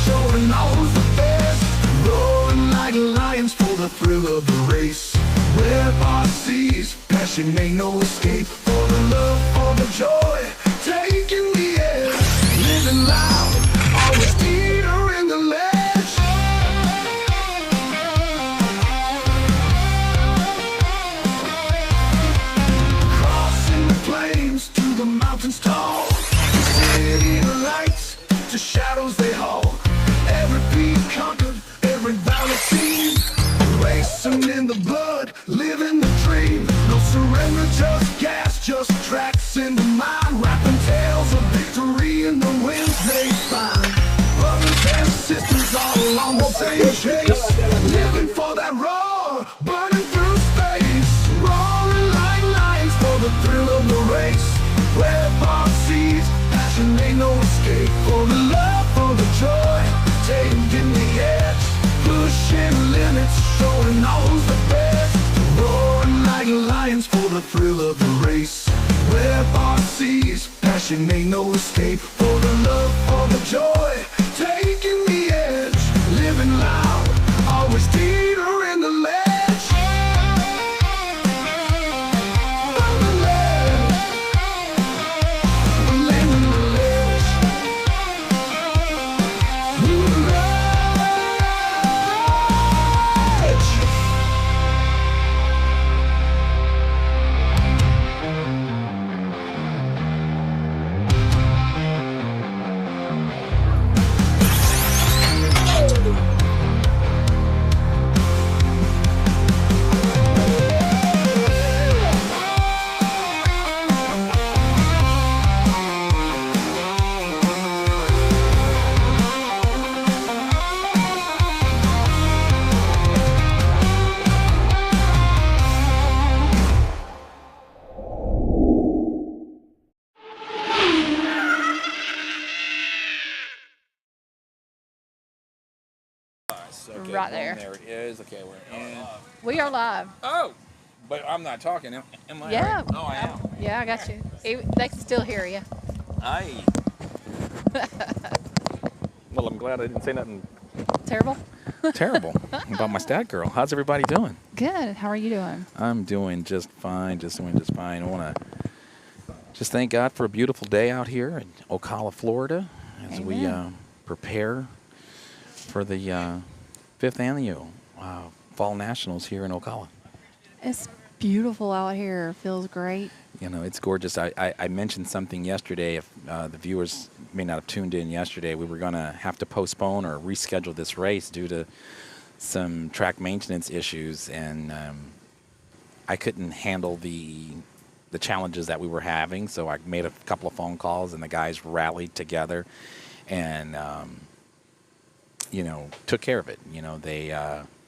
showing all who's the best. Roaring like lions for the thrill of the race. Where RC's passion ain't no escape. For the love, for the joy, taking the edge. Living loud, always Peter in the ledge. Crossing the plains to the mountains tall. City lights to shadows they haul. Every peak conquered, every valley seen. Racing in the blood, living the dream. No surrender, just gas, just tracks in the mind. Rapping tales of victory in the winds they find. Brothers and sisters all on the same chase. Living for that roar, burning through space. Roaring like lions for the thrill of the race. Where RC's passion ain't no escape. For the love, for the joy, taking the edge. Pushing limits, showing all who's the best. Roaring like lions for the thrill of the race. Where RC's passion ain't no escape. For the love, for the joy, taking the edge. Living loud, always Peter in the ledge. On the ledge, living in the ledge. Ooh, Okay, Right there. There it is. Okay, we're in. We are live. Oh, but I'm not talking. Am I? Yeah. Right? Oh, I am. Yeah, I got you. They can still hear you. Aye. Well, I'm glad I didn't say nothing Terrible? terrible about my stat girl. How's everybody doing? Good. How are you doing? I'm doing just fine. I want to just thank God for a beautiful day out here in Ocala, Florida, as we prepare for the 5th annual Fall Nationals here in Ocala. It's beautiful out here. Feels great. You know, it's gorgeous. I mentioned something yesterday. If the viewers may not have tuned in yesterday, we were going to have to postpone or reschedule this race due to some track maintenance issues, and I couldn't handle the challenges that we were having. So I made a couple of phone calls, and the guys rallied together, and took care of it.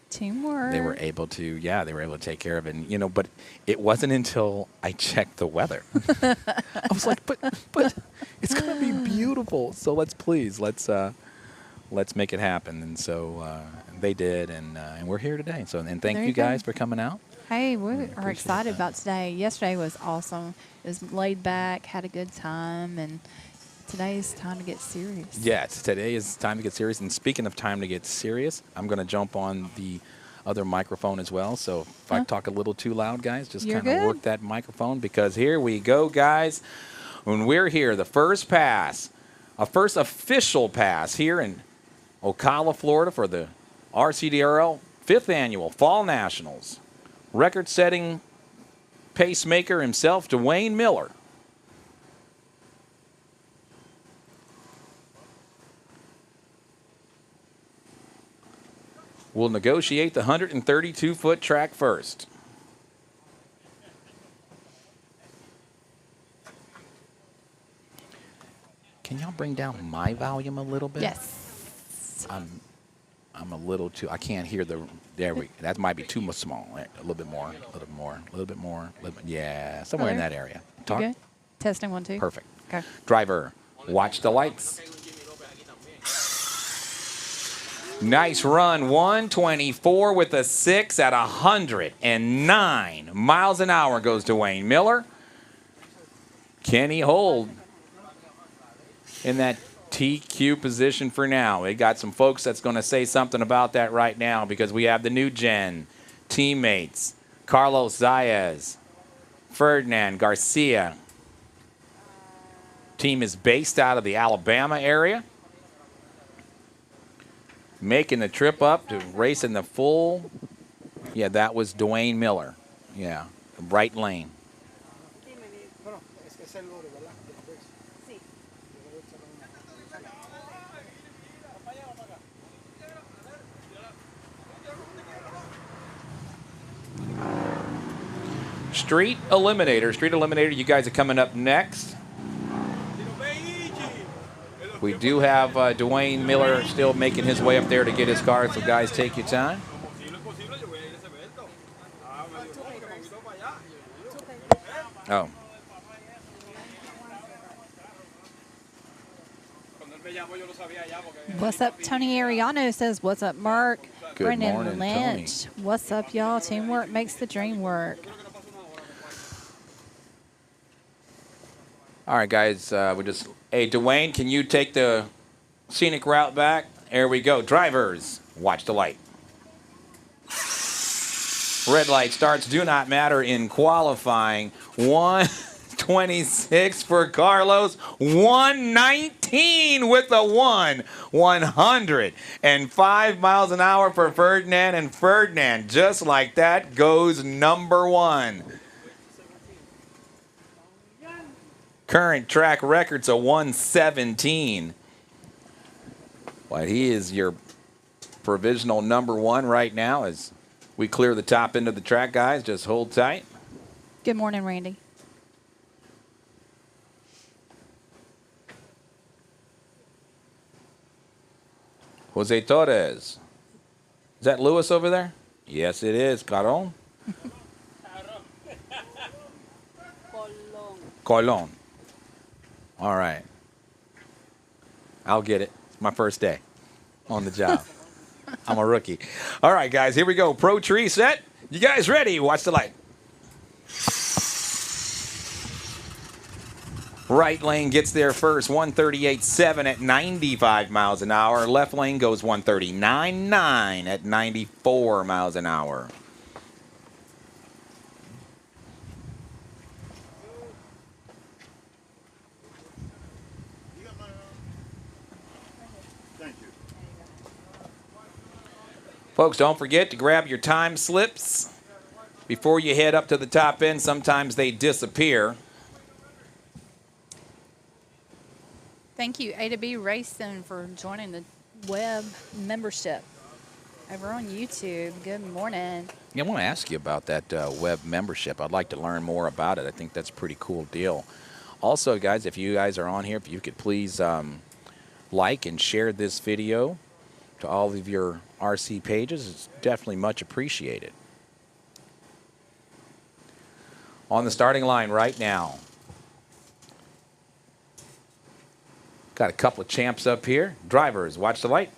Teamwork. They were able to take care of it. And, but it wasn't until I checked the weather. I was like, but it's going to be beautiful. So let's make it happen. And so they did, and we're here today. So and thank you guys for coming out. Hey, we are excited about today. Yesterday was awesome. It was laid back, had a good time, and today's time to get serious. Yes, today is time to get serious. And speaking of time to get serious, I'm going to jump on the other microphone as well. So if I talk a little too loud, guys, just kind of work that microphone, because here we go, guys. When we're here, the first official pass here in Ocala, Florida for the RCDRL 5th Annual Fall Nationals. Record-setting pacemaker himself, Dwayne Miller. Will negotiate the 132-foot track first. Can y'all bring down my volume a little bit? Yes. I'm a little too. I can't hear the. There we. That might be too much small. A little bit more. A little bit more. A little bit more. Yeah, somewhere in that area. Talk. Okay. Testing 1 2. Perfect. Okay. Driver, watch the lights. Nice run, 124 with a 6 at 109 miles an hour goes Dwayne Miller. Can he hold in that TQ position for now. We got some folks that's going to say something about that right now because we have the new gen teammates. Carlos Zayas, Ferdinand Garcia. Team is based out of the Alabama area. Making the trip up to race in the full. Yeah, that was Dwayne Miller. Yeah, right lane. Street Eliminator, you guys are coming up next. We do have Dwayne Miller still making his way up there to get his car, so guys, take your time. Oh. What's up? Tony Ariano says, what's up, Mark? Good Brendan morning, Lynch. Tony. What's up, y'all? Teamwork makes the dream work. All right, guys, hey, Dwayne, can you take the scenic route back? There we go. Drivers, watch the light. Red light starts do not matter in qualifying. 126 for Carlos. 119 with the 105 miles an hour for Ferdinand. And Ferdinand, just like that, goes number one. Current track record's a 117. Well, he is your provisional number one right now as we clear the top end of the track, guys. Just hold tight. Good morning, Randy. Jose Torres. Is that Lewis over there? Yes, it is. Caron. Colon. All right. I'll get it. It's my first day on the job. I'm a rookie. All right, guys, here we go. Pro tree set. You guys ready? Watch the light. Right lane gets there first, 138.7 at 95 miles an hour. Left lane goes 139.9 at 94 miles an hour. Folks, don't forget to grab your time slips before you head up to the top end. Sometimes they disappear. Thank you, A to B Racing, for joining the web membership over on YouTube. Good morning. Yeah, I want to ask you about that web membership. I'd like to learn more about it. I think that's a pretty cool deal. Also, guys, if you guys are on here, if you could please like and share this video to all of your RC pages, it's definitely much appreciated. On the starting line right now, got a couple of champs up here. Drivers, watch the light.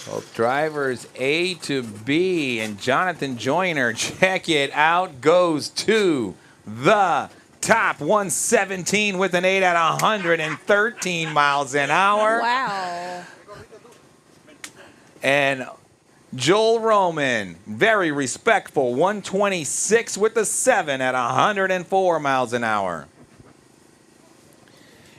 Both drivers A to B, and Jonathan Joyner, check it out, goes to the top. 117 with an 8 at 113 miles an hour. Wow. And Joel Roman, very respectful, 126 with the 7 at 104 miles an hour.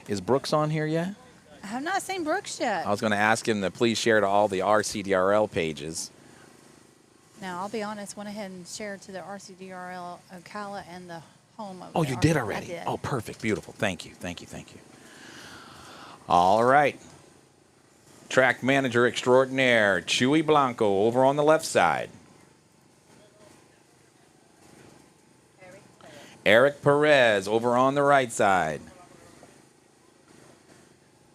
Is Brooks on here yet? I have not seen Brooks yet. I was going to ask him to please share to all the RCDRL pages. Now, I'll be honest, went ahead and shared to the RCDRL Ocala and the home of Oh, you did already? I did. Oh, perfect. Beautiful. Thank you. Thank you. Thank you. All right. Track manager extraordinaire, Chuy Blanco, over on the left side. Eric Perez over on the right side.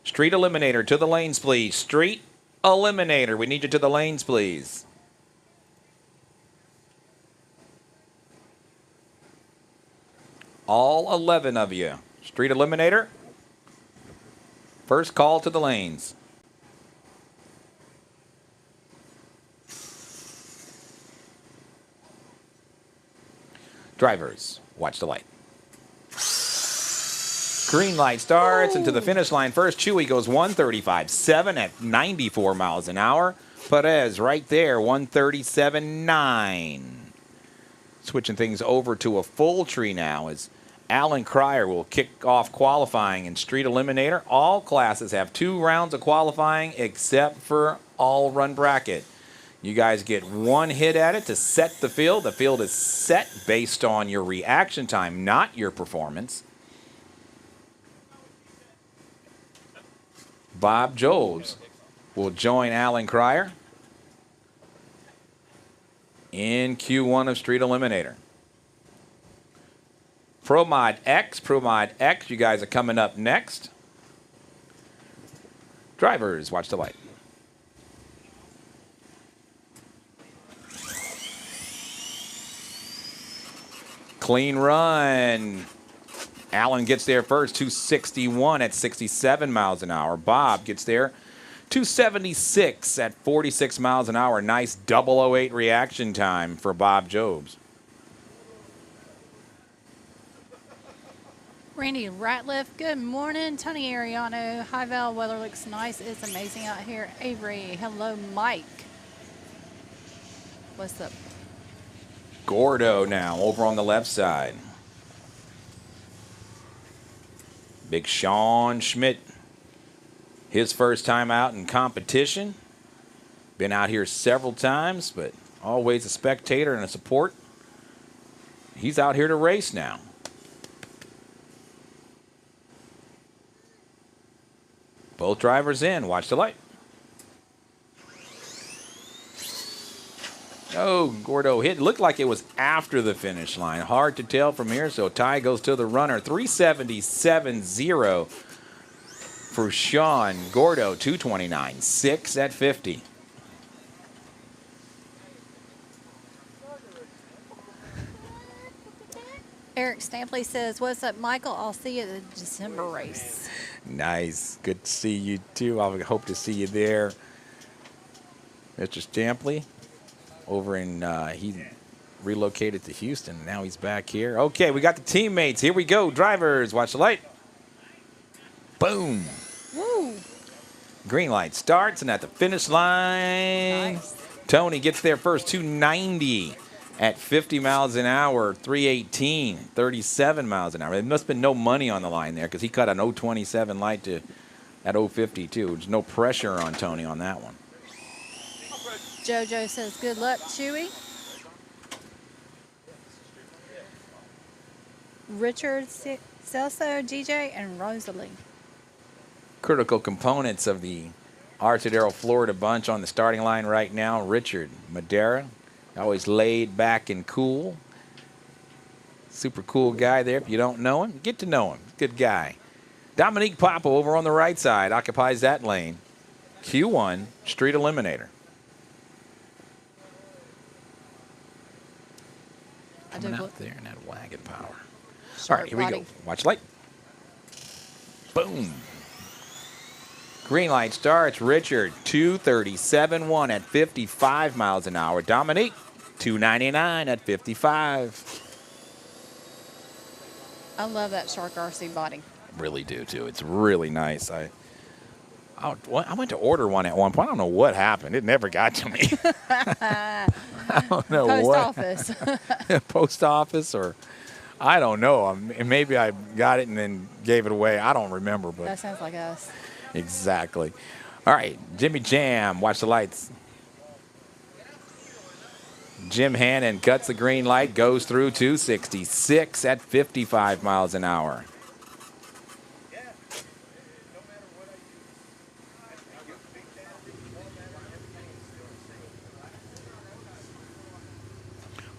Street Eliminator, to the lanes, please. Street Eliminator, we need you to the lanes, please. All 11 of you. Street Eliminator. First call to the lanes. Drivers, watch the light. Green light starts, and to the finish line first. Chewy goes 135.7 at 94 miles an hour. Perez right there, 137.9. Switching things over to a full tree now as Alan Cryer will kick off qualifying in Street Eliminator. All classes have 2 rounds of qualifying except for all run bracket. You guys get 1 hit at it to set the field. The field is set based on your reaction time, not your performance. Bob Jobs will join Alan Cryer in Q1 of Street Eliminator. Pro Mod X, you guys are coming up next. Drivers, watch the light. Clean run. Allen gets there first, 261 at 67 miles an hour. Bob gets there, 276 at 46 miles an hour. Nice 008 reaction time for Bob Jobs. Randy Ratliff, good morning. Tony Ariano, High Val, weather looks nice. It's amazing out here. Avery, hello, Mike. What's up? Gordo now over on the left side. Big Sean Schmidt, his first time out in competition. Been out here several times, but always a spectator and a support. He's out here to race now. Both drivers in. Watch the light. Oh, Gordo hit. Looked like it was after the finish line. Hard to tell from here, so tie goes to the runner. 377.0 for Sean. Gordo, 229.6 at 50. Eric Stampley says, what's up, Michael? I'll see you at the December race. Nice. Good to see you, too. I hope to see you there. Mr. Stampley. Over in, he relocated to Houston. Now he's back here. Okay, we got the teammates. Here we go. Drivers, watch the light. Boom. Woo. Green light starts, and at the finish line, Nice. Tony gets there first, 290 at 50 miles an hour, 318, 37 miles an hour. There must have been no money on the line there because he cut an 027 light to at 052. There's no pressure on Tony on that one. JoJo says, good luck, Chewy. Richard Celso, DJ, and Rosalie. Critical components of the RCDRL Florida bunch on the starting line right now. Richard Madera, always laid back and cool. Super cool guy there. If you don't know him, get to know him. Good guy. Dominique Papa over on the right side occupies that lane. Q1 Street Eliminator. Coming out there in that wagon power. All right, here we go. Watch light. Boom. Green light starts. Richard, 237.1 at 55 miles an hour. Dominique, 299 at 55. I love that Shark RC body. Really do, too. It's really nice. I went to order one at one point. I don't know what happened. It never got to me. I don't know Post what. office. Post office, or I don't know. Maybe I got it and then gave it away. I don't remember. But That sounds like us. exactly. All right, Jimmy Jam, watch the lights. Jim Hannon cuts the green light, goes through 266 at 55 miles an hour.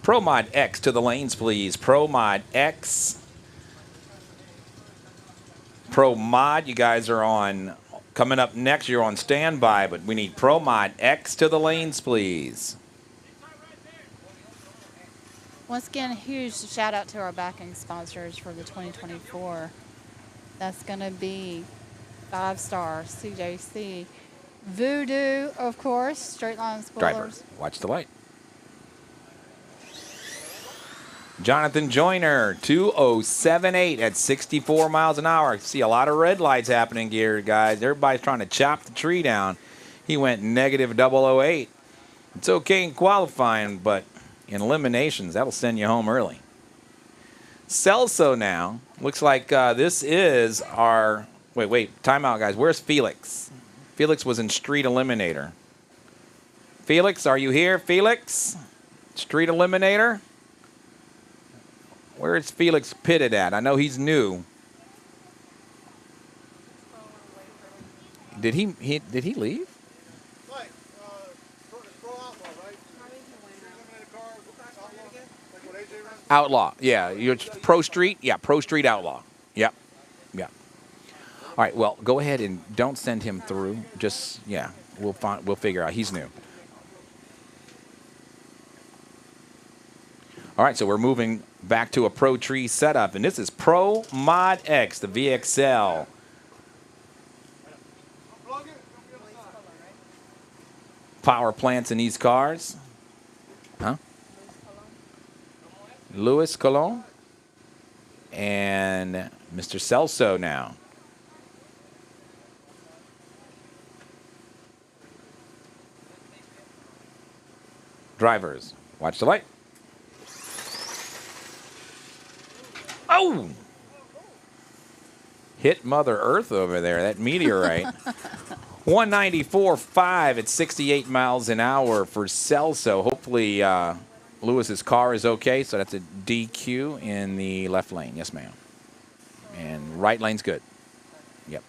Pro Mod X to the lanes, please. Pro Mod X. Pro Mod, you guys are on. Coming up next, you're on standby, but we need Pro Mod X to the lanes, please. Once again, a huge shout out to our backing sponsors for the 2024. That's going to be 5-star CJC, Voodoo, of course, Straight Line Spoilers. Driver, watch the light. Jonathan Joyner, 2:07.8 at 64 miles an hour. I see a lot of red lights happening here, guys. Everybody's trying to chop the tree down. He went negative -008. It's okay in qualifying, but in eliminations, that'll send you home early. Celso now. Looks like this is our... Wait. Timeout, guys. Where's Felix? Felix was in Street Eliminator. Felix, are you here? Felix? Street Eliminator? Where is Felix pitted at? I know he's new. Did he leave? Outlaw. Yeah, you're Pro Street. Yeah, Pro Street Outlaw. Yep. Yeah. All right. Well, go ahead and don't send him through. Just we'll figure out. He's new. All right, so we're moving back to a Pro Tree setup, and this is Pro Mod X, the VXL. Power plants in these cars. Huh? Luis Colon and Mr. Celso now. Drivers, watch the light. Oh! Hit Mother Earth over there, that meteorite. 194.5 at 68 miles an hour for Celso. Hopefully Lewis's car is okay, so that's a DQ in the left lane. Yes, ma'am. And right lane's good. Yep.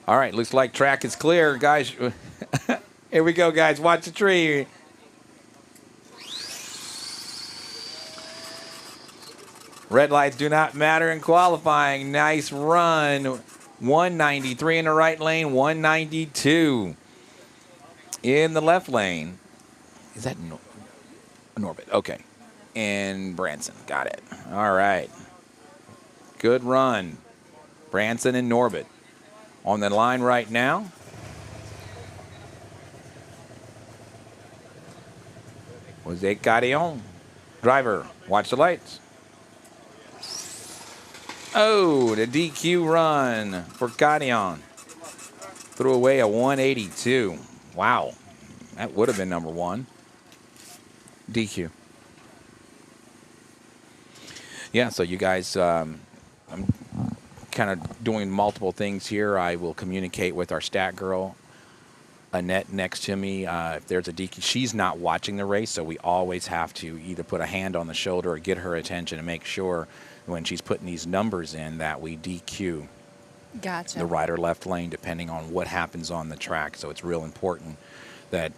All right, looks like track is clear, guys. Here we go, guys. Watch the tree. Red lights do not matter in qualifying. Nice run. 193 in the right lane, 192 in the left lane. Is that Norbit? Okay. And Branson. Got it. All right. Good run. Branson and Norbit. On the line right now. Jose Carrion. Driver, watch the lights. Oh, the DQ run for Carrion. Threw away a 182. Wow. That would have been number one. DQ. Yeah, so you guys, I'm kind of doing multiple things here. I will communicate with our stat girl, Annette, next to me. If there's a DQ, she's not watching the race, so we always have to either put a hand on the shoulder or get her attention and make sure when she's putting these numbers in that we DQ Gotcha. the right or left lane depending on what happens on the track. So it's real important that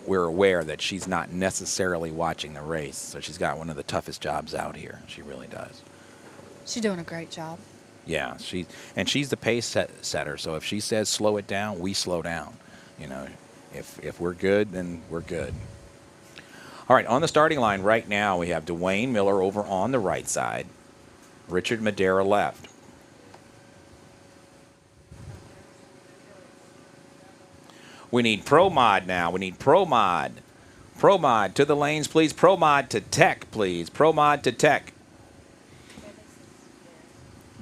we're aware that she's not necessarily watching the race. So she's got one of the toughest jobs out here. She really does. She's doing a great job. Yeah, she's the pace setter. So if she says slow it down, we slow down. You know, if we're good, then we're good. All right, on the starting line right now, we have Dwayne Miller over on the right side, Richard Madera left. We need Pro Mod now. We need Pro Mod. Pro Mod to the lanes, please. Pro Mod to Tech, please. Pro Mod to Tech.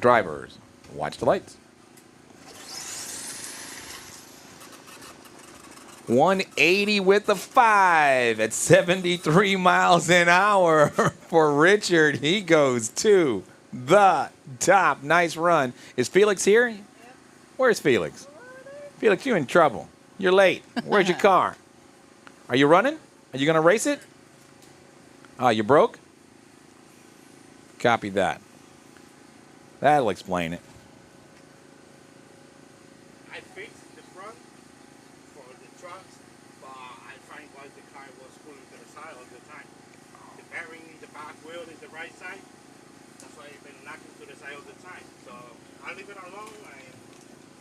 Drivers, watch the lights. 180 with the 5 at 73 miles an hour for Richard. He goes to the top. Nice run. Is Felix here? Yep. Where's Felix? Felix, you're in trouble. You're late. Where's your car? Are you running? Are you going to race it? Oh, you broke? Copy that. That'll explain it. I fixed the front for the trucks, but I find why the car was pulling to the side all the time. The bearing in the back wheel is the right side. That's why I've been knocking to the side all the time. So I leave it alone.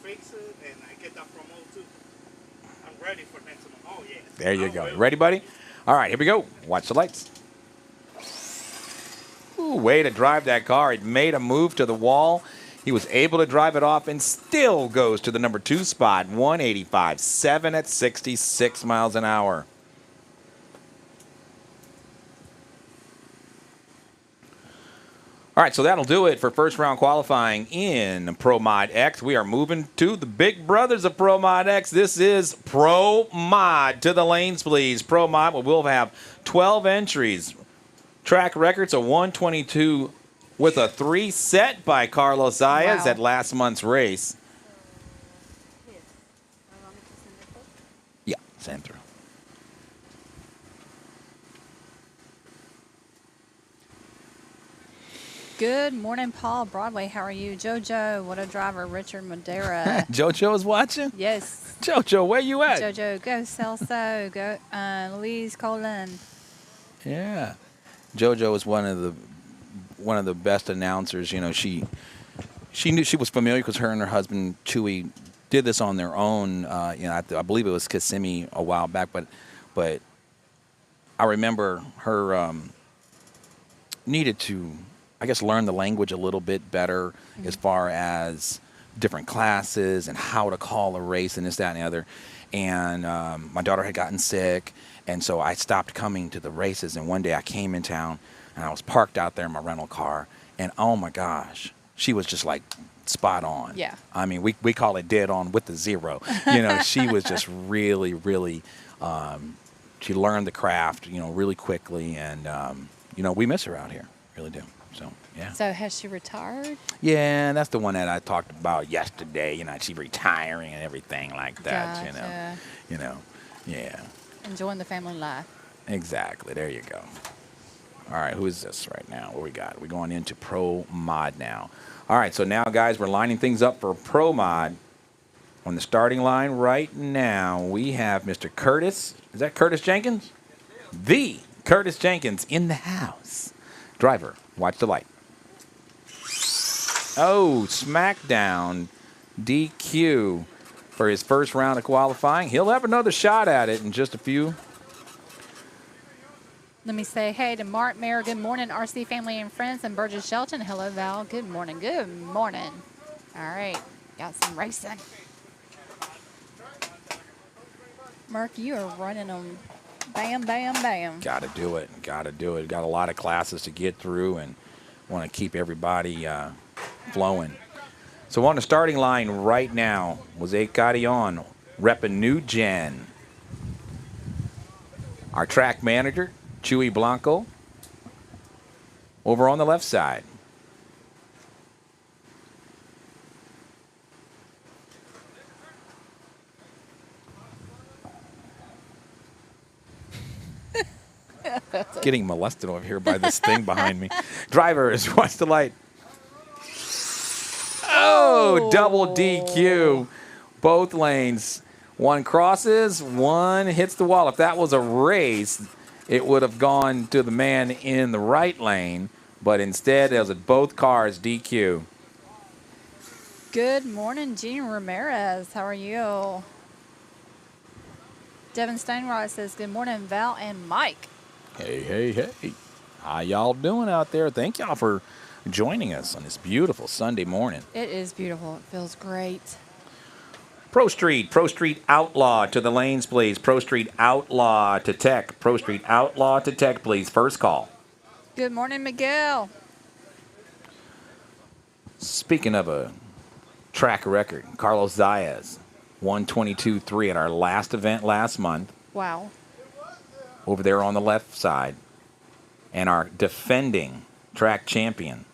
fix it and I get that promo too. I'm ready for next month. Oh, yes. There you I go. will. Ready, buddy? All right, here we go. Watch the lights. Ooh, way to drive that car. It made a move to the wall. He was able to drive it off and still goes to the number 2 spot, 185.7 at 66 miles an hour. All right, so that'll do it for first round qualifying in Pro Mod X. We are moving to the big brothers of Pro Mod X. This is Pro Mod. To the lanes, please. Pro Mod, we'll have 12 entries. Track records, a 122 with a 3 set by Carlos Zayas Wow. at last month's race. Yeah, send through. Good morning, Paul Broadway. How are you? JoJo, what a driver. Richard Madera. JoJo is watching? Yes. JoJo, where you at? JoJo, go Celso. Go Louise Colin. Yeah. JoJo is one of the best announcers. You know, she knew, she was familiar because her and her husband Chewy did this on their own. You know, I believe it was Kissimmee a while back, but I remember her needed to, I guess, learn the language a little bit better as far as different classes and how to call a race and this, that, and the other. And my daughter had gotten sick, and so I stopped coming to the races. And one day I came in town, and I was parked out there in my rental car, and oh my gosh, she was just like spot on. Yeah. I mean, we call it dead on with the 0. You know, she was just really, really, she learned the craft, you know, really quickly. And, you know, we miss her out here, really do. So, yeah. So has she retired? Yeah, that's the one that I talked about yesterday. You know, she's retiring and everything like that. Gotcha. You know, yeah, Enjoying the family life. exactly. There you go. All right, who is this right now? What we got? We're going into Pro Mod now. All right, so now, guys, we're lining things up for Pro Mod. On the starting line right now, we have Mr. Curtis. Is that Curtis Jenkins? The Curtis Jenkins in the house. Driver, watch the light. Oh, smackdown, DQ for his first round of qualifying. He'll have another shot at it in just a few. Let me say hey to Mark Mayer. Good morning, RC family and friends, and Burgess Shelton. Hello, Val. Good morning. Good morning. All right, got some racing. Mark, you are running them. Bam, bam, bam. Got to do it. Got to do it. Got a lot of classes to get through and want to keep everybody flowing. So on the starting line right now, Jose Carillon, repping New Gen. Our track manager, Chewy Blanco, over on the left side. Getting molested over here by this thing behind me. Drivers, watch the light. Oh, double DQ. Both lanes. One crosses, one hits the wall. If that was a race, it would have gone to the man in the right lane, but instead it was both cars DQ. Good morning, Gene Ramirez. How are you? Devin Steinrod says, good morning, Val and Mike. Hey, hey, hey. How y'all doing out there? Thank y'all for joining us on this beautiful Sunday morning. It is beautiful. It feels great. Pro Street Outlaw to the lanes, please. Pro Street Outlaw to Tech. Pro Street Outlaw to Tech, please. First call. Good morning, Miguel. Speaking of a track record, Carlos Zayas, 122.3 at our last event last month. Wow. Over there on the left side. And our defending track champion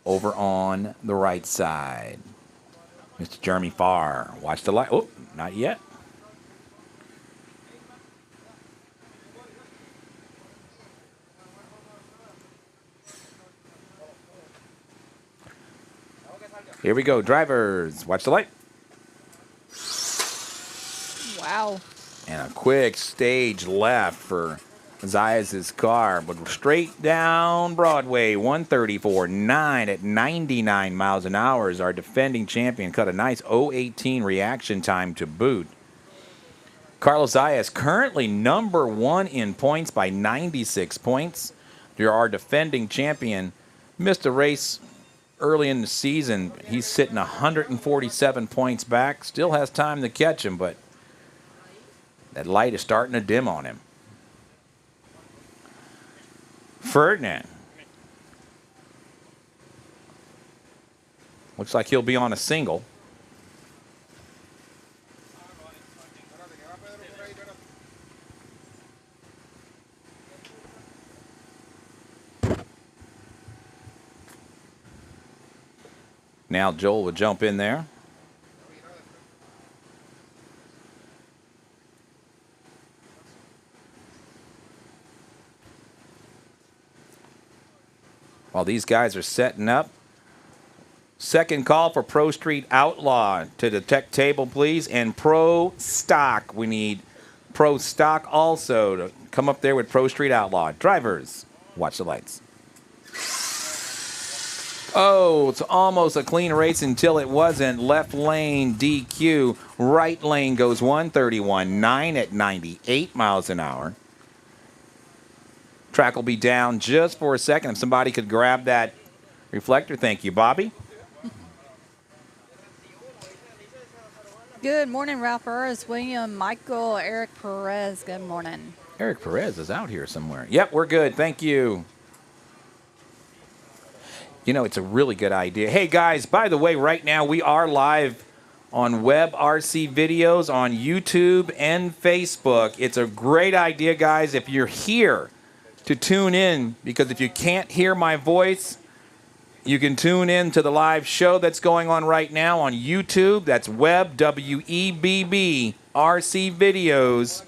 over on the right side. Mr. Jeremy Farr. Watch the light. Oh, not yet. Here we go. Drivers, watch the light. Wow. And a quick stage left for Zayas' car, but straight down Broadway, 134.9 at 99 miles an hour is our defending champion. Cut a nice 0.18 reaction time to boot. Carlos Zayas currently number 1 in points by 96 points. You're our defending champion. Missed a race early in the season. He's sitting 147 points back. Still has time to catch him, but that light is starting to dim on him. Ferdinand. Looks like he'll be on a single. Now Joel will jump in there. While these guys are setting up. Second call for Pro Street Outlaw to the tech table, please. And Pro Stock. We need Pro Stock also to come up there with Pro Street Outlaw. Drivers, watch the lights. Oh, it's almost a clean race until it wasn't. Left lane DQ. Right lane goes 131.9 at 98 miles an hour. Track will be down just for a second. If somebody could grab that reflector. Thank you, Bobby. Good morning, Ralph Burris, William, Michael, Eric Perez. Good morning. Eric Perez is out here somewhere. Yep, we're good. Thank you. You know, it's a really good idea. Hey, guys, by the way, right now we are live on Web RC videos on YouTube and Facebook. It's a great idea, guys, if you're here to tune in, because if you can't hear my voice, you can tune in to the live show that's going on right now on YouTube. That's Web, W-E-B-B, RC videos.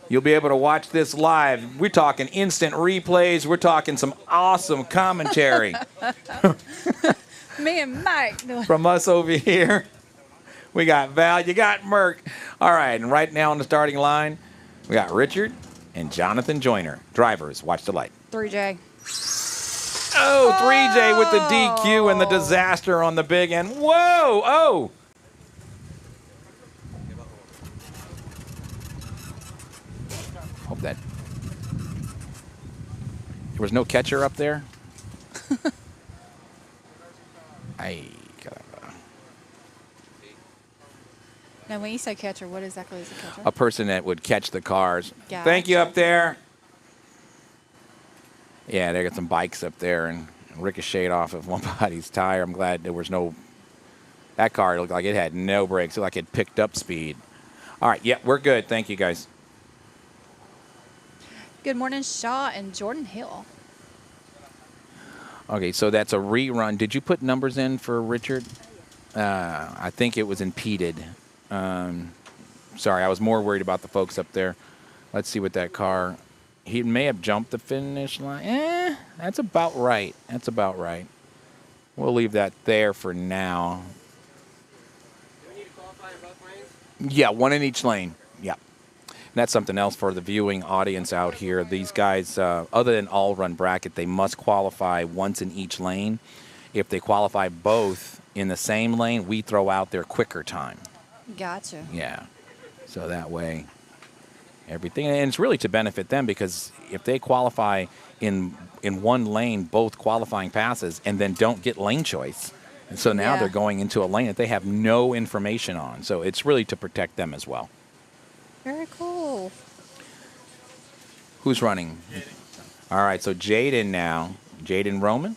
You'll be able to watch this live. We're talking instant replays. We're talking some awesome commentary. Me and Mike. From us over here. We got Val. You got Merck. All right, and right now on the starting line, we got Richard and Jonathan Joyner. Drivers, watch the light. 3J. Oh, 3J with the DQ and the disaster on the big end. Whoa, oh. Hope that. There was no catcher up there. Now, when you say catcher, what exactly is a catcher? A person that would catch the cars. Gotcha. Thank you up there. Yeah, they got some bikes up there and ricocheted off of one body's tire. I'm glad there was no. That car looked like it had no brakes. It looked like it picked up speed. All right, yeah, we're good. Thank you, guys. Good morning, Shaw and Jordan Hill. Okay, so that's a rerun. Did you put numbers in for Richard? I think it was impeded. Sorry, I was more worried about the folks up there. Let's see what that car. He may have jumped the finish line. That's about right. That's about right. We'll leave that there for now. Do we need to qualify in both lanes? Yeah, one in each lane. Yeah. And that's something else for the viewing audience out here. These guys, other than all-run bracket, they must qualify once in each lane. If they qualify both in the same lane, we throw out their quicker time. Gotcha. Yeah. So that way, everything. And it's really to benefit them, because if they qualify in one lane, both qualifying passes, and then don't get lane choice, and so now they're going into a lane that they have no information on. So it's really to protect them as well. Very cool. Who's running? All right, so Jaden now. Jaden Roman.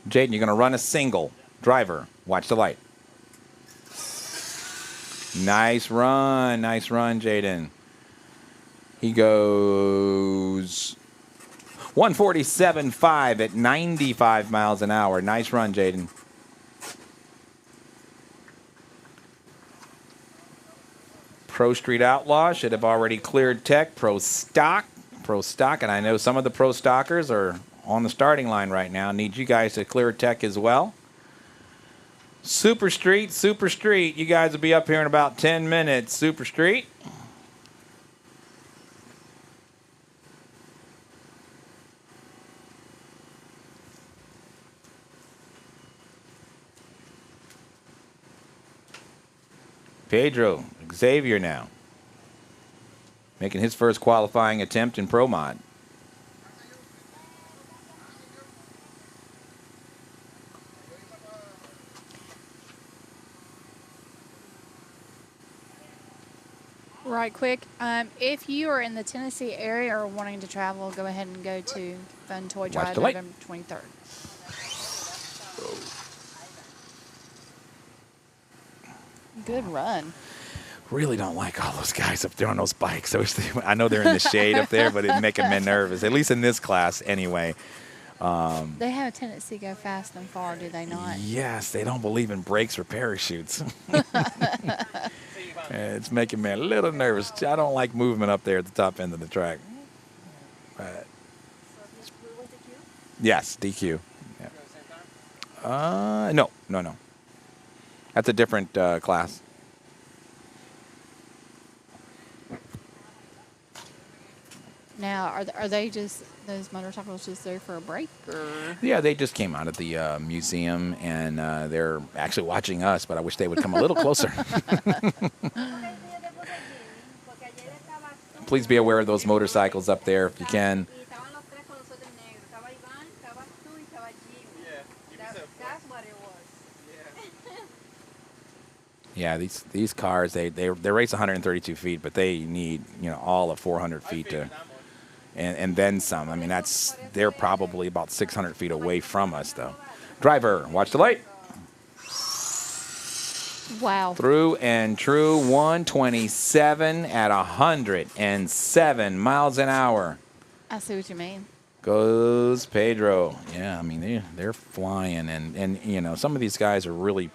Jaden, you're going to run a single. Driver, watch the light. Nice run, Jaden. He goes 147.5 at 95 miles an hour. Nice run, Jaden. Pro Street Outlaw should have already cleared tech. Pro Stock, and I know some of the Pro Stockers are on the starting line right now. Need you guys to clear tech as well. Super Street. You guys will be up here in about 10 minutes. Super Street. Pedro, Xavier now. Making his first qualifying attempt in Pro Mod. Right quick, if you are in the Tennessee area or wanting to travel, go ahead and go to Fun Toy Drive the light. November 23rd. Good run. Really don't like all those guys up there on those bikes. I know they're in the shade up there, but it make them nervous, at least in this class anyway. They have a tendency to go fast and far, do they not? Yes, they don't believe in brakes or parachutes. It's making me a little nervous. I don't like movement up there at the top end of the track. Yes, DQ. Yeah. No. That's a different class. Now, are they just, those motorcycles just there for a break? Or? Yeah, they just came out of the museum, and they're actually watching us, but I wish they would come a little closer. Please be aware of those motorcycles up there if you can. Yeah, these cars, they race 132 feet, but they need, all of 400 feet to, and then some. I mean, they're probably about 600 feet away from us, though. Driver, watch the light. Wow. Through and true, 127 at 107 miles an hour. I see what you mean. Goes Pedro. Yeah, I mean, they're flying, and some of these guys are really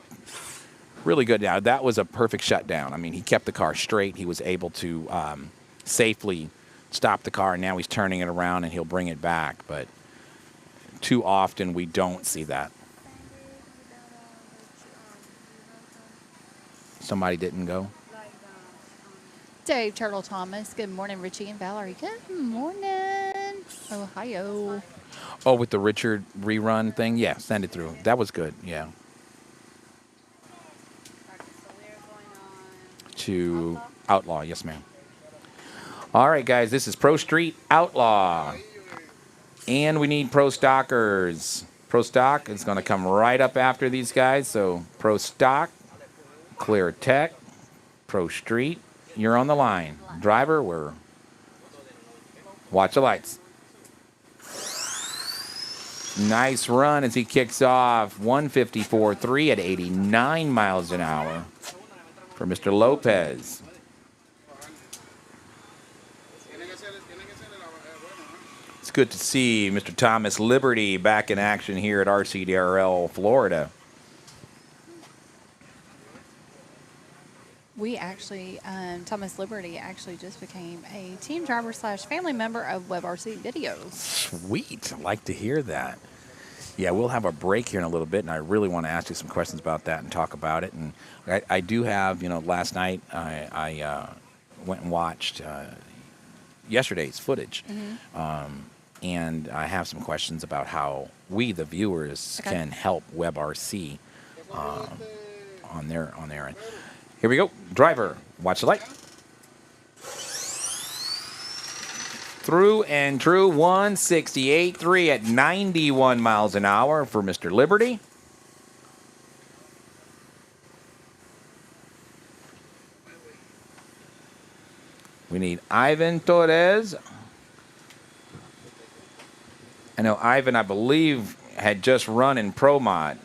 good. Now, that was a perfect shutdown. I mean, he kept the car straight. He was able to safely stop the car, and now he's turning it around, and he'll bring it back. But too often we don't see that. Somebody didn't go. Dave Turtle Thomas. Good morning, Richie and Valerie. Good morning. Ohio. Oh, with the Richard rerun thing? Yeah, send it through. That was good, yeah. To Outlaw, yes, ma'am. All right, guys, this is Pro Street Outlaw. And we need Pro Stockers. Pro Stock is going to come right up after these guys. So Pro Stock, Clear Tech, Pro Street, you're on the line. Driver, watch the lights. Nice run as he kicks off 154.3 at 89 miles an hour for Mr. Lopez. It's good to see Mr. Thomas Liberty back in action here at RCDRL, Florida. We actually, Thomas Liberty actually just became a team driver / family member of WebRC Videos. Sweet. I'd like to hear that. Yeah, we'll have a break here in a little bit, and I really want to ask you some questions about that and talk about it. And I do have, last night I went and watched yesterday's footage. Mm-hmm. And I have some questions about how we, the viewers, can help WebRC on their end. Here we go. Driver, watch the light. Through and true, 168.3 at 91 miles an hour for Mr. Liberty. We need Ivan Torres. I know Ivan, I believe, had just run in Pro Mod.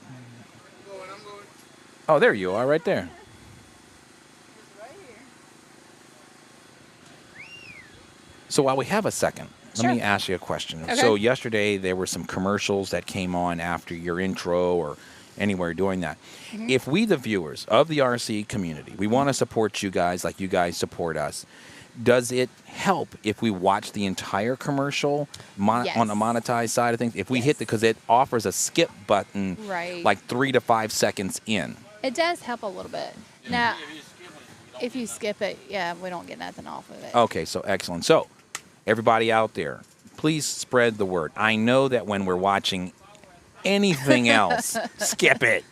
Oh, there you are, right there. So while we have a second, let me ask you a question. Okay. So yesterday there were some commercials that came on after your intro or anywhere doing that. Mm-hmm. If we, the viewers of the RC community, we want to support you guys like you guys support us, does it help if we watch the entire commercial Yes. on the monetized side of things? If we hit because it offers a skip button Right. like 3 to 5 seconds in. It does help a little bit. Now, if you skip it, yeah, we don't get nothing off of it. Okay, so excellent. So, everybody out there, please spread the word. I know that when we're watching anything else, skip it.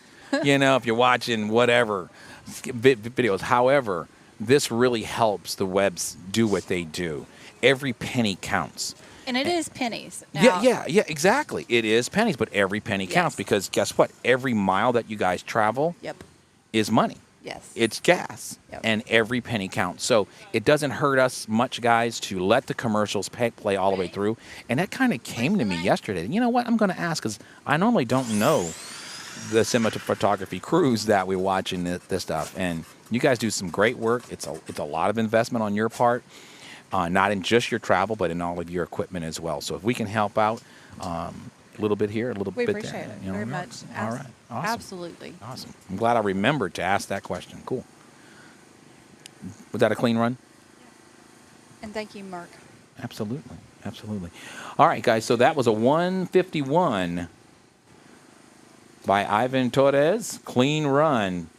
You know, if you're watching whatever, skip videos. However, this really helps the webs do what they do. Every penny counts. And it is pennies. Now, Yeah, exactly. It is pennies, but every penny counts Yes. because guess what? Every mile that you guys travel Yep. is money. Yes. It's gas, Yep. and every penny counts. So it doesn't hurt us much, guys, to let the commercials play all the way through. And that kind of came to me yesterday. You know what? I'm going to ask because I normally don't know the cinematography crews that we watch in this stuff. And you guys do some great work. It's a lot of investment on your part, not in just your travel, but in all of your equipment as well. So if we can help out a little bit here, a little We bit appreciate there. it you know very what I mean? much. All right. Awesome. Absolutely. Awesome. I'm glad I remembered to ask that question. Cool. Was that a clean run? And thank you, Mark. Absolutely. Absolutely. All right, guys. So that was a 151 by Ivan Torres. Clean run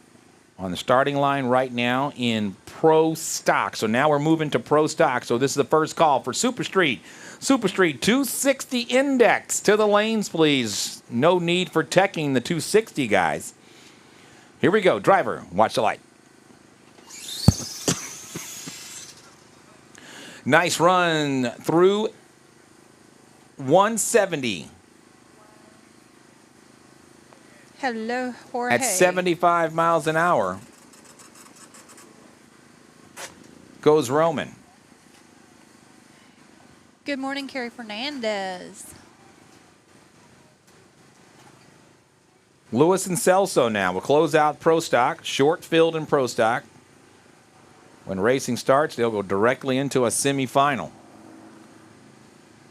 on the starting line right now in Pro Stock. So now we're moving to Pro Stock. So this is the first call for Super Street. Super Street 260 index to the lanes, please. No need for teching the 260, guys. Here we go. Driver, watch the light. Nice run through 170 Hello, Jorge. at 75 miles an hour. Goes Roman. Good morning, Carrie Fernandez. Lewis and Celso now. We'll close out Pro Stock, short field in Pro Stock. When racing starts, they'll go directly into a semifinal.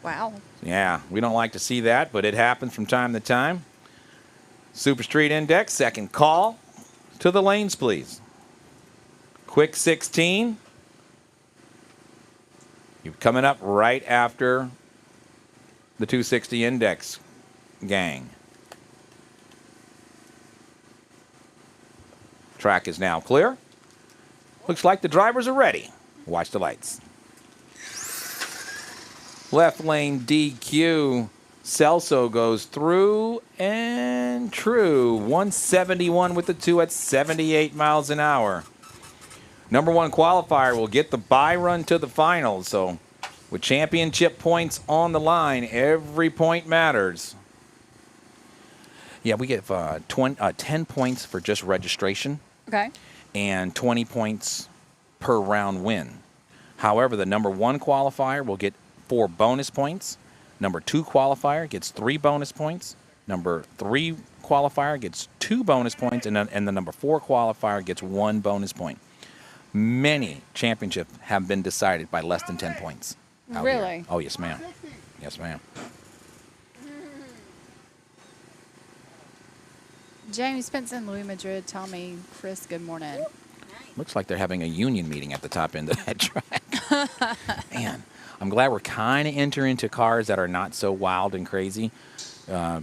Wow. Yeah, we don't like to see that, but it happens from time to time. Super Street Index, second call. To the lanes, please. Quick 16. You're coming up right after the 260 Index gang. Track is now clear. Looks like the drivers are ready. Watch the lights. Left lane DQ. Celso goes through and true. 171 with the 2 at 78 miles an hour. Number 1 qualifier will get the bye run to the finals. So with championship points on the line, every point matters. Yeah, we get 10 points for just registration. Okay. And 20 points per round win. However, the number 1 qualifier will get 4 bonus points. Number 2 qualifier gets 3 bonus points. Number 3 qualifier gets 2 bonus points. And the number 4 qualifier gets 1 bonus point. Many championships have been decided by less than 10 points. out here. Really? Oh, yes, ma'am. Yes, ma'am. Jamie Spence in Louis Madrid. Tell me, Chris, good morning. Looks like they're having a union meeting at the top end of that track. Man, I'm glad we're kind of entering into cars that are not so wild and crazy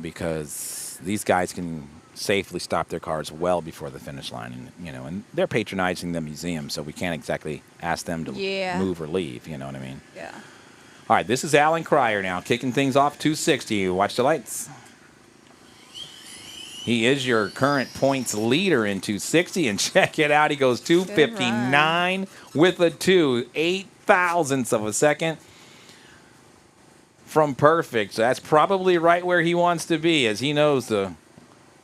because these guys can safely stop their cars well before the finish line. And they're patronizing the museum, so we can't exactly ask them to move or leave. You know what I mean? Yeah. All right, this is Alan Cryer now, kicking things off 260. Watch the lights. He is your current points leader in 260, and check it out. He goes 259 with a 2, 8 thousandths of a second from perfect. So that's probably right where he wants to be, as he knows to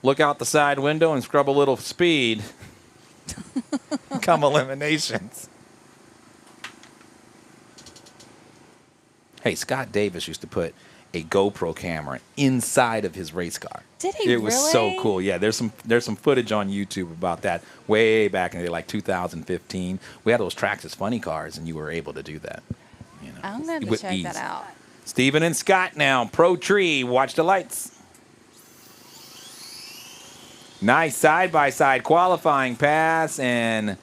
look out the side window and scrub a little speed come eliminations. Hey, Scott Davis used to put a GoPro camera inside of his race car. Did he It was so cool. Yeah, there's some footage on YouTube about that way back in the day, like 2015. We had those tracks as funny cars, and you were able to do that. I'm going to with check ease. that out. Steven and Scott now, Pro Tree. Watch the lights. Nice side-by-side qualifying pass, and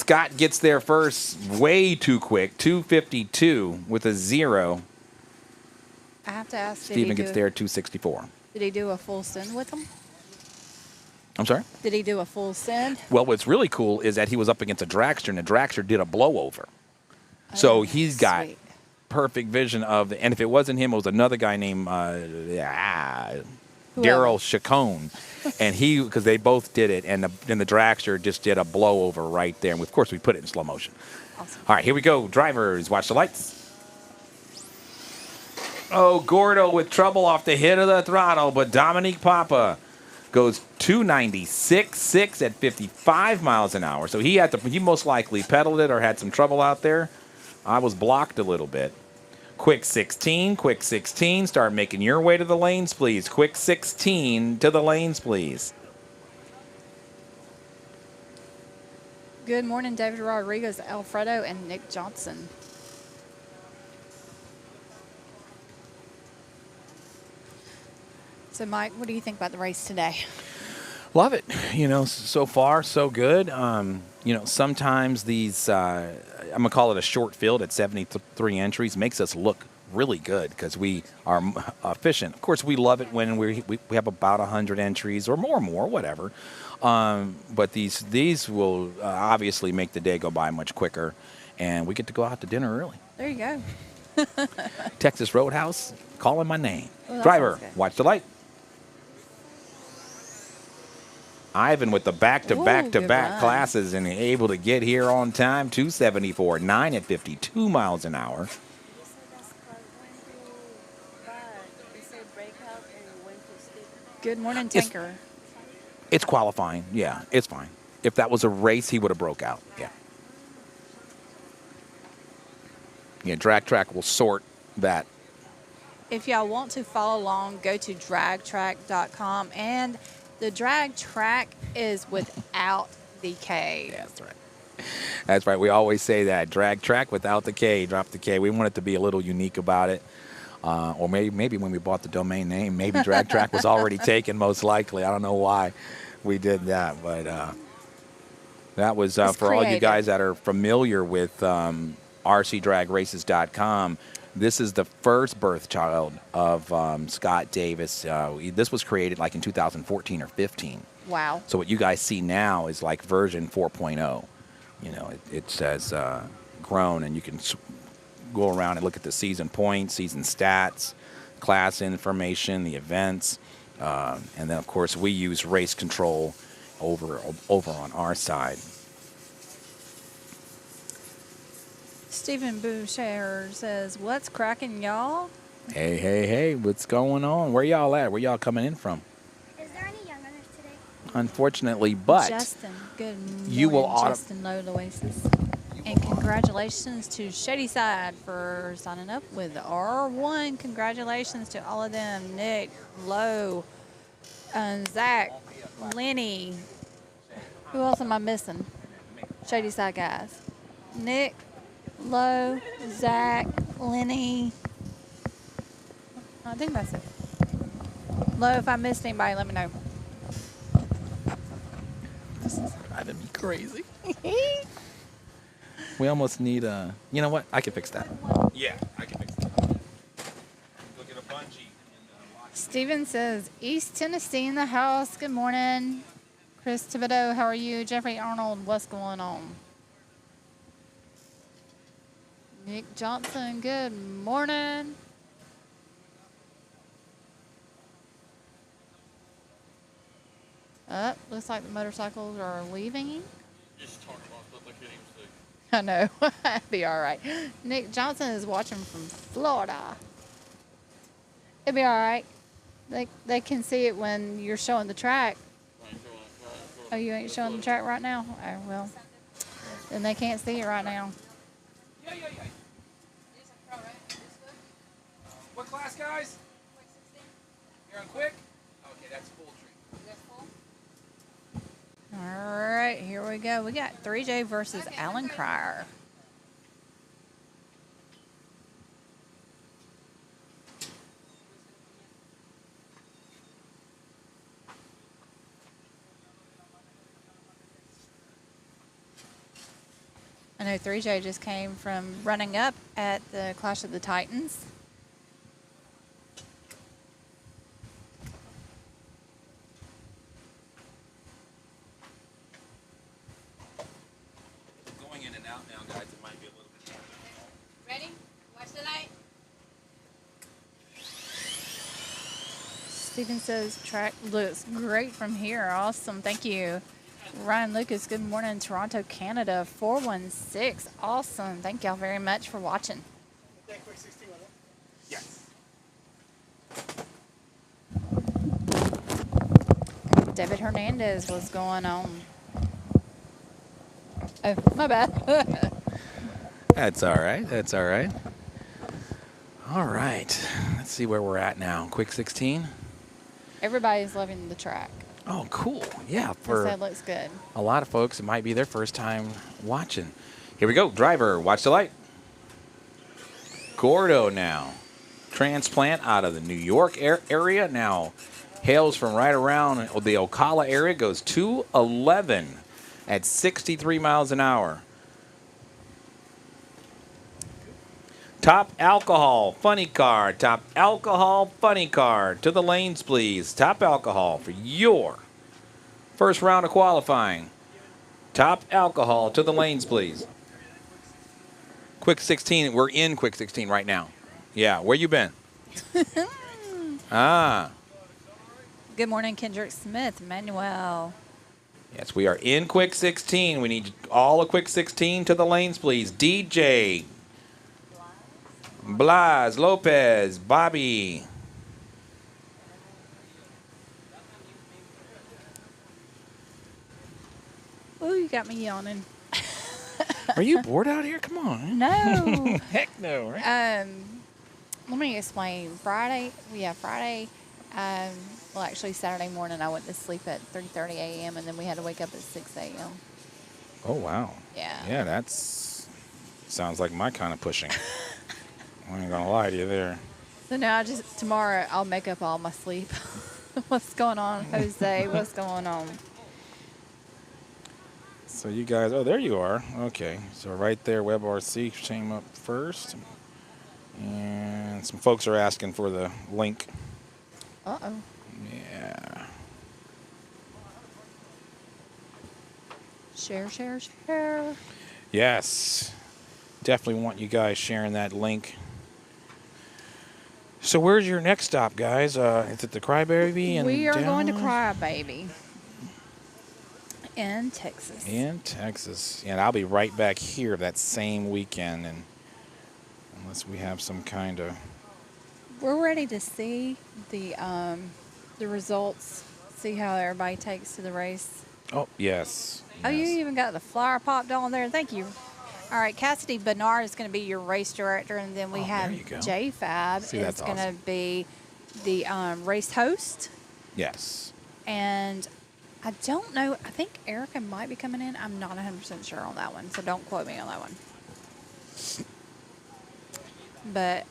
Scott gets there first, way too quick, 2:52 with a 0. I have to ask. Steven gets there, 2:64. Did he do a full send with him? I'm sorry? Did he do a full send? Well, what's really cool is that he was up against a dragster, and the dragster did a blowover. So Oh, he's got sweet. perfect vision of, and if it wasn't him, it was another guy named Daryl Chacon, and because they both did it, and the dragster just did a blowover right there, and of course we put it in slow motion. Awesome. All right, here we go. Drivers, watch the lights. Oh, Gordo with trouble off the hit of the throttle, but Dominique Papa goes 296.6 at 55 miles an hour. So he most likely pedaled it or had some trouble out there. I was blocked a little bit. Quick 16, quick 16. Start making your way to the lanes, please. Quick 16 to the lanes, please. Good morning, David Rodriguez, Alfredo, and Nick Johnson. So, Mike, what do you think about the race today? Love it. So far, so good. Sometimes these, I'm going to call it a short field at 73 entries, makes us look really good because we are efficient. Of course, we love it when we have about 100 entries or more, whatever. But these will obviously make the day go by much quicker, and we get to go out to dinner early. There you go. Texas Roadhouse, calling my name. Oh, that Driver, sounds good. watch the light. Ivan with the back-to-back good run. classes and able to get here on time, 274.9 at 52 miles an hour. Good morning, Tinker. It's qualifying. Yeah, it's fine. If that was a race, he would have broke out. Yeah. Yeah, Drag Track will sort that. If y'all want to follow along, go to dragtrack.com. And the drag track is without the K. Yeah, that's right. That's right. We always say that. Drag Track without the K. Drop the K. We want it to be a little unique about it. Or maybe when we bought the domain name, maybe Drag Track was already taken, most likely. I don't know why we did that. But that was for all you guys that are familiar with RCDRagraces.com. This is the first birth child of Scott Davis. This was created like in 2014 or 15. Wow. So what you guys see now is like version 4.0. It says grown, and you can go around and look at the season points, season stats, class information, the events, and then of course we use race control over on our side. Stephen Boucher says, "What's cracking, y'all?" Hey, what's going on? Where y'all at? Where y'all coming in from? Is there any young runners today? Unfortunately, but Justin, good morning, you will Justin Low Oasis. And congratulations to Shady Side for signing up with R1. Congratulations to all of them. Nick, Lowe, Zach, Lenny. Who else am I missing? Shady Side guys. Nick, Lowe, Zach, Lenny. I think that's it. Lowe, if I missed anybody, let me know. This is driving me crazy. We almost need a. You know what? I can fix that. Yeah, I can fix that. Go get a bungee. Steven says, East Tennessee in the house. Good morning. Chris Thibodeau, how are you? Jeffrey Arnold, what's going on? Nick Johnson, good morning. Looks like the motorcycles are leaving. Just talk about stuff like you didn't even see. I know. It'll be all right. Nick Johnson is watching from Florida. It'll be all right. They can see it when you're showing the track. Oh, you ain't showing the track right now? Oh, well. Then they can't see it right now. Yeah. What class, guys? You're on quick? Okay, that's full tree. All right, here we go. We got 3J versus Alan Cryer. I know 3J just came from running up at the Clash of the Titans. Going in and out now, guys. It might be a little bit. Ready? Watch the light. Steven says track looks great from here. Awesome. Thank you. Ryan Lucas, good morning. Toronto, Canada, 416. Awesome. Thank y'all very much for watching. Yes. David Hernandez was going on. Oh, my bad. That's all right. That's all right. All right. Let's see where we're at now. Quick 16. Everybody's loving the track. Oh, cool. Yeah, They for said looks good. a lot of folks, it might be their first time watching. Here we go. Driver, watch the light. Gordo now. Transplant out of the New York area. Now hails from right around the Ocala area. Goes 211 at 63 miles an hour. Top alcohol, funny car. Top alcohol, funny car. To the lanes, please. Top alcohol for your first round of qualifying. Top alcohol to the lanes, please. Quick 16. We're in quick 16 right now. Yeah, where you been? Good morning, Kendrick Smith, Manuel. Yes, we are in quick 16. We need all of quick 16 to the lanes, please. DJ, Blas, Lopez, Bobby. Oh, you got me yawning. Are you bored out here? Come on. No. Heck no, right? Let me explain. Friday, well, actually Saturday morning I went to sleep at 3:30 a.m. and then we had to wake up at 6 a.m. Oh, wow. Yeah. Yeah, that's sounds like my kind of pushing. I ain't gonna lie to you there. So now tomorrow I'll make up all my sleep. What's going on, Jose? What's going on? So you guys, oh, there you are. Okay, so right there, WebRC came up first. And some folks are asking for the link. Uh-oh. Yeah. Share. Yes. Definitely want you guys sharing that link. So where's your next stop, guys? Is it the Crybaby? And We are going to Dallas? Crybaby in Texas. In Texas. And I'll be right back here that same weekend, and unless we have some kind of... We're ready to see the results, see how everybody takes to the race. Oh, yes. Oh, you Yes. even got the flyer popped on there. Thank you. All right, Cassidy Bernard is going to be your race director, and then we Oh, have there you go. JFab See, is that's going to awesome. be the race host. Yes. And I don't know. I think Erica might be coming in. I'm not 100% sure on that one, so don't quote me on that one. But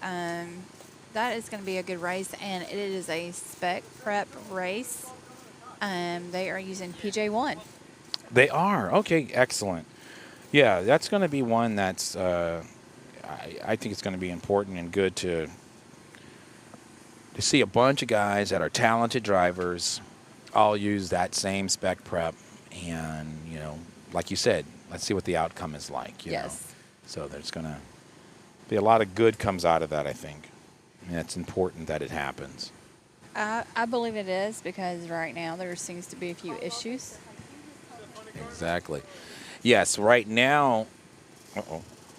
that is going to be a good race, and it is a spec prep race. They are using PJ1. They are. Okay, excellent. Yeah, that's going to be one that's, I think it's going to be important and good to see a bunch of guys that are talented drivers all use that same spec prep. And, you know, like you said, let's see what the outcome is like, you know. Yes. So there's going to be a lot of good comes out of that, I think. And it's important that it happens. I believe it is because right now there seems to be a few issues. Exactly. Yes, right now.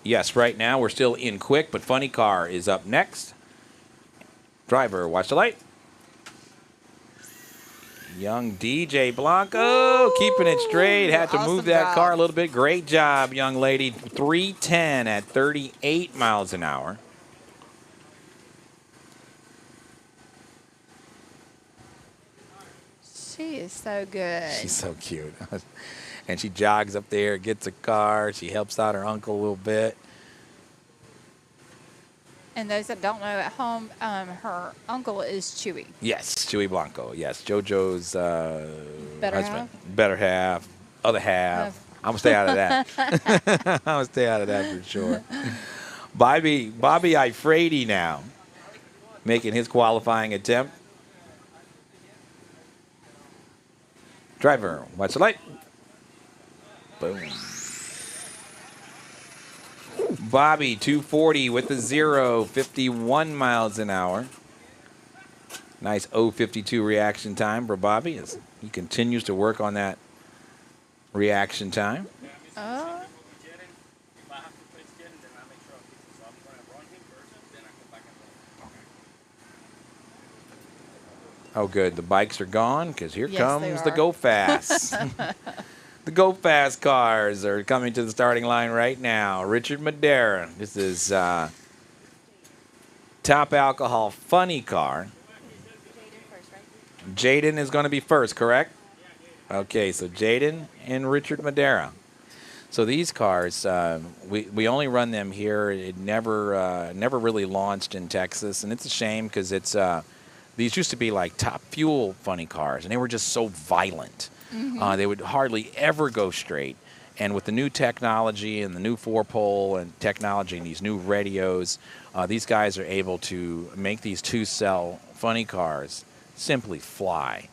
Yes, right now we're still in quick, but Funny Car is up next. Driver, watch the light. Young DJ Blanco, keeping it straight. Had to Awesome move that job. car a little bit. Great job, young lady. 310 at 38 miles an hour. She is so good. She's so cute. And she jogs up there, gets a car. She helps out her uncle a little bit. And those that don't know at home, her uncle is Chewy. Yes, Chewy Blanco. Yes, JoJo's Better husband. Better half. Other half. I'm gonna stay out of that. I'm gonna stay out of that for sure. Bobby Ifrady now making his qualifying attempt. Driver, watch the light. Boom. Bobby 240 with the 0, 51 miles an hour. Nice 0.52 reaction time for Bobby as he continues to work on that reaction time. Oh, good. The bikes are gone because here Yes, comes they the are. Go Fast. The Go Fast cars are coming to the starting line right now. Richard Madera. This is Top Alcohol Funny car. Jaden is going to be first, correct? Okay, so Jaden and Richard Madera. So these cars, we only run them here. It never really launched in Texas, and it's a shame because it's these used to be like Top Fuel funny cars, and they were just so violent. They would hardly ever go straight. And with the new technology and the new four-pole and technology and these new radios, these guys are able to make these two-cell funny cars simply fly.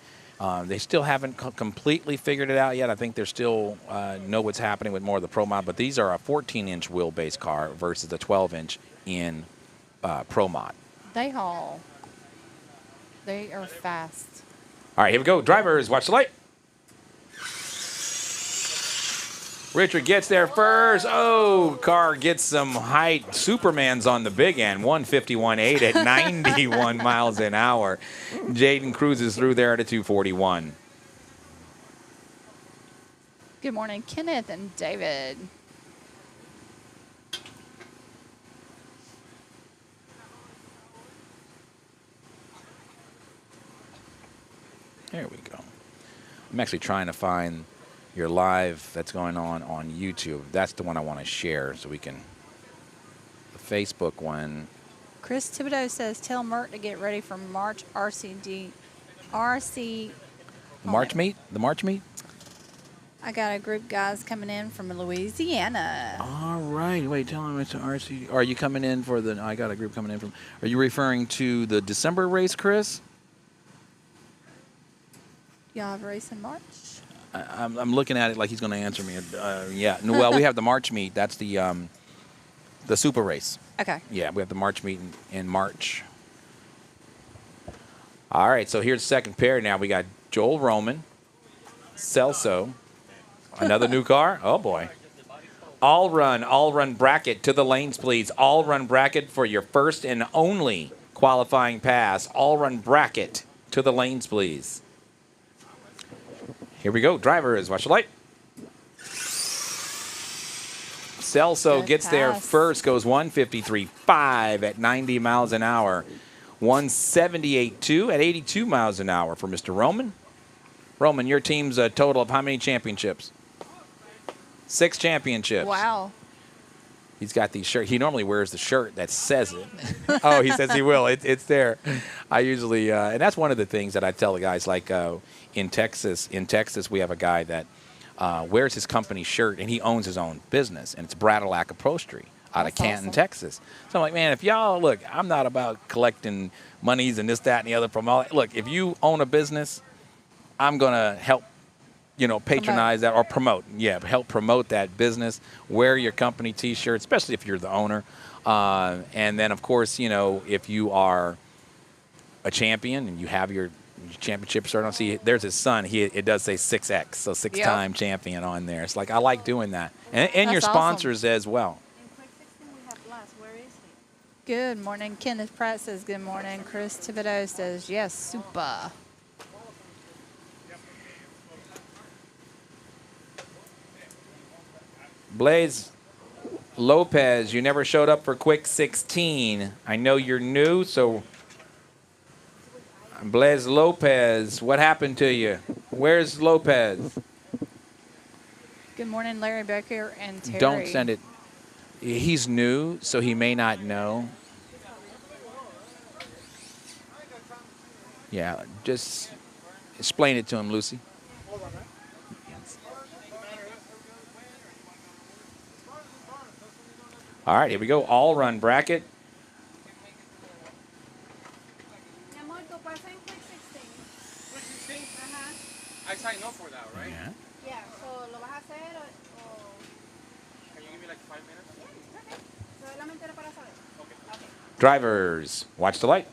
They still haven't completely figured it out yet. I think they're still know what's happening with more of the Pro Mod, but these are a 14-inch wheelbase car versus the 12-inch in Pro Mod. They haul. They are fast. All right, here we go. Drivers, watch the light. Richard gets there first. Oh, car gets some height. Superman's on the big end. 151.8 at 91 miles an hour. Jaden cruises through there at a 241. Good morning, Kenneth and David. There we go. I'm actually trying to find your live that's going on YouTube. That's the one I want to share so we can. The Facebook one. Chris Thibodeau says, tell Mert to get ready for March RC. March meet? The March meet? I got a group guys coming in from Louisiana. All right. Wait, tell him it's RC. Are you coming in for the? I got a group coming in from. Are you referring to the December race, Chris? Y'all have a race in March? I'm looking at it like he's going to answer me. Yeah. No, well, we have the March meet. That's the super race. Okay. Yeah, we have the March meet in March. All right. So here's the second pair now. We got Joel Roman, Celso, another new car. Oh boy. All run bracket to the lanes, please. All run bracket for your first and only qualifying pass. All run bracket to the lanes, please. Here we go. Drivers, watch the light. Celso Good gets there pass. first, goes 153.5 at 90 miles an hour. 178.2 at 82 miles an hour for Mr. Roman. Roman, your team's a total of how many championships? 6 championships. Wow. He's got the shirt. He normally wears the shirt that says it. Oh, he says he will. It's there. I usually, and that's one of the things that I tell the guys, like in Texas, we have a guy that wears his company shirt, and he owns his own business, and it's Bradlack Upholstery out of That's Canton, awesome. Texas. So I'm like, man, if y'all, look, I'm not about collecting monies and this, that, and the other from all. Look, if you own a business, I'm going to help, patronize that or promote. Yeah, help promote that business. Wear your company T-shirt, especially if you're the owner. And then, of course, if you are a champion and you have your championship shirt on, see, there's his son. It does say 6X, so 6-time champion on there. It's like, I like doing that. And your That's sponsors as well. In quick 16 we have Blas. Where is he? Good morning. Kenneth Pratt says good morning. Chris Thibodeau says yes, super. Blaze Lopez, you never showed up for quick 16. I know you're new, so Blaze Lopez, what happened to you? Where's Lopez? Good morning, Larry Becker and Terry. Don't send it. He's new, so he may not know. Yeah, just explain it to him, Lucy. All right, here we go. All run bracket. Mi amor, tu pasa en quick 16. Quick 16? Ajá. I signed up for that, right? Yeah. Yeah, so lo vas a hacer o Can you give me like 5 minutes? okay. Solamente era para saber. Okay. Drivers, watch the light.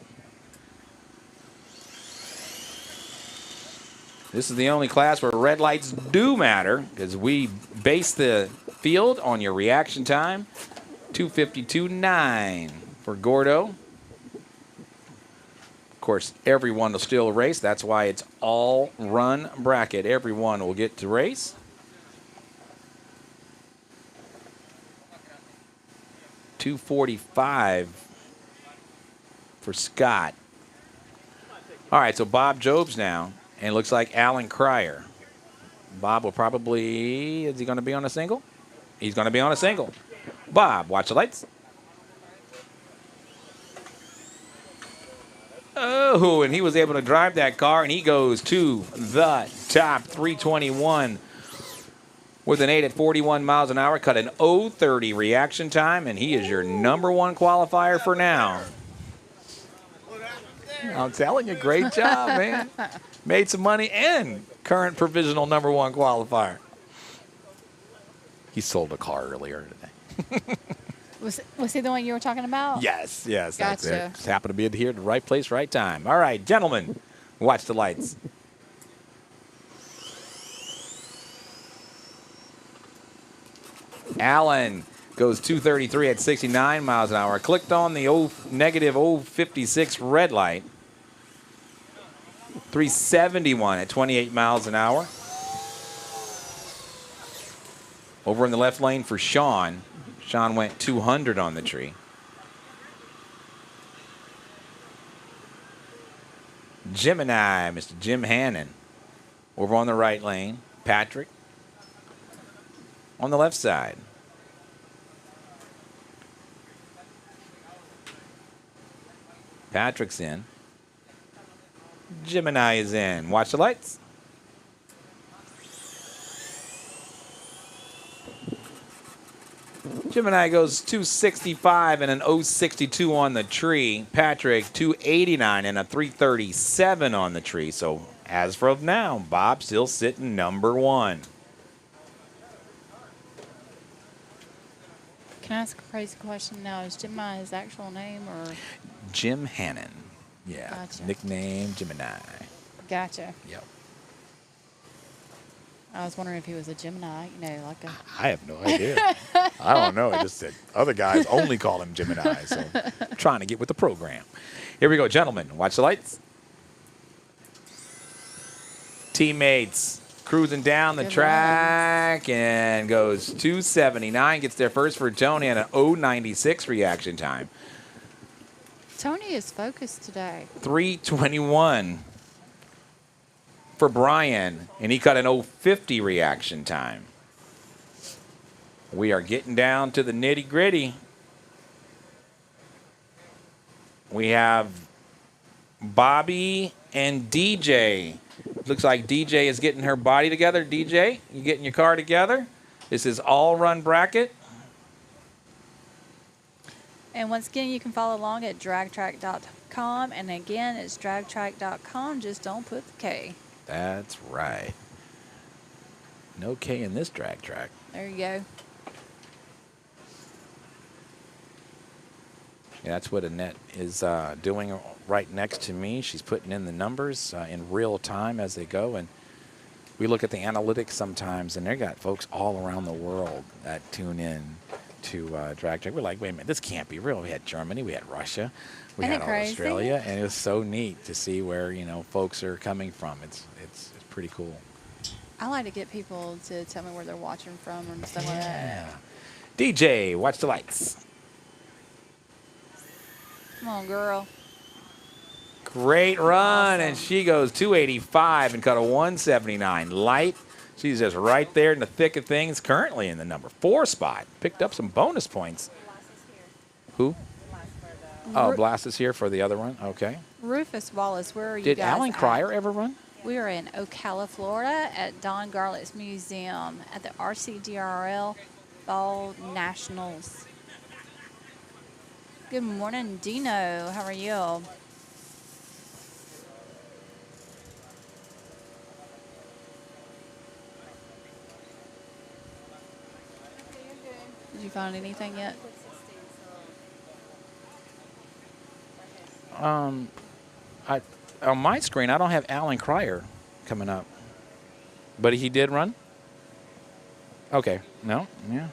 This is the only class where red lights do matter because we base the field on your reaction time. 2:52.9 for Gordo. Of course, everyone will still race. That's why it's all run bracket. Everyone will get to race. $245 for Scott. All right, so Bob Jobs now, and it looks like Alan Cryer. Bob will probably, is he going to be on a single? He's going to be on a single. Bob, watch the lights. Oh, and he was able to drive that car, and he goes to the top. 321 with an 8 at 41 miles an hour. Cut an 0:30 reaction time, and he is your #1 qualifier for now. I'm telling you, great job, man. Made some money and current provisional #1 qualifier. He sold a car earlier today. Was he the one you were talking about? Yes, that's Gotcha. it. Just happened to be here at the right place, right time. All right, gentlemen, watch the lights. Allen goes 233 at 69 miles an hour. Clicked on the negative 056 red light. 371 at 28 miles an hour. Over in the left lane for Sean. Sean went 200 on the tree. Gemini, Mr. Jim Hannon. Over on the right lane. Patrick on the left side. Patrick's in. Gemini is in. Watch the lights. Gemini goes 265 and an 062 on the tree. Patrick 289 and a 337 on the tree. So as of now, Bob still sitting #1. Can I ask a crazy question now? Is Gemini his actual name or? Jim Hannon. Yeah. Gotcha. Nickname Gemini. Gotcha. Yep. I was wondering if he was a Gemini, like a. I have no idea. I don't know. I just said other guys only call him Gemini. So trying to get with the program. Here we go, gentlemen. Watch the lights. Teammates cruising down the Good track and goes 279. Gets there first for Tony and an 096 reaction time. Tony is focused today. 321 for Brian, and he cut an 050 reaction time. We are getting down to the nitty-gritty. We have Bobby and DJ. Looks like DJ is getting her body together. DJ, you getting your car together? This is all run bracket. And once again, you can follow along at dragtrack.com. And again, it's dragtrack.com. Just don't put the K. That's right. No K in this drag track. There you go. Yeah, that's what Annette is doing right next to me. She's putting in the numbers in real time as they go. And we look at the analytics sometimes, and they got folks all around the world that tune in to Drag Track. We're like, wait a minute, this can't be real. We had Germany, we had Russia, we Isn't had it crazy? Australia, and it was so neat to see where folks are coming from. It's pretty cool. I like to get people to tell me where they're watching from and stuff like that. DJ, watch the lights. Come on, girl. Great run, and Awesome. she goes 285 and cut a 179 light. She's just right there in the thick of things, currently in the #4 spot. Picked up some bonus points. Who? Oh, Blast is here for the other one. Okay. Rufus Wallace, where are you Did guys Alan at? Cryer ever run? We are in Ocala, Florida at Don Garlett's Museum at the RCDRL Fall Nationals. Good morning, Dino. How are you? Did you find anything yet? On my screen, I don't have Alan Cryer coming up. But he did run? Okay. No? Yeah.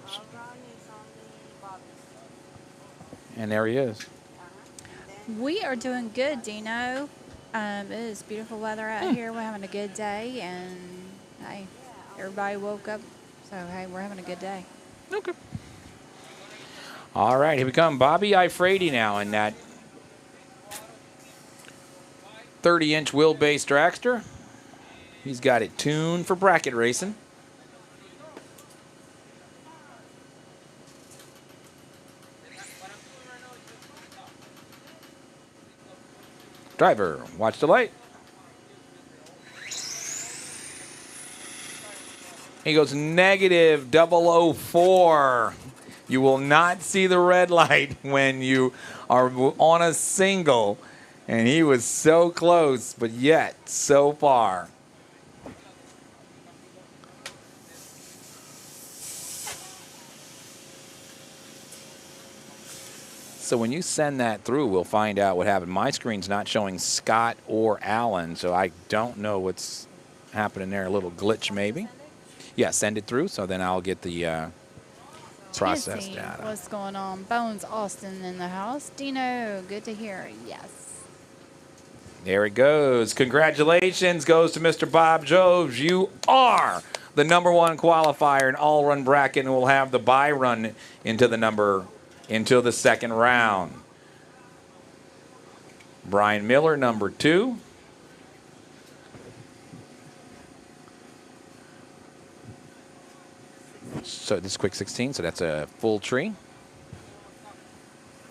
And there he is. We are doing good, Dino. It is beautiful weather out here. We're having a good day, and hey, everybody woke up, so hey, we're having a good day. Okay. All right, here we come. Bobby Ifrady now in that 30-inch wheelbase dragster. He's got it tuned for bracket racing. Driver, watch the light. He goes negative 004. You will not see the red light when you are on a single. And he was so close, but yet so far. So when you send that through, we'll find out what happened. My screen's not showing Scott or Alan, so I don't know what's happening there. A little glitch maybe. Yeah, send it through, so then I'll get the process Jesse, data. what's going on? Bones Austin in the house. Dino, good to hear. Yes. There it goes. Congratulations goes to Mr. Bob Joves. You are the #1 qualifier in all-run bracket, and we'll have the bye run into the second round. Brian Miller, #2. So this is quick 16, so that's a full tree.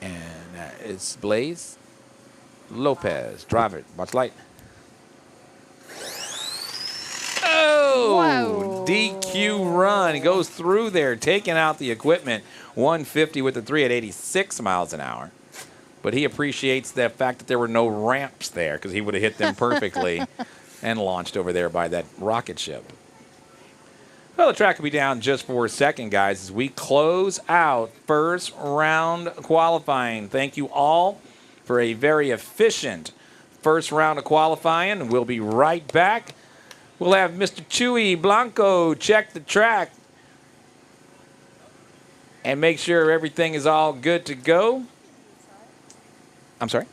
And it's Blaze Lopez. Drive it. Watch light. Oh! Whoa. DQ run. He goes through there, taking out the equipment. 150 with the 3 at 86 miles an hour. But he appreciates the fact that there were no ramps there because he would have hit them perfectly and launched over there by that rocket ship. Well, the track will be down just for a second, guys, as we close out first round qualifying. Thank you all for a very efficient first round of qualifying. We'll be right back. We'll have Mr. Chuy Blanco check the track and make sure everything is all good to go. I'm sorry?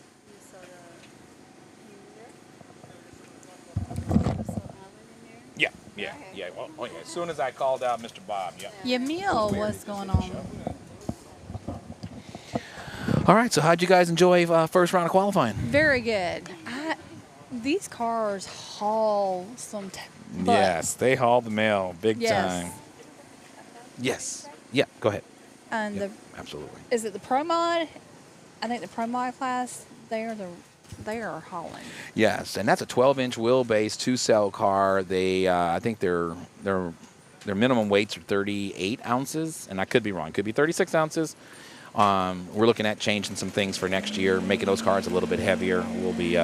Yeah. Well, oh, yeah. As soon as I called out Mr. Bob, yeah. Yamil, what's going on? All right, so how'd you guys enjoy first round of qualifying? Very good. These cars haul some butt. Yes, they haul the mail big Yes. time. Yes. Yeah, go ahead. And Yep, absolutely. is it the Pro Mod? I think the Pro Mod class, they are hauling. Yes, and that's a 12-inch wheelbase 2-cell car. They, I think their minimum weights are 38 ounces, and I could be wrong. Could be 36 ounces. We're looking at changing some things for next year, making those cars a little bit heavier. We'll be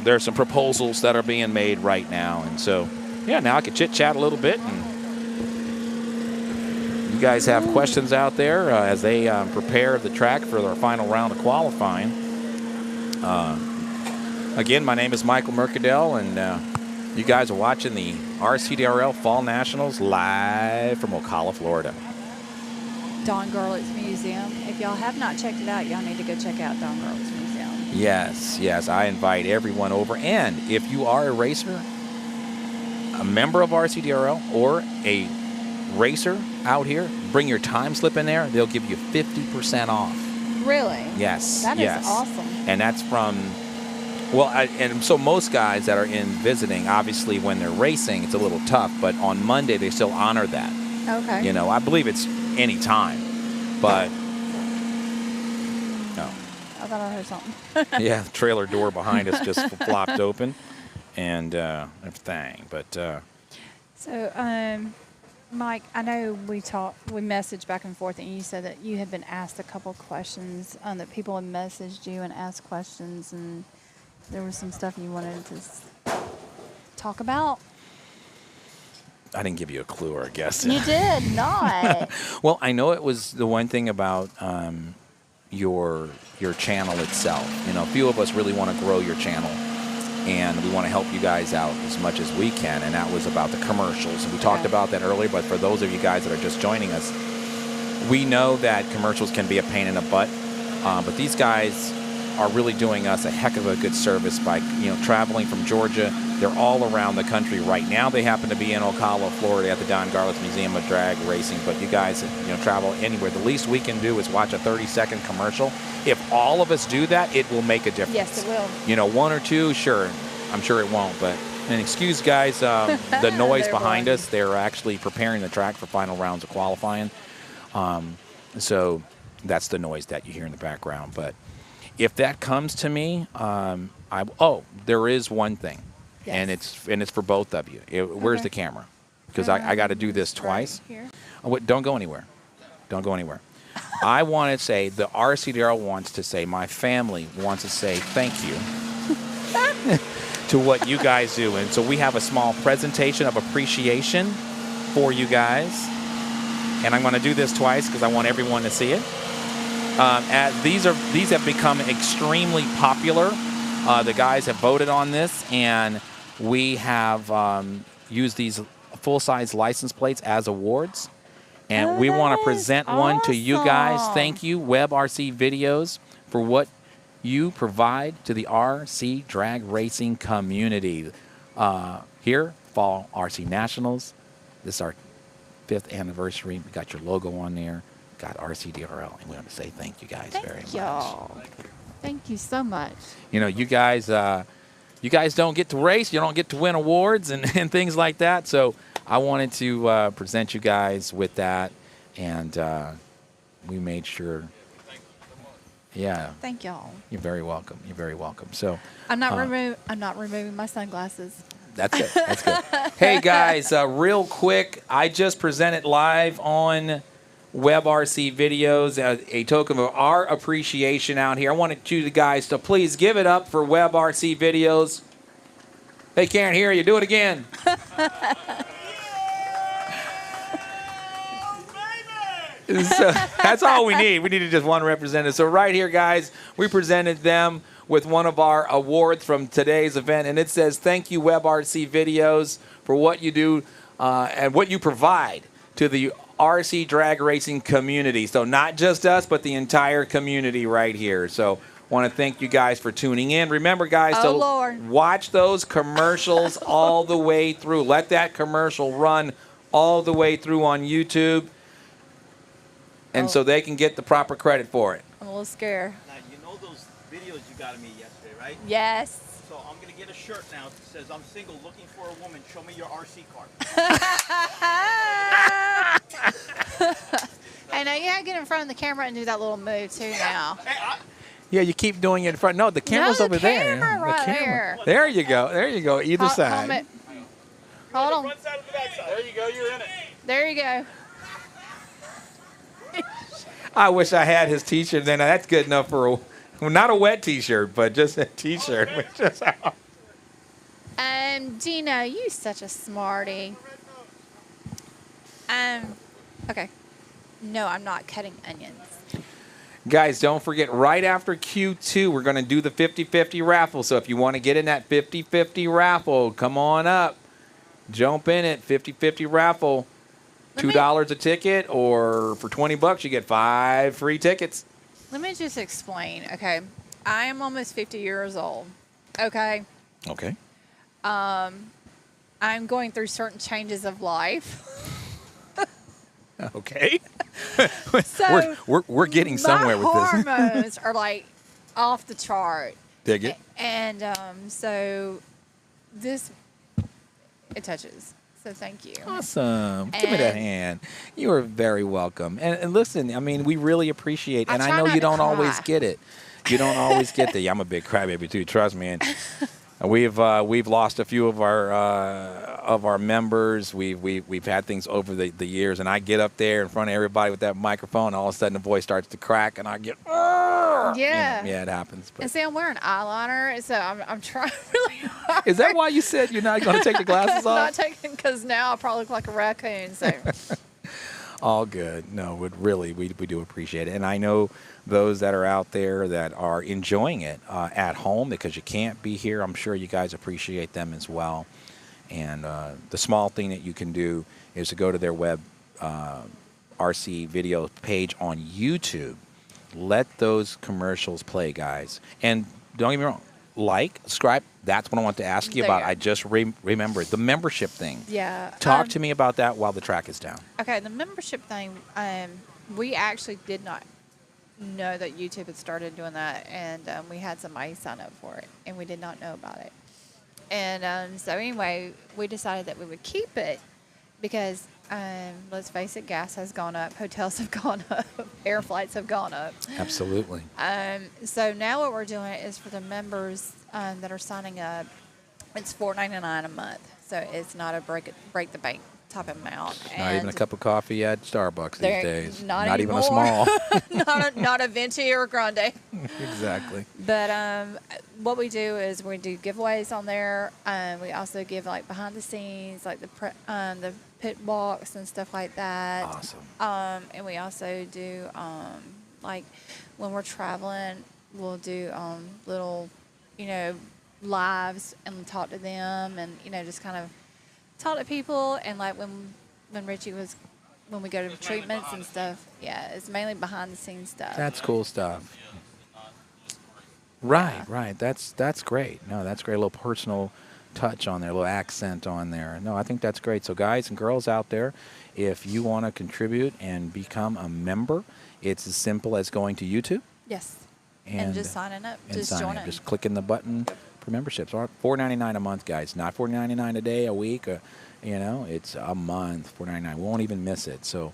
there's some proposals that are being made right now, and so yeah, now I can chit chat a little bit, and you guys have questions out there as they prepare the track for their final round of qualifying. Again, my name is Michael Mercadell, and you guys are watching the RCDRL Fall Nationals live from Ocala, Florida. Don Garlett's Museum. If y'all have not checked it out, y'all need to go check out Don Garlett's Museum. Yes, I invite everyone over. And if you are a racer, a member of RCDRL, or a racer out here, bring your time slip in there. They'll give you 50% off. Really? Yes. That yes. is awesome. And that's from, well, and so most guys that are in visiting, obviously when they're racing, it's a little tough. But on Monday, they still honor that. Okay. You know, I believe it's any time. But, no. I thought I heard something. Yeah, the trailer door behind us just flopped open and everything. But So, Mike, I know we messaged back and forth, and you said that you had been asked a couple questions, that people had messaged you and asked questions, and there was some stuff you wanted to talk about. I didn't give you a clue, or a guess. You did not. Well, I know it was the one thing about your channel itself. You know, a few of us really want to grow your channel, and we want to help you guys out as much as we can, and that was about the commercials. And we talked about that earlier, but for those of you guys that are just joining us, we know that commercials can be a pain in the butt, but these guys are really doing us a heck of a good service by, you know, traveling from Georgia. They're all around the country right now. They happen to be in Ocala, Florida, at the Don Garlits Museum of Drag Racing, but you guys, you know, travel anywhere. The least we can do is watch a 30-second commercial. If all of us do that, it will make a difference. Yes, it will. You know, one or two, sure. I'm sure it won't, but and excuse, guys, the noise behind us. They're actually preparing the track for final rounds of qualifying. So that's the noise that you hear in the background. But if that comes to me, there is one thing, and it's for both of you. Where's the camera? Because I got to do this twice. Right here. Oh, don't go anywhere. Don't go anywhere. I want to say, the RCDRL wants to say, my family wants to say thank you to what you guys do. And so we have a small presentation of appreciation for you guys. And I'm going to do this twice because I want everyone to see it. These have become extremely popular. The guys have voted on this, and we have used these full-size license plates as awards. And we want to present one to you guys. Thank you, Web RC Videos, for what you provide to the RC drag racing community. Here, Fall RC Nationals. This is our 5th anniversary. We got your logo on there. Got RCDRL, and we want to say thank you guys very much. Y'all. Thank you so much. You know, you guys don't get to race. You don't get to win awards and things like that. So I wanted to present you guys with that, and we made sure. Yeah. Thank y'all. You're very welcome. You're very welcome. So I'm not removing my sunglasses. That's good. That's good. Hey guys, real quick, I just presented live on Web RC Videos a token of our appreciation out here. I wanted you guys to please give it up for Web RC Videos. They can't hear you. Do it again. So that's all we need. We needed just one representative. So right here, guys, we presented them with one of our awards from today's event, and it says, thank you, Web RC Videos, for what you do and what you provide to the RC drag racing community. So not just us, but the entire community right here. So want to thank you guys for tuning in. Remember, guys, watch those commercials all the way through. Let that commercial run all the way through on YouTube, and so they can get the proper credit for it. I'm a little scared. Now, you know those videos you got of me yesterday, right? Yes. So I'm going to get a shirt now that says, I'm single, looking for a woman. Show me your RC card. I know you gotta get in front of the camera and do that little move too now. Yeah, you keep doing it in front. No, the camera's over there. Right there. There you go. There you go. Either side. Hold on. Front side of the back side. There you go. You're in it. There you go. I wish I had his T-shirt. Then that's good enough for not a wet T-shirt, but just a T-shirt. Gina, you such a smarty. Okay. No, I'm not cutting onions. Guys, don't forget, right after Q2, we're going to do the 50-50 raffle. So if you want to get in that 50-50 raffle, come on up. Jump in it. 50-50 raffle. $2 a ticket, or for $20 you get 5 free tickets. Let me just explain. Okay. I am almost 50 years old. Okay. Okay. I'm going through certain changes of life. Okay. So we're getting somewhere with this. My hormones are like off the chart. Dig it. And so this, it touches. So thank you. Awesome. Give me that hand. You are very welcome. And listen, I mean, we really appreciate, and I know you don't always get it. You don't always get the, I'm a big crybaby too, trust me. And We've lost a few of our members. We've had things over the years, and I get up there in front of everybody with that microphone, and all of a sudden the voice starts to crack, and I get Yeah. yeah, it happens. But And see, I'm wearing eyeliner, so I'm trying really hard. is that why you said you're not going to take the glasses Not off? taking, because now I probably look like a raccoon. So All good. No, we do appreciate it. And I know those that are out there that are enjoying it at home because you can't be here, I'm sure you guys appreciate them as well. And the small thing that you can do is to go to their web RC video page on YouTube. Let those commercials play, guys. And don't get me wrong, subscribe. That's what I want to ask you about. There. I just remembered the membership thing. yeah. Talk to me about that while the track is down. Okay, the membership thing. We actually did not know that YouTube had started doing that, and we had somebody sign up for it, and we did not know about it. And so anyway, we decided that we would keep it because, let's face it, gas has gone up, hotels have gone up, air flights have gone up. Absolutely. So now what we're doing is for the members that are signing up, it's $4.99 a month. So it's not a break the bank type of amount. Not even a cup of coffee at Starbucks these They're days. not even a anymore. small. not a venti or a grande. Exactly. But what we do is we do giveaways on there. We also give like behind the scenes, like the pit walks and stuff like that. Awesome. And we also do like when we're traveling, we'll do little, lives and talk to them, and just kind of talk to people. And like when Richie was, when we go to treatments and stuff, yeah, it's mainly behind the scenes stuff. That's cool stuff. Right. That's great. No, that's great. A little personal touch on there, a little accent on there. No, I think that's great. So guys and girls out there, if you want to contribute and become a member, it's as simple as going to YouTube. Yes. And just signing up. And Just signing up. joining. Just clicking the button for memberships. $4.99 a month, guys. Not $4.99 a day, a week. It's a month. $4.99. We won't even miss it. So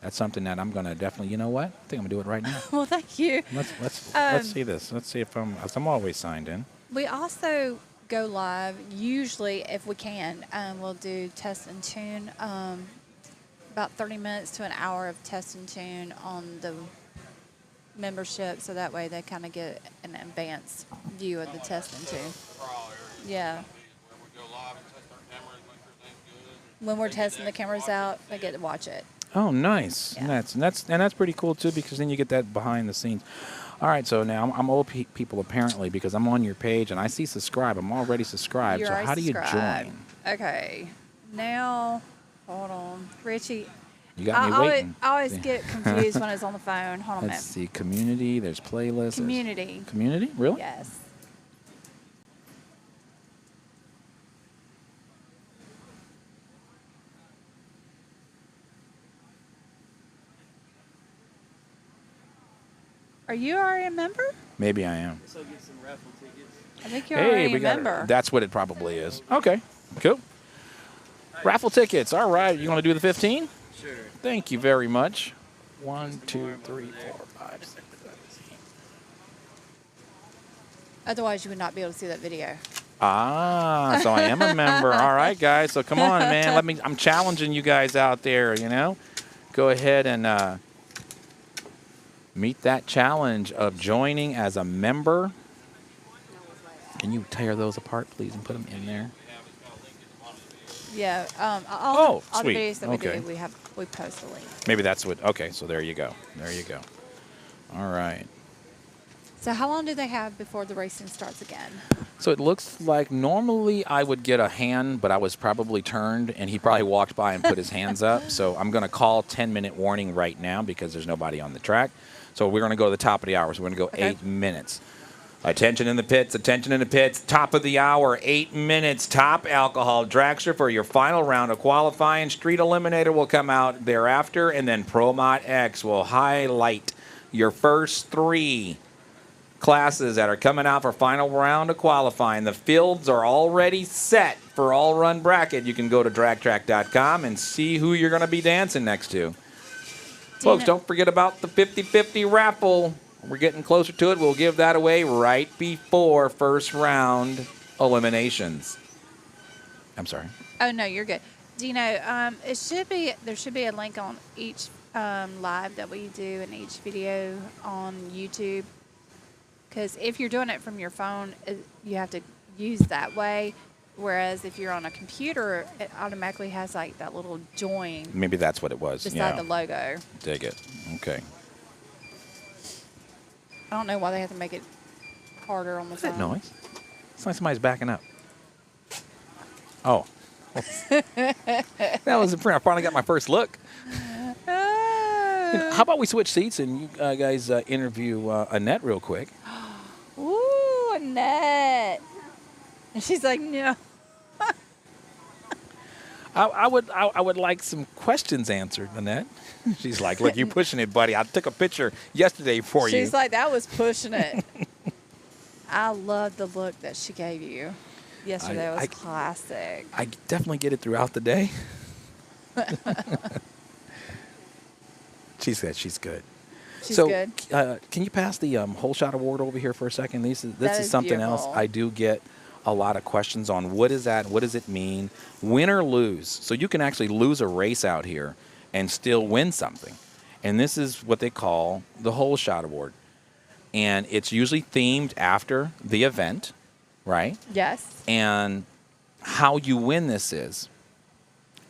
that's something that I'm going to definitely. You know what? I think I'm gonna do it right now. Well, thank you. Let's see this. Let's see if I'm always signed in. We also go live, usually if we can. We'll do test and tune, about 30 minutes to an hour of test and tune on the membership, so that way they kind of get an advanced view of the test and tune. Yeah. When we're testing the cameras out, they get to watch it. Oh, nice. Yeah. And that's pretty cool too, because then you get that behind the scenes. All right, so now I'm old people apparently, because I'm on your page and I see subscribe. I'm already subscribed. You're So already how do you subscribed. join? Okay. Now, hold on. Richie, You got me waiting. I always get confused when it's on the phone. Hold on a Let's minute. see. Community. There's playlists. Community. Community? Really? Yes. Are you already a member? Maybe I am. So get some raffle tickets. I think you're already a member. That's what it probably is. Okay. Cool. Raffle tickets. All right. You want to do the 15? Sure. Thank you very much. 1, 2, 3, 4, 5, 6, 7, 8. Otherwise, you would not be able to see that video. Ah, so I am a member. All right, guys. So come on, man. I'm challenging you guys out there, Go ahead and meet that challenge of joining as a member. Can you tear those apart, please, and put them in there? Yeah. All the sweet. videos that we Okay. do, we post a link. Maybe that's what. Okay, so there you go. There you go. All right. So how long do they have before the racing starts again? So it looks like normally I would get a hand, but I was probably turned, and he probably walked by and put his hands up. So I'm going to call 10-minute warning right now because there's nobody on the track. So we're going to go to the top of the hour. So we're going to go 8 minutes. Attention in the pits, attention in the pits. Top of the hour, 8 minutes. Top alcohol dragster for your final round of qualifying. Street Eliminator will come out thereafter, and then ProMod X will highlight your first 3 classes that are coming out for final round of qualifying. The fields are already set for all run bracket. You can go to dragtrack.com and see who you're going to be dancing next to. Folks, don't forget about the 50-50 raffle. We're getting closer to it. We'll give that away right before first round eliminations. I'm sorry. Oh no, you're good. Dino, there should be a link on each live that we do and each video on YouTube. Because if you're doing it from your phone, you have to use that way. Whereas if you're on a computer, it automatically has like that little join Maybe that's what it was. beside the logo. Dig it. Okay. I don't know why they have to make it harder on the What's that phone. noise? It's like somebody's backing up. Oh. That was a print. I finally got my first look. How about we switch seats and you guys interview Annette real quick? Ooh, Annette. And she's like, no. I would like some questions answered, Annette. She's like, look, you're pushing it, buddy. I took a picture yesterday for you. She's like, that was pushing it. I love the look that she gave you yesterday. It was classic. I definitely get it throughout the day. She said she's good. She's so, good. Can you pass the whole shot award over here for a second? This That is is something else. beautiful. I do get a lot of questions on what is that? What does it mean? Win or lose. So you can actually lose a race out here and still win something. And this is what they call the whole shot award. And it's usually themed after the event, right? Yes. And how you win this is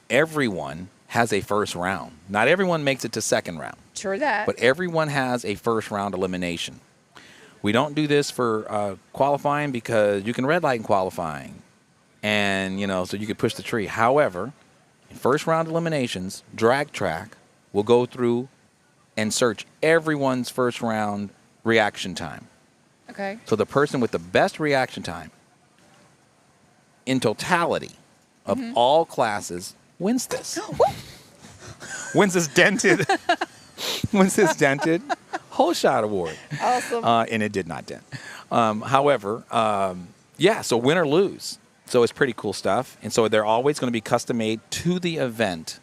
everyone has a first round. Not everyone makes it to second round, True that. but everyone has a first round elimination. We don't do this for qualifying because you can red light in qualifying, and so you could push the tree. However, in first round eliminations, Drag Track will go through and search everyone's first round reaction time. Okay. So the person with the best reaction time in totality of all classes wins this. wins this dented whole shot award. Awesome. And it did not dent. However, so win or lose. So it's pretty cool stuff. And so they're always going to be custom made to the event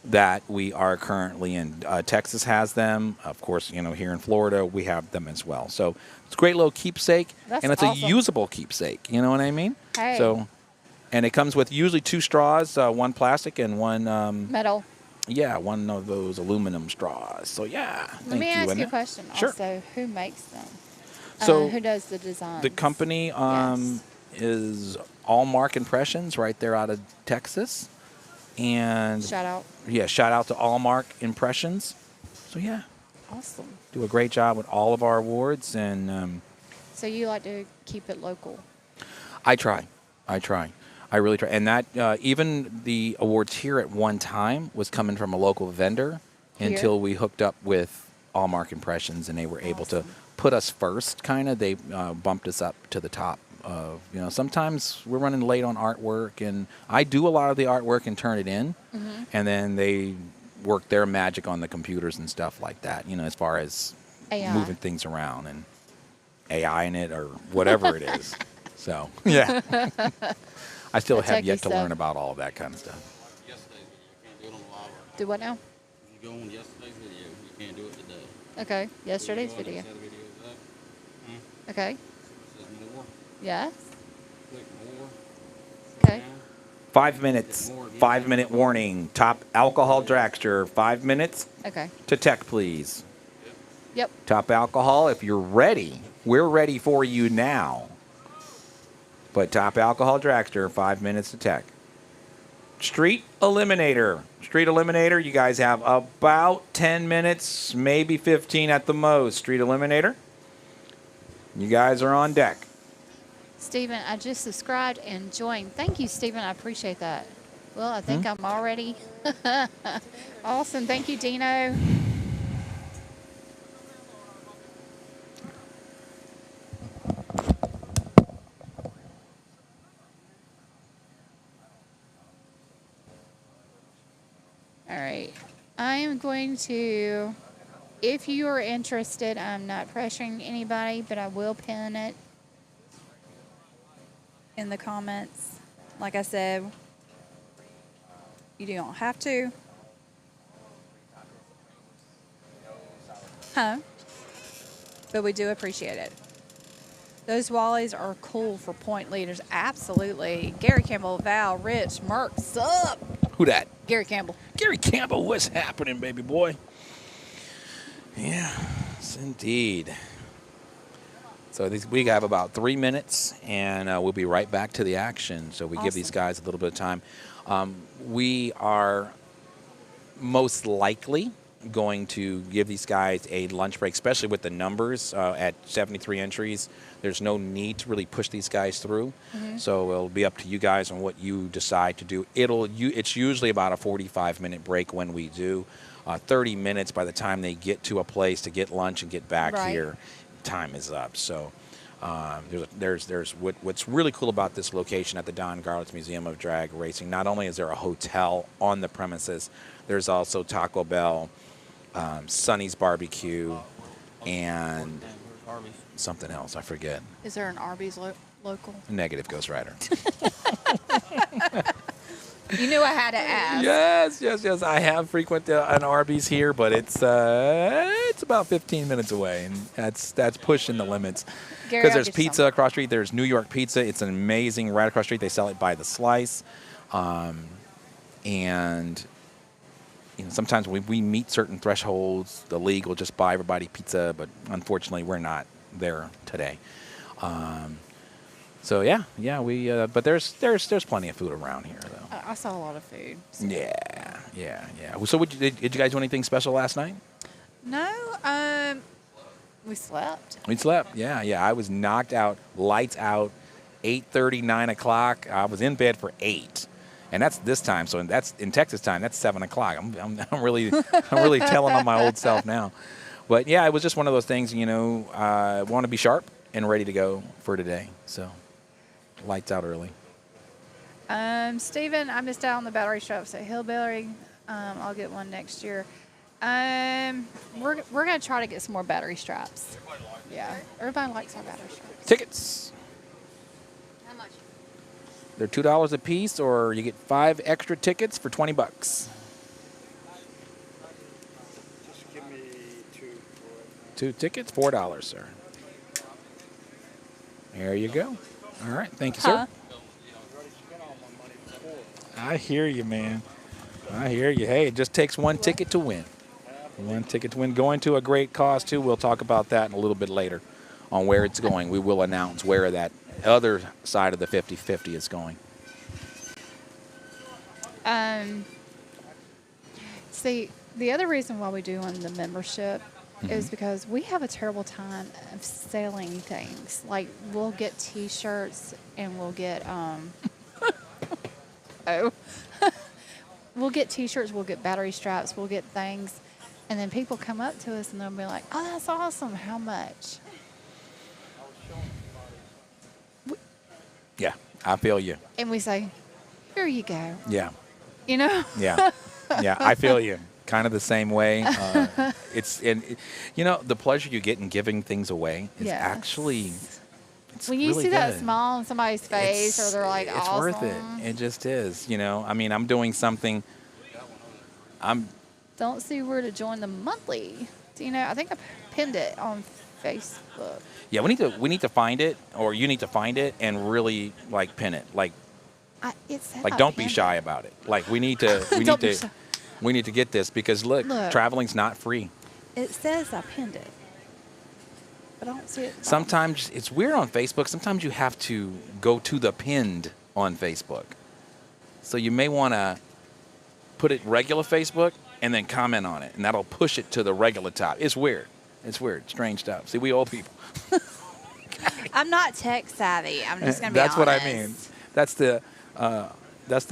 that we are currently in. Texas has them. Of course, here in Florida, we have them as well. So it's a great little keepsake. That's and it's awesome. a usable keepsake. You know what I mean? Hey. So, and it comes with usually 2 straws, one plastic and one, Metal. one of those aluminum straws. So, yeah. Let me ask you a Annette. question. Sure. Also, who makes them? So who does the design? the company Yes. is Allmark Impressions right there out of Texas. And Shout out. yeah, shout out to Allmark Impressions. So yeah, Awesome. do a great job with all of our awards, and So you like to keep it local? I try, I really try. And that even the awards here at one time was coming from a local vendor until we hooked up with Allmark Impressions, and they were able to put us first. Kind of, they bumped us up to the top. Sometimes we're running late on artwork, and I do a lot of the artwork and turn it in, and then they work their magic on the computers and stuff like that, as far as AI. moving things around and AI in it or whatever it is. So, yeah. I still The have techie yet to stuff. learn about all of that kind of stuff. Yesterday's video, you can't do it on the live. Do what now? If you go on yesterday's video, you can't do it today. Okay. Yesterday's Go on video. and set the videos up. Okay. It says more. Yes. Click more. Okay. Down. 5 minutes, 5-minute warning. Top alcohol dragster, 5 minutes Okay. to tech, please. Yep. Top alcohol, if you're ready, we're ready for you now. But top alcohol dragster, 5 minutes to tech. Street Eliminator. Street Eliminator, you guys have about 10 minutes, maybe 15 at the most. Street Eliminator, you guys are on deck. Stephen, I just subscribed and joined. Thank you, Stephen. I appreciate that. Well, I think I'm already. Awesome. Thank you, Dino. All right. I am going to, if you are interested, I'm not pressuring anybody, but I will pin it in the comments. Like I said, you don't have to. Huh? but we do appreciate it. Those wallies are cool for point leaders. Absolutely. Gary Campbell, Val, Rich, Mark, sup? Who that? Gary Campbell. Gary Campbell, what's happening, baby boy? Yes, indeed. So we have about 3 minutes, and we'll be right back to the action. So we give these guys a little bit of time. We are most likely going to give these guys a lunch break, especially with the numbers at 73 entries. There's no need to really push these guys through. So it'll be up to you guys on what you decide to do. It's usually about a 45-minute break when we do. 30 minutes by the time they get to a place to get lunch and get back here, time is up. So what's really cool about this location at the Don Garlits Museum of Drag Racing. Not only is there a hotel on the premises, there's also Taco Bell, Sonny's Barbecue, and something else. I forget. Is there an Arby's local? Negative, Ghost Rider. You knew I had to ask. Yes. I have frequented an Arby's here, but it's about 15 minutes away, and that's pushing the limits. Because there's pizza across the street. There's New York Pizza. It's an amazing right across the street. They sell it by the slice, and sometimes we meet certain thresholds. The league will just buy everybody pizza, but unfortunately, we're not there today. So but there's plenty of food around here, though. I saw a lot of food. So. Yeah. So did you guys do anything special last night? No, we slept. We slept. Yeah. I was knocked out, lights out, 8:30, 9 o'clock. I was in bed for 8. And that's this time. So that's in Texas time. That's 7 o'clock. I'm really telling on my old self now. But yeah, it was just one of those things. I want to be sharp and ready to go for today. So lights out early. Steven, I missed out on the battery straps at Hillbilly. I'll get one next year. We're gonna try to get some more battery straps. Yeah, everybody likes our battery straps. Tickets. How much? They're $2 a piece, or you get 5 extra tickets for $20. Just give me 2 for 2 tickets, $4, sir. There you go. All right, thank you, sir. I hear you, man. I hear you. Hey, it just takes one ticket to win. One ticket to win. Going to a great cause, too. We'll talk about that in a little bit later on where it's going. We will announce where that other side of the 50-50 is going. See, the other reason why we do on the membership is because we have a terrible time of selling things. Like, we'll get T-shirts and we'll get we'll get T-shirts, we'll get battery straps, we'll get things, and then people come up to us and they'll be like, "Oh, that's awesome! How much?" Yeah, I feel you. And we say, "Here you go." Yeah. Yeah, I feel you. Kind of the same way. The pleasure you get in giving things away is actually. When you really see that good. smile on somebody's face, or they're like, it's "Awesome," worth it. It just is. I'm doing something. Don't see where to join the monthly. I think I pinned it on Facebook. Yeah, we need to find it, or you need to find it and really pin it. Don't be shy about it. We need to get this, because look, traveling's not free. It says I pinned it, but I don't see it. Sometimes it's weird on Facebook. Sometimes you have to go to the pinned on Facebook. So you may want to put it regular Facebook and then comment on it, and that'll push it to the regular top. It's weird. Strange stuff. See, we old people. I'm not tech savvy. I'm just gonna be honest. What I mean. That's the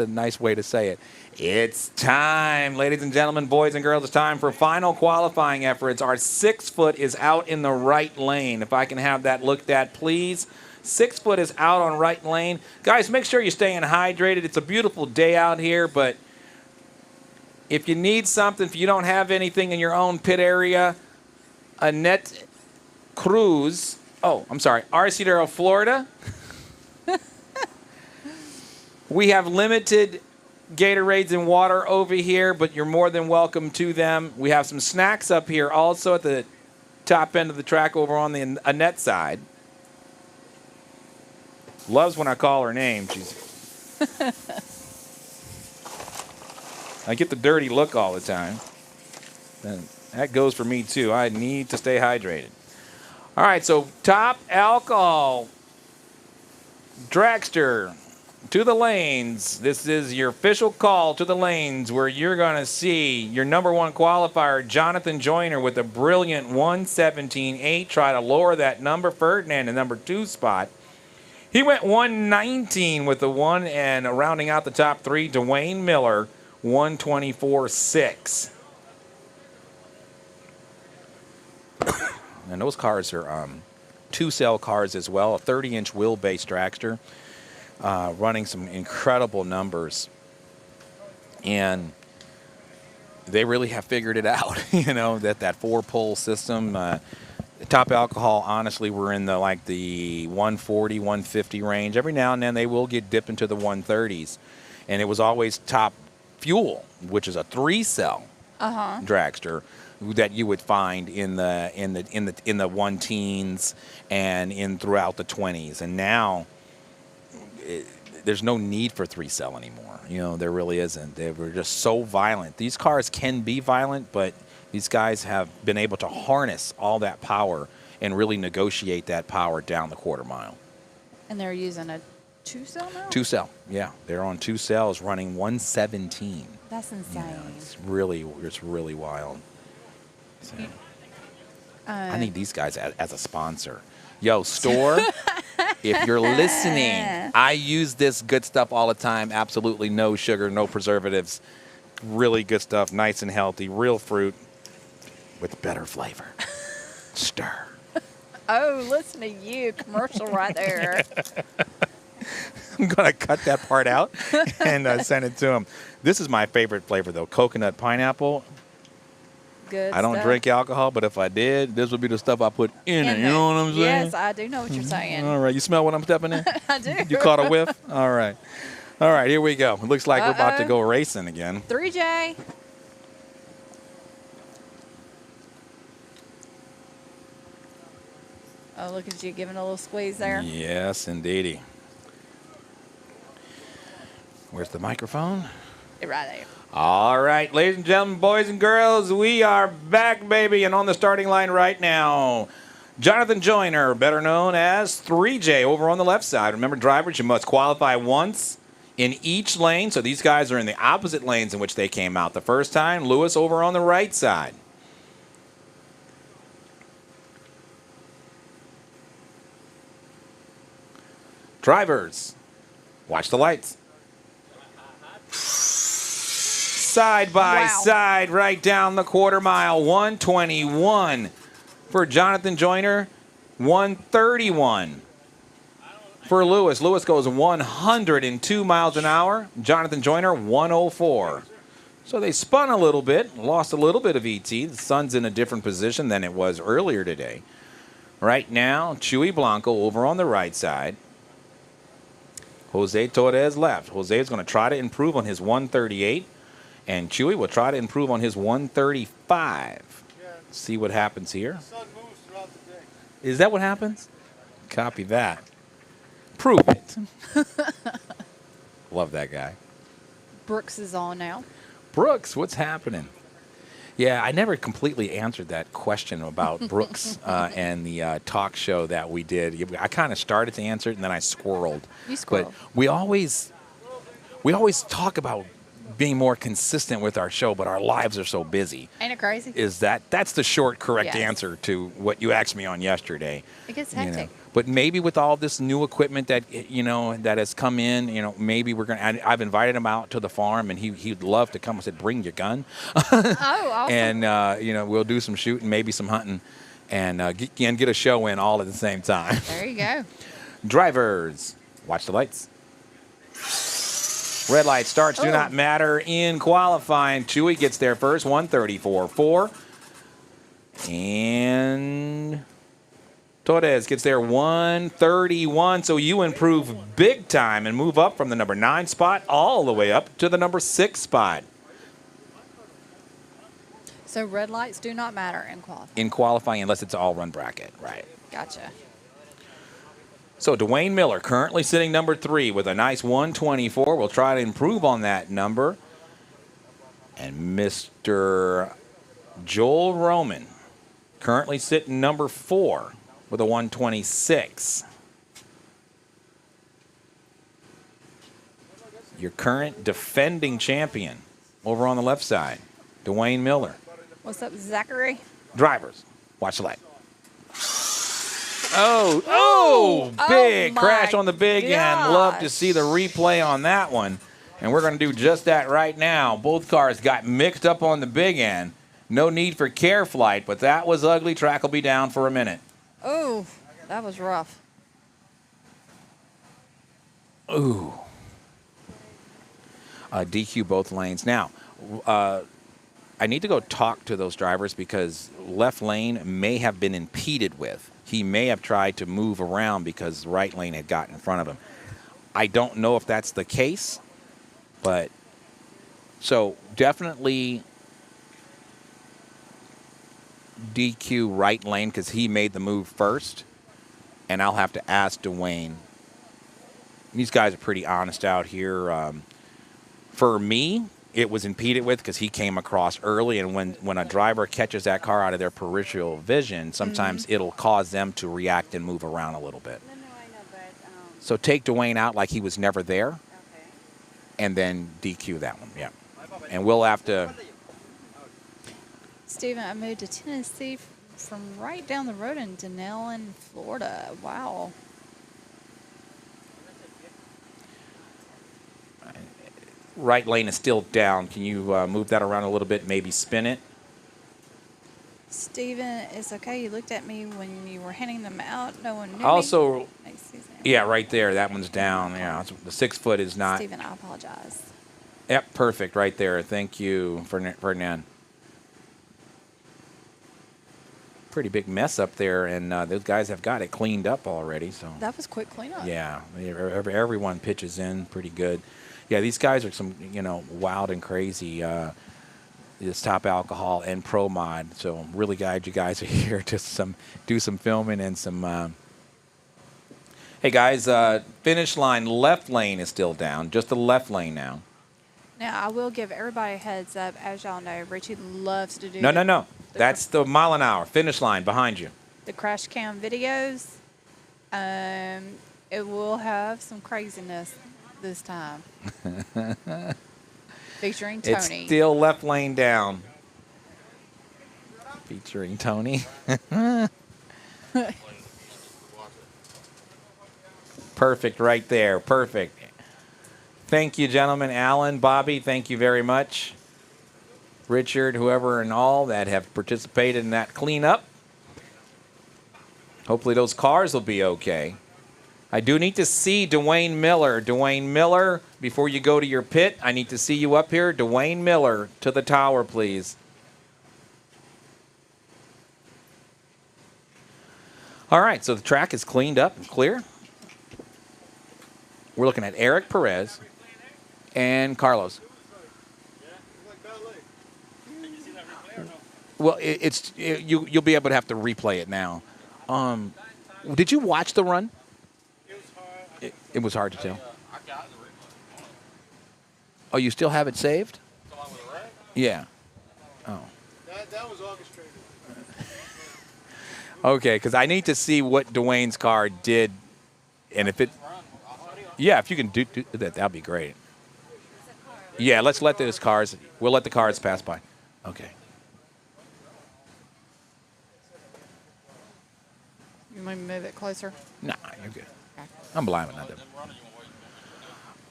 nice way to say it. It's time, ladies and gentlemen, boys and girls. It's time for final qualifying efforts. Our 6-foot is out in the right lane. If I can have that looked at, please. 6-foot is out on right lane. Guys, make sure you're staying hydrated. It's a beautiful day out here, but if you need something, if you don't have anything in your own pit area, Annette Cruz, RCDRL, Florida. We have limited Gatorades and water over here, but you're more than welcome to them. We have some snacks up here also at the top end of the track over on the Annette side. Loves when I call her name. I get the dirty look all the time. And that goes for me, too. I need to stay hydrated. All right, so top alcohol. Dragster to the lanes. This is your official call to the lanes where you're going to see your number one qualifier, Jonathan Joyner, with a brilliant 117.8. Try to lower that number. Ferdinand, the number 2 spot. He went 119 with the 1, and rounding out the top 3, Dwayne Miller, 124.6. And those cars are 2-cell cars as well, a 30-inch wheelbase dragster, running some incredible numbers. And they really have figured it out, you know, that 4-pole system. The top alcohol, honestly, we're in the 140, 150 range. Every now and then they will get dipped into the 130s. And it was always top fuel, which is a 3-cell dragster that you would find in the 1 teens and in throughout the 20s. And now there's no need for 3-cell anymore. You know, there really isn't. They were just so violent. These cars can be violent, but these guys have been able to harness all that power and really negotiate that power down the quarter mile. And they're using a 2-cell now? 2-cell, yeah. They're on 2 cells running 117. That's insane. You know, it's really wild. So, I need these guys as a sponsor. Yo, store, if you're listening, I use this good stuff all the time. Absolutely no sugar, no preservatives. Really good stuff, nice and healthy, real fruit with better flavor. Stir. Oh, listen to you. Commercial right there. I'm going to cut that part out and send it to him. This is my favorite flavor, though, coconut pineapple. Good I don't stuff. drink alcohol, but if I did, this would be the stuff I put in it. You know what I'm saying? Yes, I do know what you're saying. All right. You smell what I'm stepping in? I do. You caught a whiff? All right. All right, here we go. It looks like we're about to go racing again. 3J. Oh, look at you giving a little squeeze there. Yes, indeedy. Where's the microphone? Right there. All right, ladies and gentlemen, boys and girls, we are back, baby, and on the starting line right now, Jonathan Joyner, better known as 3J, over on the left side. Remember, drivers, you must qualify once in each lane, so these guys are in the opposite lanes in which they came out the first time. Lewis over on the right side. Drivers, watch the lights. Side by side, right down the quarter mile, 121 for Jonathan Joyner, 131 for Lewis. Lewis goes 102 miles an hour. Jonathan Joyner, 104. So they spun a little bit, lost a little bit of ET. The sun's in a different position than it was earlier today. Right now, Chewy Blanco over on the right side. Jose Torres left. Jose is going to try to improve on his 138. And Chewy will try to improve on his 135. See what happens here. The sun moves throughout the day. Is that what happens? Copy that. Prove it. Love that guy. Brooks is on now. Brooks, what's happening? Yeah, I never completely answered that question about Brooks and the talk show that we did. I kind of started to answer it, and then I squirreled. You squirreled. But we always talk about being more consistent with our show, but our lives are so busy. Ain't it crazy? That's the short, correct Yes. answer to what you asked me on yesterday. It gets You know. hectic. But maybe with all this new equipment that that has come in, maybe we're gonna. I've invited him out to the farm, and he'd love to come. I said, bring your gun, Oh, awesome. and we'll do some shooting, maybe some hunting, and get a show in all at the same time. There you go. Drivers, watch the lights. Red light starts do not matter in qualifying. Chewy gets there first, 134.4. And Torres gets there 131. So you improve big time and move up from the number 9 spot all the way up to the number 6 spot. So red lights do not matter in qualifying. in qualifying unless it's an all-run bracket. Right. Gotcha. So Dwayne Miller currently sitting number 3 with a nice 124. We'll try to improve on that number. And Mr. Joel Roman currently sitting number 4 with a 126. Your current defending champion over on the left side, Dwayne Miller. What's up, Zachary? Drivers, watch the light. Oh, big my crash on the big end. Love to gosh. see the replay on that one. And we're going to do just that right now. Both cars got mixed up on the big end. No need for care flight, but that was ugly. Track will be down for a minute. Oh, that was rough. Ooh. DQ both lanes. Now, I need to go talk to those drivers because left lane may have been impeded with. He may have tried to move around because the right lane had got in front of him. I don't know if that's the case, but so definitely DQ right lane because he made the move first, and I'll have to ask Dwayne. These guys are pretty honest out here. For me, it was impeded with because he came across early, and when a driver catches that car out of their peripheral vision, sometimes it'll cause them to react and move around a little bit. No, I know, but So take Dwayne out like he was never there, okay. and then DQ that one. Yeah, and we'll have to. Steven, I moved to Tennessee from right down the road in Denellen, Florida. Wow. Right lane is still down. Can you move that around a little bit? Maybe spin it. Steven, it's okay. You looked at me when you were handing them out. No one knew Also, me. Nice, Susan. yeah, right there. That one's down. Yeah, the 6 foot is not. Steven, I apologize. Yep, perfect right there. Thank you, Ferdinand. Pretty big mess up there, and those guys have got it cleaned up already. So That was quick cleanup. yeah, everyone pitches in pretty good. Yeah, these guys are some wild and crazy. It's Top Alcohol and Pro Mod, so I'm really glad you guys are here to do some filming and some. Hey guys, finish line left lane is still down. Just the left lane now. Now, I will give everybody a heads up. As y'all know, Richie loves to do No. That's the mile an hour finish line behind you. the crash cam videos. It will have some craziness this time. Featuring Tony. It's still left lane down. Featuring Tony. Perfect right there. Perfect. Thank you, gentlemen. Alan, Bobby, thank you very much. Richard, whoever and all that have participated in that cleanup. Hopefully those cars will be okay. I do need to see Dwayne Miller. Dwayne Miller, before you go to your pit, I need to see you up here. Dwayne Miller to the tower, please. All right, so the track is cleaned up and clear. We're looking at Eric Perez and Carlos. Well, you'll be able to have to replay it now. Did you watch the run? It was hard to tell. Oh, you still have it saved? Yeah. Oh. That was orchestrated. Okay, because I need to see what Dwayne's car did, and if it. Yeah, if you can do that, that'd be great. Yeah, let's let those cars. We'll let the cars pass by. Okay. You want me to move it closer? Nah, you're good. I'm blind with nothing.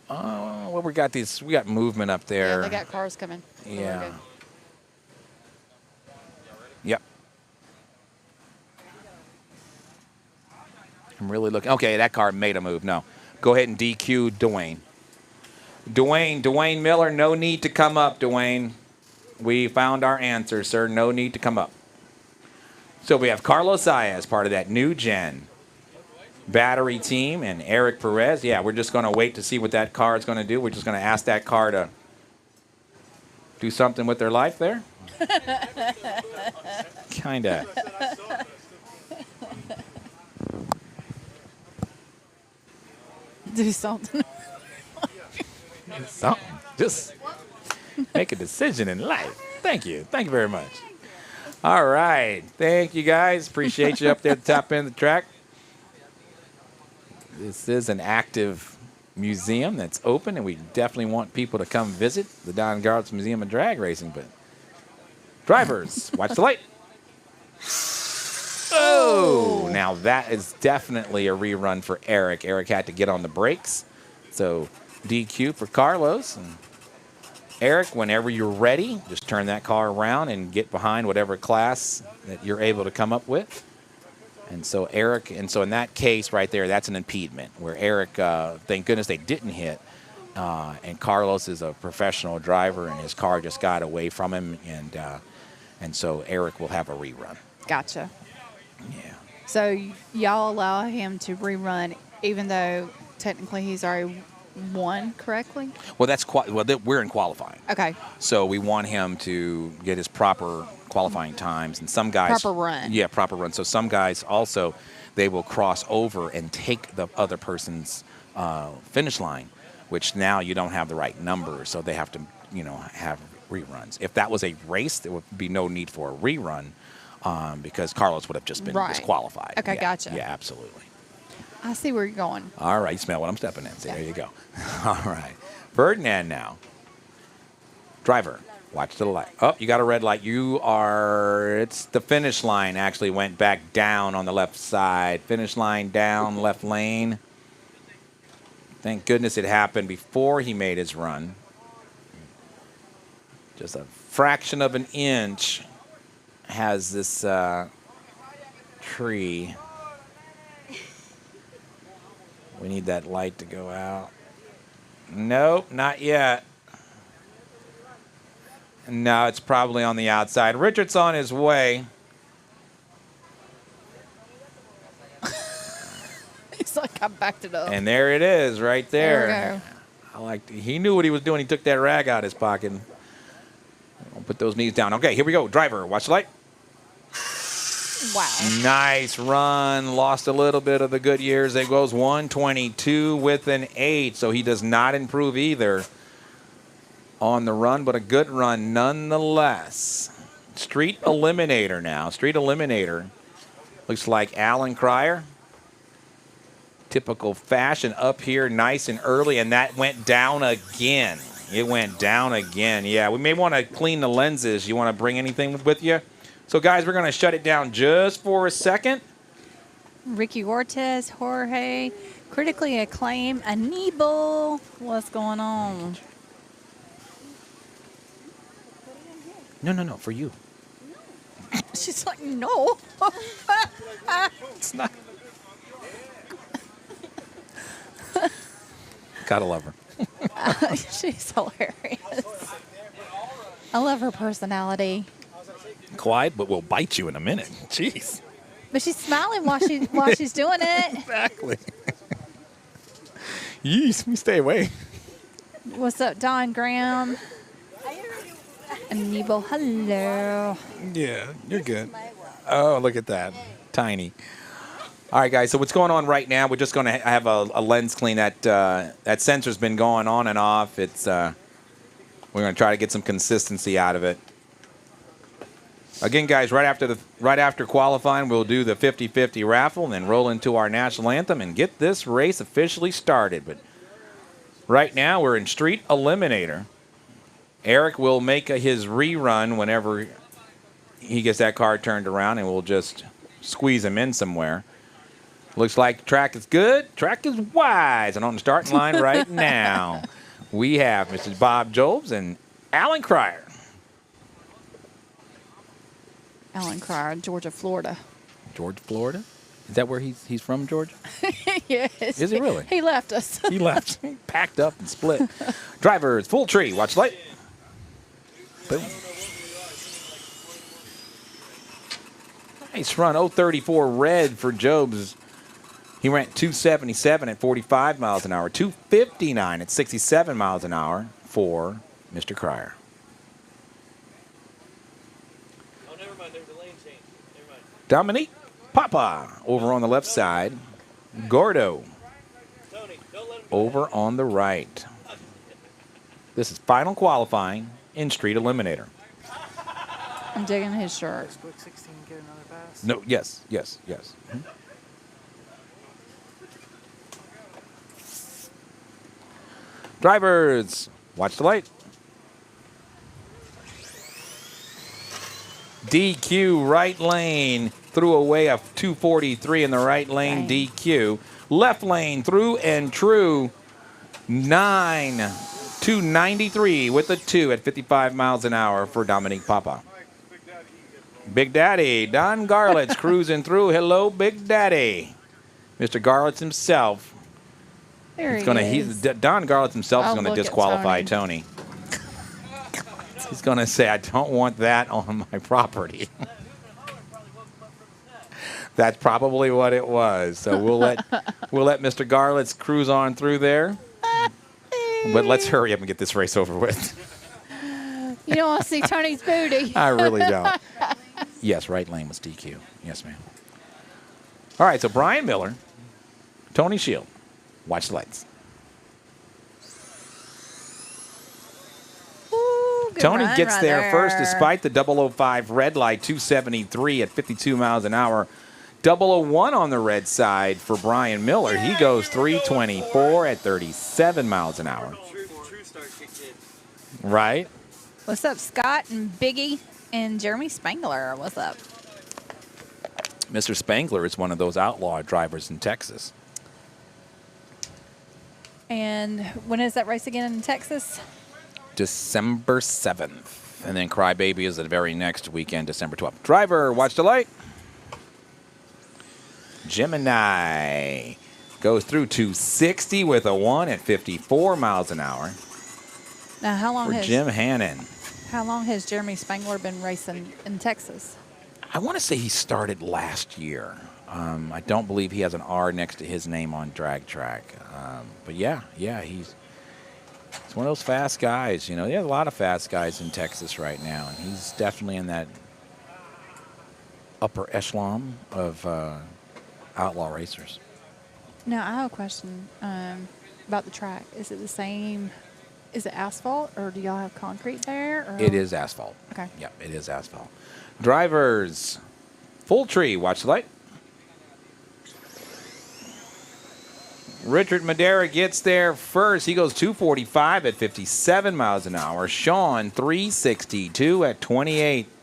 Well, we got movement up there. Yeah, they got cars coming. So we're Yeah. good. Yep. I'm really looking. Okay, that car made a move. No. Go ahead and DQ Dwayne. Dwayne Miller, no need to come up, Dwayne. We found our answer, sir. No need to come up. So we have Carlos Saez, part of that new gen battery team, and Eric Perez. Yeah, we're just going to wait to see what that car is going to do. We're just going to ask that car to do something with their life there. Kind of. Do something. Something. Just make a decision in life. Thank you. Thank you very much. All right. Thank you, guys. Appreciate you up there at the top end of the track. This is an active museum that's open, and we definitely want people to come visit the Don Garlits Museum of Drag Racing. But drivers, watch the light. Oh, now that is definitely a rerun for Eric. Eric had to get on the brakes. So DQ for Carlos. And Eric, whenever you're ready, just turn that car around and get behind whatever class that you're able to come up with. And so Eric, and so in that case right there, that's an impediment where Eric, thank goodness they didn't hit. And Carlos is a professional driver, and his car just got away from him. And so Eric will have a rerun. Gotcha. Yeah. So y'all allow him to rerun even though technically he's already won correctly? Well, we're in qualifying. Okay. So we want him to get his proper qualifying times, and some guys Proper run. Yeah, proper run. So some guys also, they will cross over and take the other person's finish line, which now you don't have the right number, so they have to have reruns. If that was a race, there would be no need for a rerun because Carlos would have just been Right. disqualified. Okay, Yeah, gotcha. Yeah, absolutely. I see where you're going. All right, you smell what I'm stepping in. See, Yeah. There you go. All right. Ferdinand now. Driver, watch to the light. Oh, you got a red light. It's the finish line actually went back down on the left side. Finish line down, left lane. Thank goodness it happened before he made his run. Just a fraction of an inch has this tree. We need that light to go out. Nope, not yet. No, it's probably on the outside. Richard's on his way. It's like I backed it up. And there it is, right there. There He knew what he was doing. He took that rag out of his pocket. I'll put those knees down. Okay, here we go. Driver, watch the light. Wow. Nice run. Lost a little bit of the good years. There goes 122 with an 8. So he does not improve either on the run, but a good run nonetheless. Street Eliminator now. Street Eliminator. Looks like Alan Cryer. Typical fashion up here nice and early, and that went down again. It went down again. Yeah, we may want to clean the lenses. You want to bring anything with you? So, guys, we're going to shut it down just for a second. Ricky Ortiz, Jorge, critically acclaimed, Anibal. What's going on? No, for you. She's like, no. It's not. Gotta love her. She's hilarious. I love her personality. Quiet, but we'll bite you in a minute. Jeez. But she's smiling while she's doing it. Exactly. Yeesh, me stay away. What's up, Don Graham? Anibal, hello. Yeah, you're good. Oh, look at that. Tiny. All right, guys, so what's going on right now, we're just going to have a lens clean. That sensor's been going on and off. We're going to try to get some consistency out of it. Again, guys, right after qualifying, we'll do the 50-50 raffle and then roll into our national anthem and get this race officially started. But right now, we're in Street Eliminator. Eric will make his rerun whenever he gets that car turned around, and we'll just squeeze him in somewhere. Looks like the track is good. Track is wise. And on the starting line right now, we have Mr. Bob Jobs and Alan Cryer. Alan Cryer, Georgia, Florida. Georgia, Florida? Is that where he's from, Georgia? Yes. Is he really? He left us. He left. He packed up and split. Drivers, full tree. Watch the light. Boom. Nice run. 034 red for Jobs. He ran 277 at 45 miles an hour. 259 at 67 miles an hour for Mr. Cryer. Dominique Papa over on the left side. Gordo over on the right. This is final qualifying in Street Eliminator. I'm digging his shirt. Quick 16, get another pass. No, yes. Mhm. Drivers, watch the light. DQ right lane, threw away a 243 in the right lane, Dang. DQ. Left lane, through and true, 293 with a 2 at 55 miles an hour for Dominique Papa. Big Daddy, Don Garlitz cruising through. Hello, Big Daddy. Mr. Garlitz himself. There He's he gonna. is. Don Garlitz himself is Oh, going to look at disqualify Tony. He's going to say, "I don't want that on my property." That's probably what it was. So we'll let Mr. Garlitz cruise on through there. But let's hurry up and get this race over with. You don't want to see Tony's booty. I really don't. Yes, right lane was DQ. Yes, ma'am. All right, so Brian Miller, Tony Shield. Watch the lights. Ooh, good Tony run gets right there first despite the 005 red light, 273 at 52 miles an hour. 001 on the red side for Brian Miller. He goes 324 at 37 miles an hour. True start kicked in. Right? What's up, Scott and Biggie and Jeremy Spangler? What's up? Mr. Spangler is one of those outlaw drivers in Texas. And when is that race again in Texas? December 7th. And then Crybaby is the very next weekend, December 12th. Driver, watch the light. Gemini goes through 260 with a 1 at 54 miles an hour Now, how long for Jim Hannon. has Jeremy Spangler been racing in Texas? I want to say he started last year. I don't believe he has an R next to his name on drag track. But yeah, he's one of those fast guys. You know, there's a lot of fast guys in Texas right now, and he's definitely in that upper echelon of outlaw racers. Now, I have a question about the track. Is it the same? Is it asphalt, or do y'all have concrete there? Or? It is asphalt. Okay. Yep, it is asphalt. Drivers, full tree, watch the light. Richard Madera gets there first. He goes 245 at 57 miles an hour. Sean, 362 at 28. And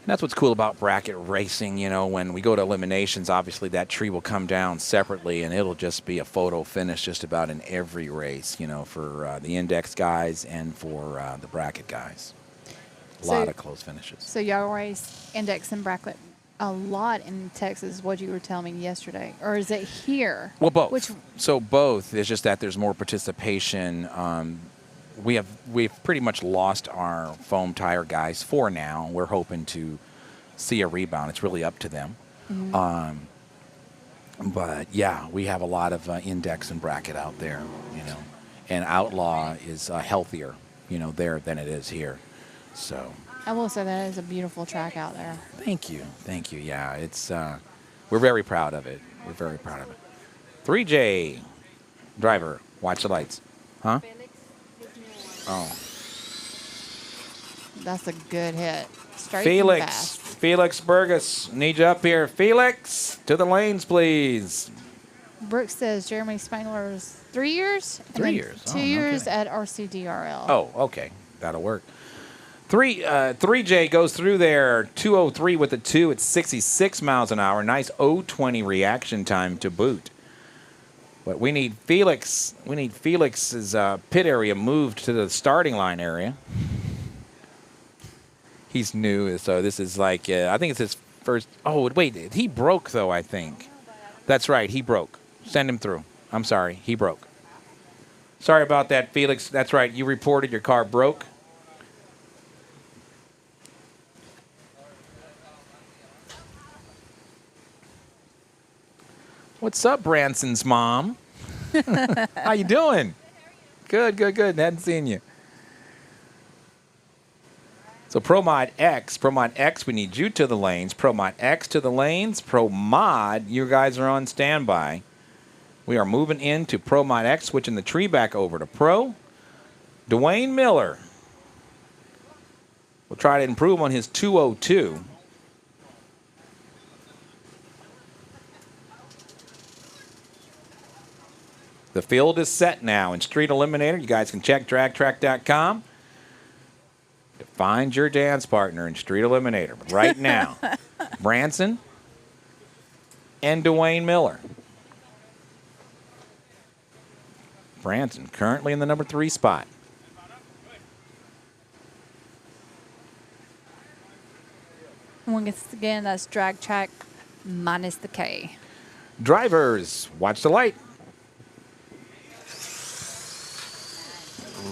that's what's cool about bracket racing. You know, when we go to eliminations, obviously that tree will come down separately, and it'll just be a photo finish just about in every race, you know, for the index guys and for the bracket guys. A lot of close finishes. So y'all race index and bracket a lot in Texas, what you were telling me yesterday, or is it here? Well, both. Which, So both. It's just that there's more participation. We've pretty much lost our foam tire guys for now. We're hoping to see a rebound. It's really up to them. But yeah, we have a lot of index and bracket out there, you know, and outlaw is healthier, you know, there than it is here. So I will say that is a beautiful track out there. thank you. Yeah, it's we're very proud of it. 3J driver, watch the lights. Huh? Oh. That's a good hit. Straight Felix. and fast. Felix Burgess, need you up here. Felix, to the lanes, please. Brooks says Jeremy Spangler's 3 years. and 3 then years. 2 Oh, no years kidding. at RCDRL. Oh, okay. That'll work. 3J goes through there, 203 with a 2 at 66 miles an hour. Nice 020 reaction time to boot. But we need Felix. We need Felix's pit area moved to the starting line area. He's new, so this is like, I think it's his first. Oh, wait, he broke, though, I think. That's right, he broke. Send him through. I'm sorry, he broke. Sorry about that, Felix. That's right, you reported your car broke. What's up, Branson's mom? How you doing? Good. Hadn't seen you. So Pro Mod X, we need you to the lanes. Pro Mod X to the lanes. Pro Mod, you guys are on standby. We are moving into Pro Mod X, switching the tree back over to Pro. Dwayne Miller will try to improve on his 202. The field is set now in Street Eliminator. You guys can check dragtrack.com to find your dance partner in Street Eliminator. But right now, Branson and Dwayne Miller. Branson currently in the number 3 spot. Once again, that's drag track minus the K. Drivers, watch the light.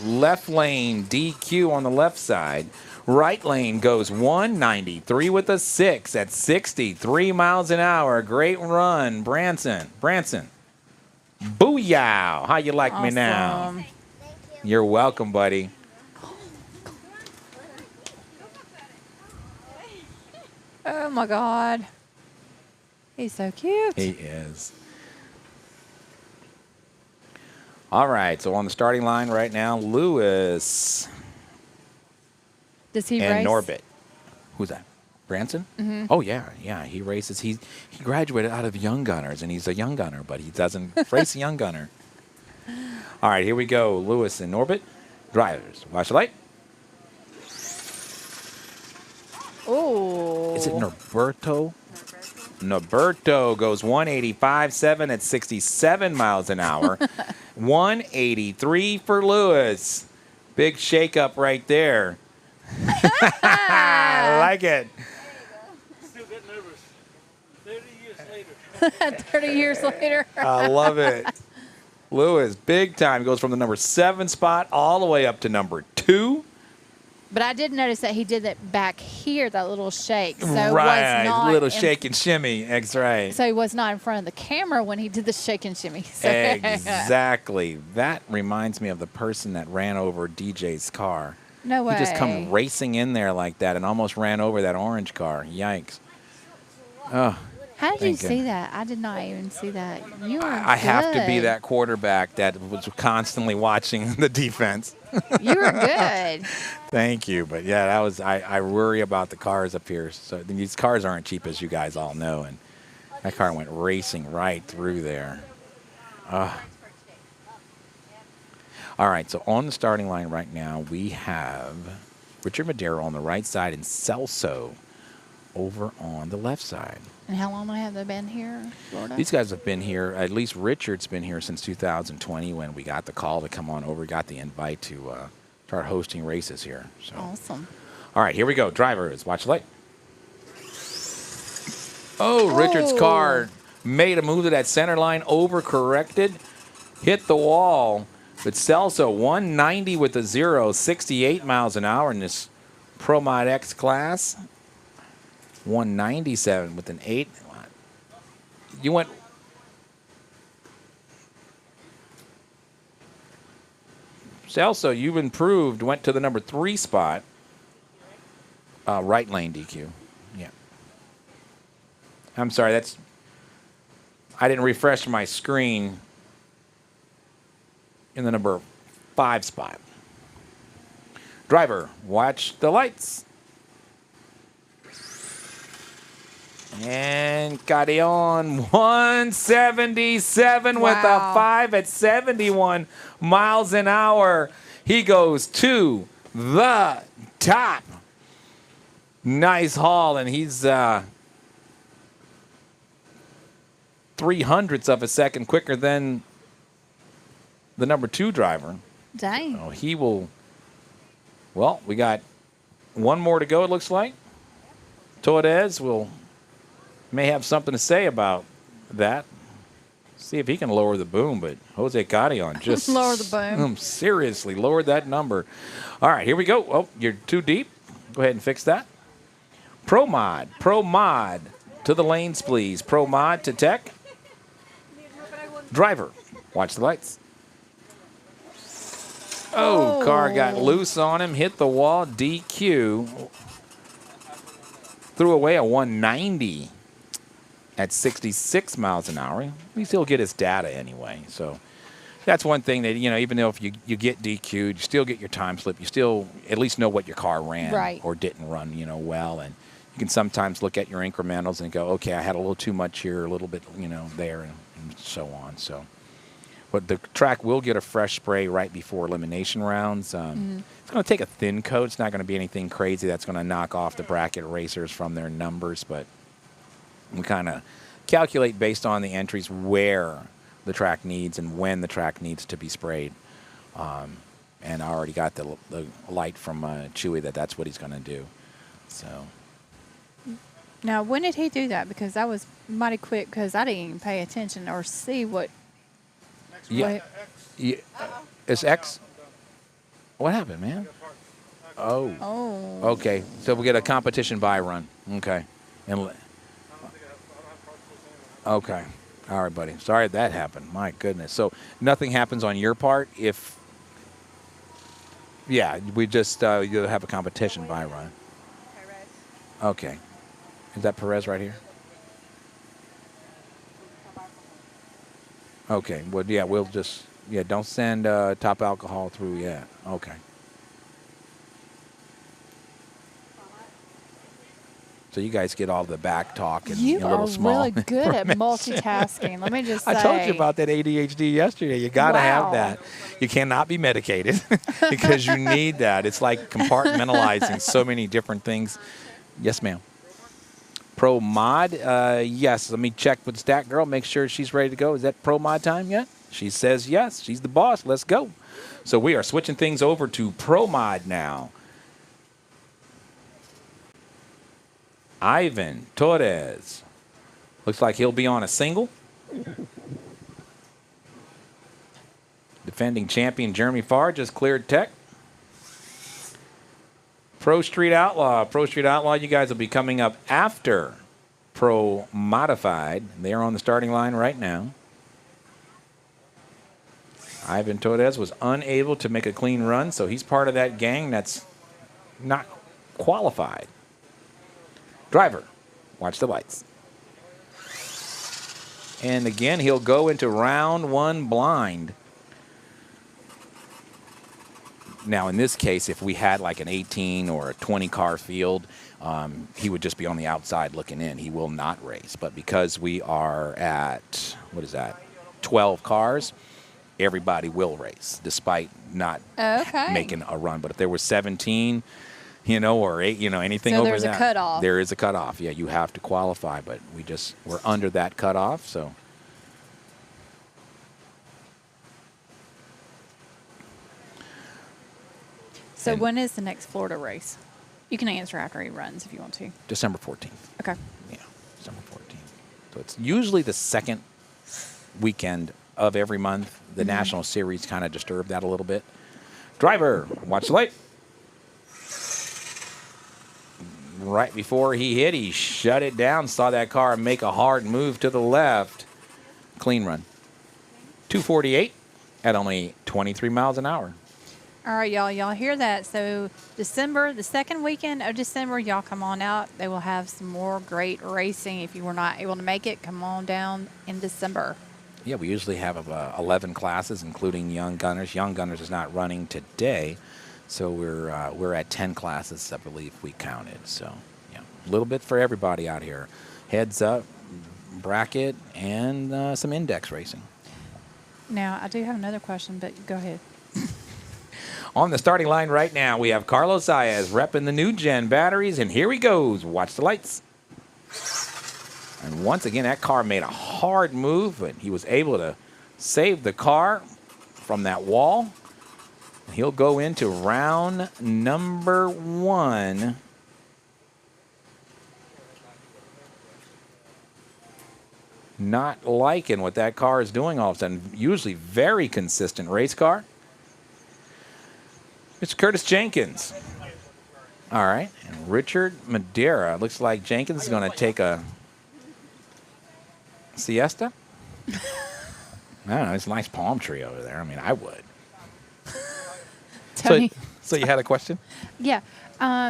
Left lane DQ on the left side. Right lane goes 193 with a 6 at 63 miles an hour. Great run, Branson. Booyah! How you like me now? Awesome. You're welcome, buddy. Oh my God. He's so cute. He is. All right, so on the starting line right now, Lewis Does he and race? Norbit. Who's that? Branson? Mm-hmm. Oh, yeah, he races. He graduated out of Young Gunners, and he's a Young Gunner, but he doesn't race a Young Gunner. All right, here we go. Lewis and Norbit. Drivers, watch the light. Oh. Is it Norberto? Norberto goes 185.7 at 67 miles an hour. 183 for Lewis. Big shakeup right there. I like it. Still get nervous. 30 years later. 30 years later. I love it. Lewis, big time. Goes from the number 7 spot all the way up to number 2. But I did notice that he did that back here, that little shake. So right, was not little shake and shimmy. That's right. So he was not in front of the camera when he did the shake and shimmy. So Exactly. That reminds me of the person that ran over DJ's car. No way. He just come racing in there like that and almost ran over that orange car. Yikes. Oh, How did you thank you. see that? I did not even see that. You were I have to be good. that quarterback that was constantly watching the defense. You were good. Thank you. But yeah, that was I worry about the cars up here. So these cars aren't cheap, as you guys all know, and that car went racing right through there. All right, so on the starting line right now, we have Richard Madero on the right side and Celso over on the left side. And how long have they been here, Florida? These guys have been here, at least Richard's been here since 2020 when we got the call to come on over, got the invite to start hosting races here. So. Awesome. All right, here we go. Drivers, watch the light. Oh, Richard's car made a move to that center line, overcorrected, hit the wall. But Celso, 190 with a 0, 68 miles an hour in this Pro Mod X class. 197 with an 8. You went. Celso, you've improved, went to the number 3 spot. Right lane DQ. Yeah. I'm sorry, I didn't refresh my screen in the number 5 spot. Driver, watch the lights. And Carrion, 177 with a 5 at 71 miles an hour. He goes to the top. Nice haul, and he's 0.03 of a second quicker than the number 2 driver. Dang. Oh, he will. Well, we got one more to go, it looks like. Torres may have something to say about that. See if he can lower the boom, but Jose Carrion just Lower the boom. Seriously, lowered that number. All right, here we go. Oh, you're too deep. Go ahead and fix that. Pro Mod to the lanes, please. Pro Mod to tech. Driver, watch the lights. Oh, car got Oh. loose on him, hit the wall, DQ. Threw away a 190 at 66 miles an hour. At least he'll get his data anyway. So that's one thing that, even though if you get DQ'd, you still get your time slip. You still at least know what your car ran Right. or didn't run, well. And you can sometimes look at your incrementals and go, okay, I had a little too much here, a little bit, there, and so on. So, but the track will get a fresh spray right before elimination rounds. It's going to take a thin coat. It's not going to be anything crazy that's going to knock off the bracket racers from their numbers, but we kind of calculate based on the entries where the track needs and when the track needs to be sprayed. And I already got the light from Chewy that's what he's going to do. So. Now, when did he do that? Because that was mighty quick because I didn't even pay attention or see what. Yeah. what- Yeah. It's X? What happened, man? Oh. Oh. Okay. So we get a competition buy run. Okay. Okay. All right, buddy. Sorry that happened. My goodness. So nothing happens on your part if. Yeah, we just you'll have a competition buy run. Okay. Is that Perez right here? Okay. Well, yeah, we'll just don't send top alcohol through yet. Okay. So you guys get all the back talk and You a little are small. really good at multitasking. Let me just say. I told you about that ADHD yesterday. You got to have Wow. that. You cannot be medicated because you need that. It's like compartmentalizing so many different things. Yes, ma'am. Pro Mod, yes. Let me check with Stat Girl, make sure she's ready to go. Is that Pro Mod time yet? She says yes. She's the boss. Let's go. So we are switching things over to Pro Mod now. Ivan Torres. Looks like he'll be on a single. Defending champion Jeremy Farr just cleared tech. Pro Street Outlaw. Pro Street Outlaw, you guys will be coming up after Pro Modified. They're on the starting line right now. Ivan Torres was unable to make a clean run, so he's part of that gang that's not qualified. Driver, watch the lights. And again, he'll go into round one blind. Now, in this case, if we had like an 18 or a 20 car field, he would just be on the outside looking in. He will not race. But because we are at, 12 cars, everybody will race, despite not making a run. But if there was 17, or 8, anything So over there's a that, cutoff. there is a cutoff. Yeah, you have to qualify, but we're under that cutoff, so. So And- when is the next Florida race? You can answer after he runs if you want to. December 14th. Okay. Yeah, December 14th. So it's usually the second weekend of every month. The National Series kind of disturbed that a little bit. Driver, watch the light. Right before he hit, he shut it down, saw that car make a hard move to the left. Clean run. 248 at only 23 miles an hour. All right, y'all. Y'all hear that? So December, the second weekend of December, y'all come on out. They will have some more great racing. If you were not able to make it, come on down in December. Yeah, we usually have 11 classes, including Young Gunners. Young Gunners is not running today, so we're at 10 classes, I believe we counted. So, yeah, a little bit for everybody out here. Heads up, bracket, and some index racing. Now, I do have another question, but go ahead. On the starting line right now, we have Carlos Saez repping the new gen batteries, and here he goes. Watch the lights. And once again, that car made a hard move, but he was able to save the car from that wall. He'll go into round number one. Not liking what that car is doing all of a sudden. Usually very consistent race car. Mr. Curtis Jenkins. All right. And Richard Madeira. Looks like Jenkins is going to take a siesta. I don't know. It's a nice palm tree over there. I mean, I would. Tony. So you had a question? Yeah.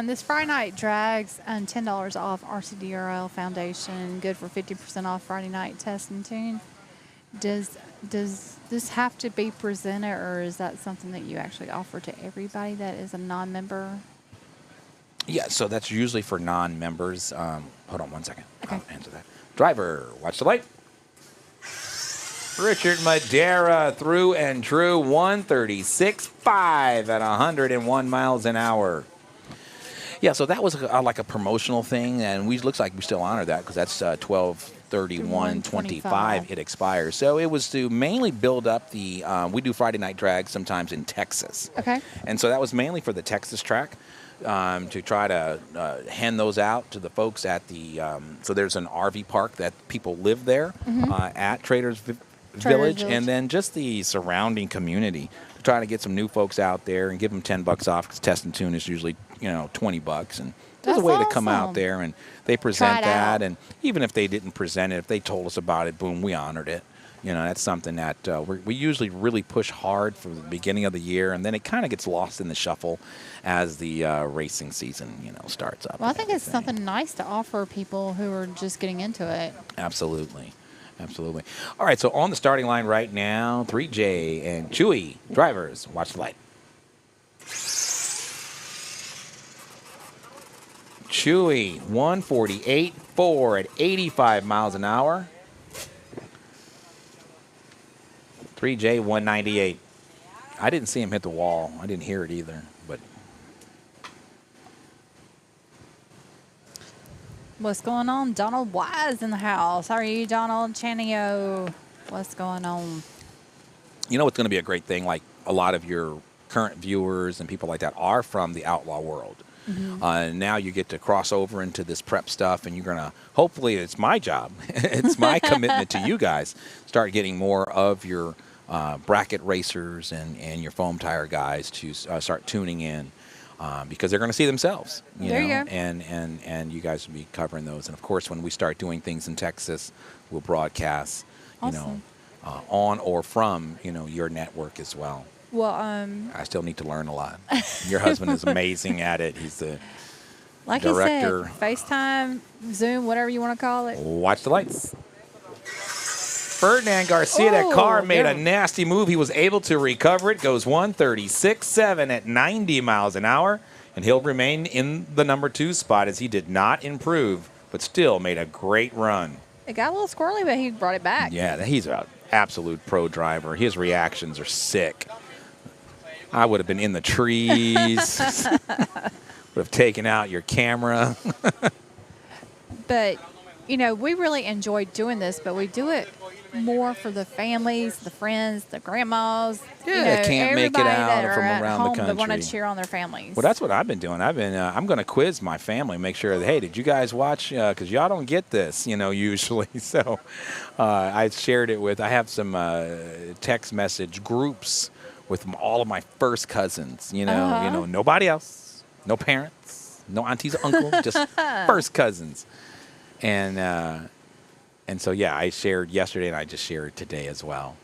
This Friday night drags $10 off RCDRL Foundation, good for 50% off Friday night test and tune. Does this have to be presented, or is that something that you actually offer to everybody that is a non-member? Yeah, so that's usually for non-members. Hold on 1 second. Okay. I'll answer that. Driver, watch the light. Richard Madera through and true, 136.5 at 101 miles an hour. Yeah, so that was like a promotional thing, and looks like we still honor that because that's 12/31/25. It expires. So it was to mainly build up the. We do Friday night drags sometimes in Texas. Okay. And so that was mainly for the Texas track. To try to hand those out to the folks at the. So there's an RV park that people live there at Traders Village, and then just the surrounding community to try to get some new folks out there and give them $10 off because test and tune is usually $20, and there's a way to come out there and they present that, and even if they didn't present it, if they told us about it, boom, we honored it. That's something that we usually really push hard for the beginning of the year, and then it kind of gets lost in the shuffle as the racing season, starts up. Well, I think it's something nice to offer people who are just getting into it. Absolutely. Absolutely. All right, so on the starting line right now, 3J and Chewy. Drivers, watch the light. Chewy, 148.4 at 85 miles an hour. 3J, 198. I didn't see him hit the wall. I didn't hear it either, but. What's going on? Donald Wise in the house. How are you, Donald Chanio? What's going on? You know what's going to be a great thing? Like a lot of your current viewers and people like that are from the outlaw world. Now you get to cross over into this prep stuff, and you're going to, hopefully it's my job, it's my commitment to you guys, start getting more of your bracket racers and your foam tire guys to start tuning in. Because they're going to see themselves, and you guys will be covering those. And of course, when we start doing things in Texas, we'll broadcast, Awesome. On or from, your network as well. Well, I still need to learn a lot. Your husband is amazing at it. He's the like director. I said, FaceTime, Zoom, whatever you want to call it. Watch the lights. Ferdinand Garcia, that car made a nasty move. He was able to recover it. Goes 136.7 at 90 miles an hour. And he'll remain in the number 2 spot as he did not improve, but still made a great run. It got a little squirrely, but he brought it back. Yeah, he's an absolute pro driver. His reactions are sick. I would have been in the trees. Would have taken out your camera. But, we really enjoy doing this, but we do it more for the families, the friends, the grandmas. Yeah, can't make it out from around the country. That want to cheer on their families. Well, that's what I've been doing. I'm going to quiz my family, make sure that, hey, did you guys watch? Because y'all don't get this, usually. So I shared it I have some text message groups with all of my first cousins, nobody else, no parents, no aunties, uncles, just first cousins. And so, yeah, I shared yesterday, and I just shared today as well.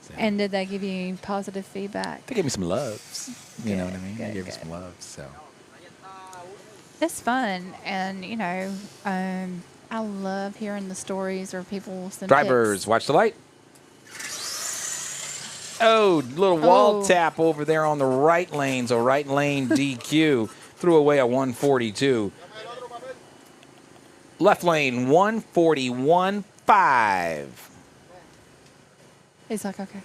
So. And did they give you any positive feedback? They gave me some loves. You know what I mean? Good, They gave me some loves. So it's fun, and I love hearing the stories or people send drivers, pics. watch the light. Oh, little wall tap over there on the right lane. So right lane DQ threw away a 142. Left lane 141.5. He's like, okay.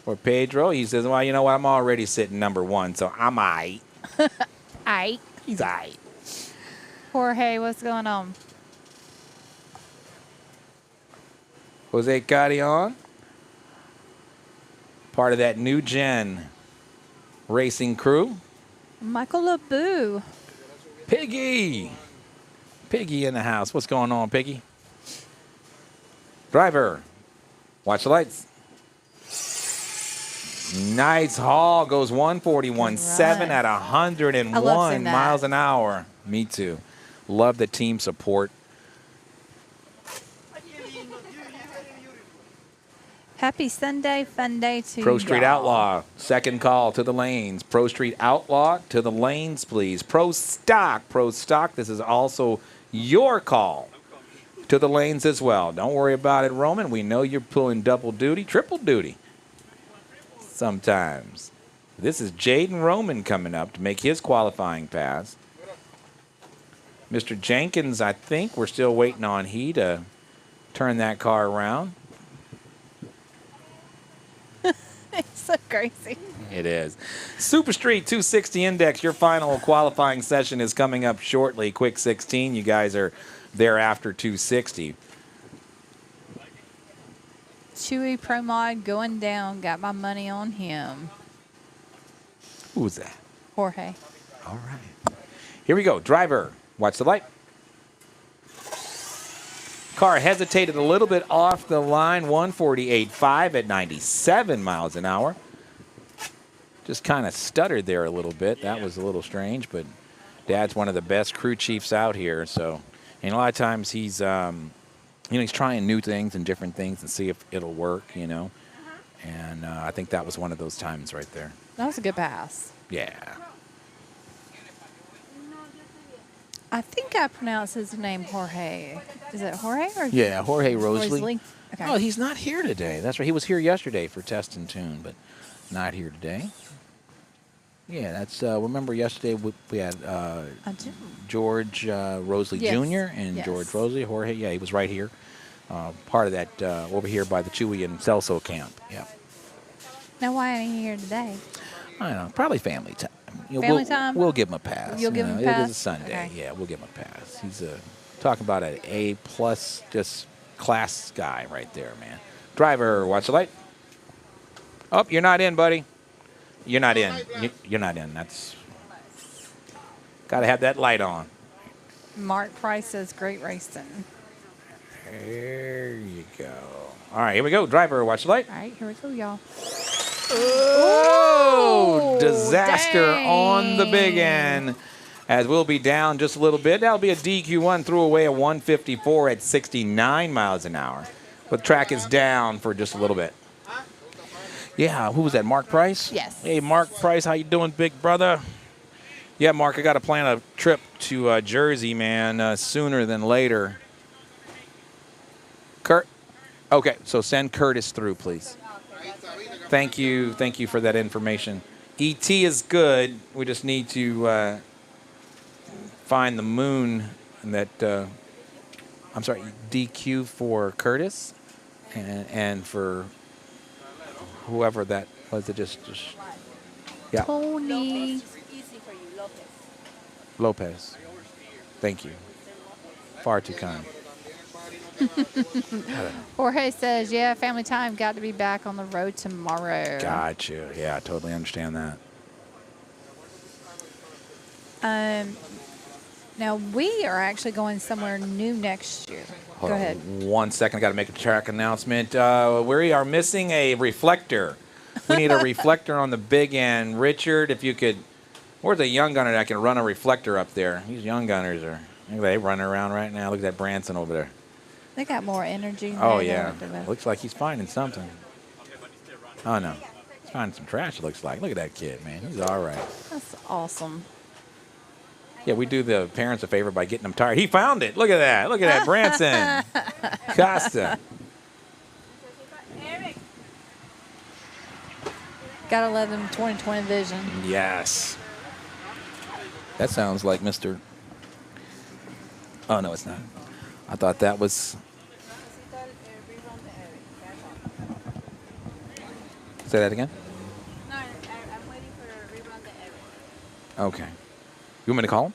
For Pedro, he says, well, you know what? I'm already sitting number 1, so I'm aight. Aight. He's aight. Jorge, what's going on? Jose Carrion, part of that new gen racing crew. Michael LeBou. Piggy in the house. What's going on, Piggy? Driver, watch the lights. Nice haul. Goes 141.7 at 101 miles an hour. Me too. Love the team support. Happy Sunday, fun day to Pro Street y'all. Outlaw, second call to the lanes. Pro Street Outlaw to the lanes, please. Pro Stock, this is also your call to the lanes as well. Don't worry about it, Roman. We know you're pulling double duty, triple duty sometimes. This is Jaden Roman coming up to make his qualifying pass. Mr. Jenkins, I think we're still waiting on he to turn that car around. It's so crazy. It is. Super Street 260 Index, your final qualifying session is coming up shortly. Quick 16, you guys are there after 260. Chewy Pro Mod going down. Got my money on him. Who's that? Jorge. All right. Here we go. Driver, watch the light. Car hesitated a little bit off the line, 148.5 at 97 miles an hour. Just kind of stuttered there a little bit. That was a little strange, but Dad's one of the best crew chiefs out here. So, and a lot of times he's, he's trying new things and different things and see if it'll work, And I think that was one of those times right there. That was a good pass. Yeah. I think I pronounced his name Jorge. Is it Jorge or? Yeah, Jorge Rosley. Okay. Oh, he's not here today. That's right. He was here yesterday for test and tune, but not here today. Yeah, that's. Remember yesterday we had I do. George Rosley Yes. Jr. and Yes. George Rosley. Jorge, yeah, he was right here. Part of that over here by the Chewy and Celso camp. Yeah. Now, why ain't he here today? I don't know. Probably family time. Family time? We'll give him a pass. You'll give him a It pass? is a Sunday. Okay. Yeah, we'll give him a pass. He's talking about an A+, just class guy right there, man. Driver, watch the light. Oh, you're not in, buddy. You're not in. You're not in. That's got to have that light on. Mark Price says great racing. There you go. All right, here we go. Driver, watch the light. All right, here we go, y'all. Oh, disaster dang. on the big end. As we'll be down just a little bit. That'll be a DQ1, threw away a 154 at 69 miles an hour. But the track is down for just a little bit. Yeah, who was that, Mark Price? Yes. Hey, Mark Price, how you doing, big brother? Yeah, Mark, I got to plan a trip to Jersey, man, sooner than later. Kurt? Okay, so send Curtis through, please. Thank you for that information. ET is good. We just need to find the moon that, I'm sorry, DQ for Curtis and for whoever that was. It just yeah. Tony. Easy for you, Lopez. Lopez. Thank you. Far too kind. Jorge says, yeah, family time. Got to be back on the road tomorrow. Got you. Yeah, I totally understand that. Now, we are actually going somewhere new next year. Hold Go on ahead. 1 second. I got to make a track announcement. We are missing a reflector. We need a reflector on the big end. Richard, if you could, where's a young gunner that can run a reflector up there? These young gunners are, they running around right now. Look at that Branson over there. They got more energy than Oh, they know yeah. what they're about. Looks like he's finding something. Oh, no. He's finding some trash, it looks like. Look at that kid, man. He's all right. That's awesome. Yeah, we do the parents a favor by getting them tired. He found it. Look at that. Look at that. Branson. Costa. Gotta love them 2020 vision. Yes. That sounds like Mr. Oh, no, it's not. I thought that was. Say that again? No, I'm waiting for a rerun the Eric. Okay. You want me to call him?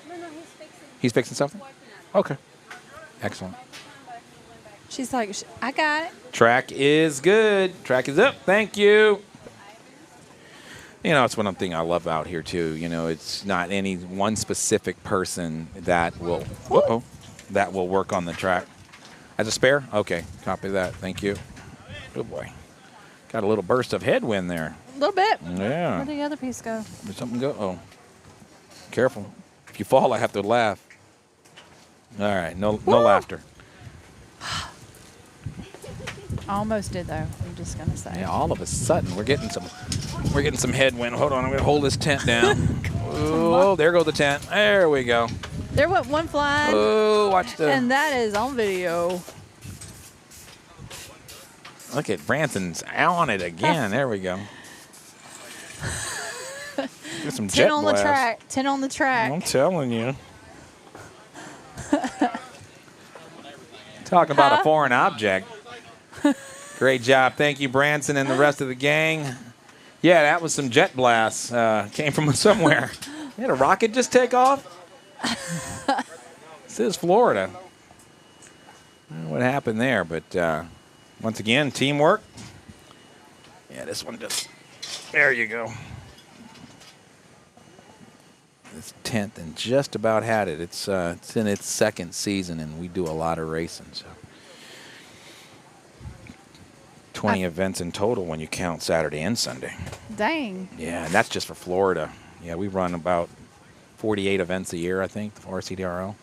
No, he's fixing. He's fixing something? Working on it. Okay. Excellent. But he went back. She's like, I got it. Track is good. Track is up. Thank you. You know, it's one thing I love out here, too. You know, it's not any one specific person that will that will work on the track. As a spare? Okay. Copy that. Thank you. Good boy. Got a little burst of headwind there. A little bit. Yeah. Where'd the other piece go? Did something go? Oh. Careful. If you fall, I have to laugh. All right. No laughter. Almost did though. I'm just gonna say. Yeah, all of a sudden we're getting some headwind. Hold on, I'm gonna hold this tent down. Oh, there goes the tent. There we go. There went one flag. Oh, watch the. And that is on video. Look at Branson's on it again. There we go. Do some 10 jet on blast. the track. 10 on the track. I'm telling you. Talking about a foreign object. Great job. Thank you, Branson and the rest of the gang. Yeah, that was some jet blast. Came from somewhere. Had a rocket just take off? This is Florida. I don't know what happened there, but once again, teamwork. Yeah, this one just, there you go. It's 10th and just about had it. It's in its second season, and we do a lot of racing. So 20 events in total when you count Saturday and Sunday. Dang. Yeah, and that's just for Florida. Yeah, we run about 48 events a year, I think, for RCDRL.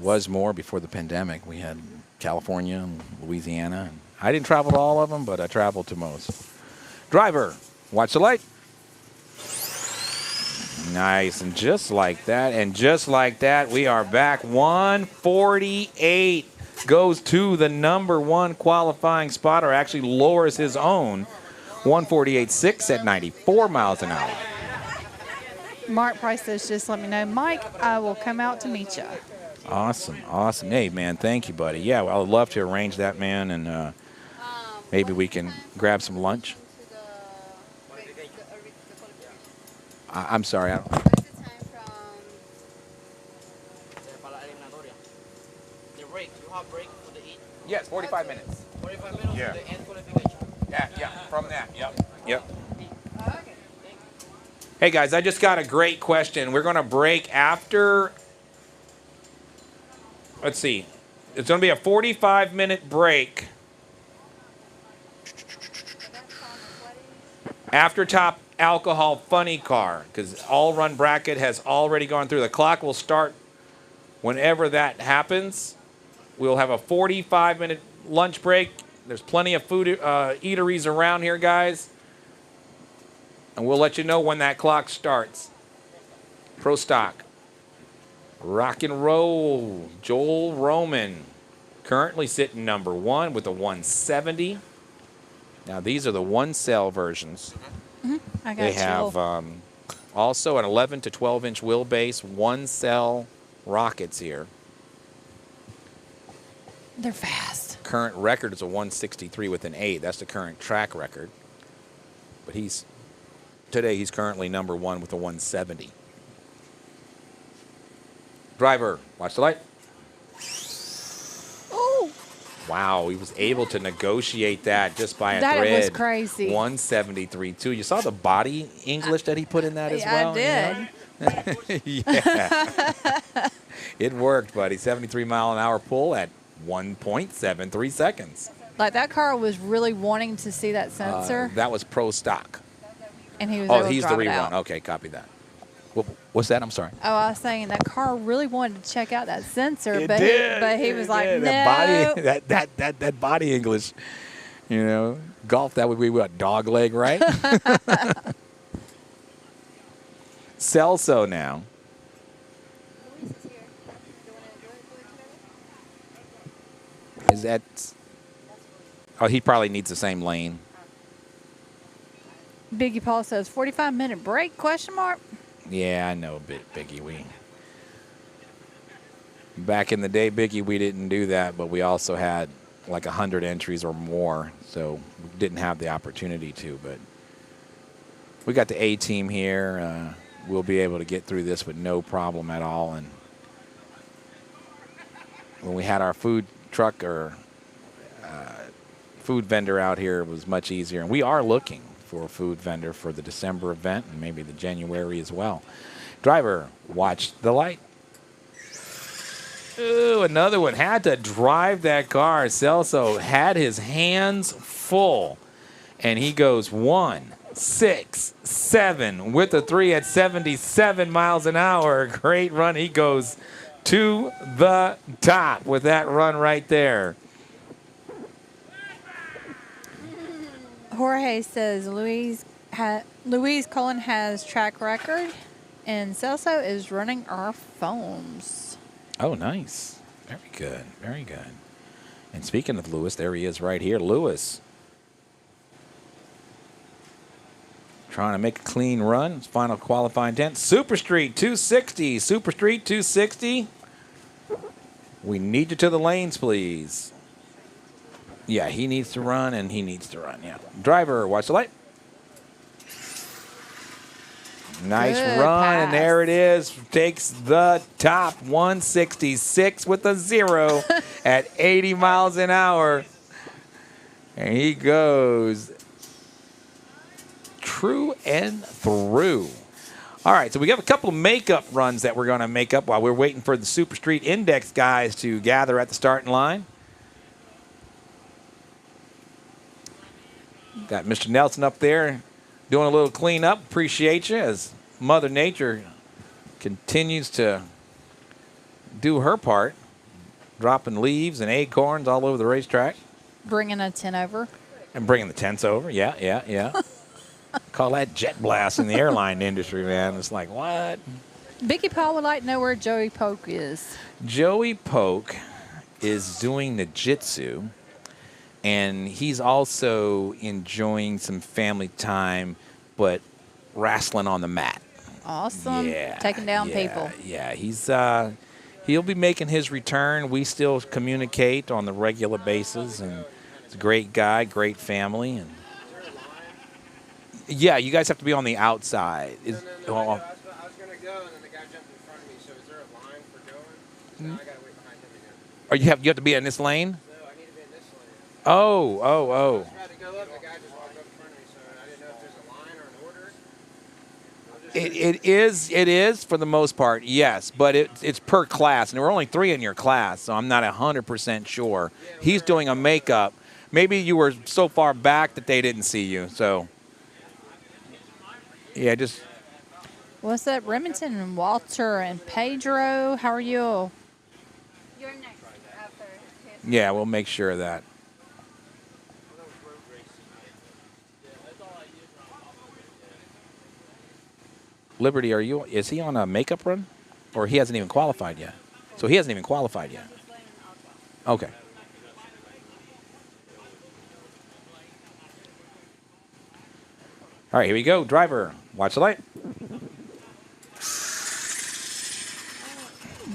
Was more before the pandemic. We had California and Louisiana. I didn't travel to all of them, but I traveled to most. Driver, watch the light. Nice, and just like that, we are back. 148 goes to the number one qualifying spot, or actually lowers his own. 148.6 at 94 miles an hour. Mark Price says, just let me know. Mike, I will come out to meet you. Awesome, awesome. Hey, man, thank you, buddy. Yeah, well, I would love to arrange that, man, and maybe we can grab some lunch. I'm sorry. I don't. What's the time from? The break. You have break for the eat. Yes, 45 minutes. 45 minutes Yeah. to the end qualification. Yeah, from that. Yep. Hey, guys, I just got a great question. We're going to break after. Let's see. It's going to be a 45-minute break after top alcohol funny car, because all run bracket has already gone through. The clock will start whenever that happens. We'll have a 45-minute lunch break. There's plenty of food eateries around here, guys. And we'll let you know when that clock starts. Pro stock. Rock and roll. Joel Roman. Currently sitting number one with a 170. Now, these are the one-cell versions. I got They you. have also an 11 to 12-inch wheelbase, one-cell rockets here. They're fast. Current record is a 163 with an 8. That's the current track record. But today he's currently number one with a 170. Driver, watch the light. Oh, Wow, he was able to negotiate that just by a that thread. was crazy. 173 too. You saw the body English that he put in that as well? I did. Yeah. It worked, buddy. 73-mile-an-hour pull at 1.73 seconds. Like that car was really wanting to see that sensor, That was pro stock. and he was Oh, able he's to the drive it rerun. out. Okay, copy that. What's that? I'm sorry. Oh, I was saying that car really wanted to check out that sensor, It but did. he was It like, did. no. That body English, golf, that would be what, dog leg, right? Celso now. Is that? Oh, he probably needs the same lane. Biggie Paul says 45-minute break? Question mark. Yeah, I know, Biggie. Back in the day, Biggie, we didn't do that, but we also had like 100 entries or more, so we didn't have the opportunity to. But we got the A team here. We'll be able to get through this with no problem at all. And when we had our food truck or food vendor out here, it was much easier. And we are looking for a food vendor for the December event and maybe the January as well. Driver, watch the light. Ooh, another one. Had to drive that car. Celso had his hands full. And he goes 1, 6, 7 with a 3 at 77 miles an hour. Great run. He goes to the top with that run right there. Jorge says Louise Cullen has track record, and Celso is running our foams. Oh, nice. Very good. Very good. And speaking of Lewis, there he is right here. Lewis. Trying to make a clean run. His final qualifying 10. Super Street 260. Super Street 260. We need you to the lanes, please. Yeah, he needs to run, and he needs to run. Yeah. Driver, watch the light. Nice Good run, pass. and there it is. Takes the top 166 with a 0 at 80 miles an hour. And he goes true and through. All right, so we have a couple of makeup runs that we're going to make up while we're waiting for the Super Street Index guys to gather at the starting line. Got Mr. Nelson up there doing a little cleanup. Appreciate you as Mother Nature continues to do her part, dropping leaves and acorns all over the racetrack. Bringing a 10 over. And bringing the tents over. Yeah. Call that jet blast in the airline industry, man. It's like, what? Biggie Paul would like to know where Joey Polk is. Joey Polk is doing the jitsu, and he's also enjoying some family time, but wrestling on the mat. Awesome. Yeah, Taking down people. Yeah, he'll be making his return. We still communicate on the regular basis, and he's a great guy, great family, and yeah, you guys have to be on the outside. No. I was going to go, and then the guy jumped in front of me. So is there a line for going? No, I got to wait behind him again. Or you have to be in this lane? No, I need to be in this lane. Oh. I tried to go up, the guy just walked up in front of me, so I didn't know if there's a line or an order. It is for the most part, yes, but it's per class, and there were only 3 in your class, so I'm not 100% sure. He's doing a makeup. Maybe you were so far back that they didn't see you, so yeah, just What's that? Remington and Walter and Pedro. How are you? You're next after his. yeah, we'll make sure of that. Liberty, is he on a makeup run? Or he hasn't even qualified yet? So he hasn't even qualified yet. Okay. All right, here we go. Driver, watch the light.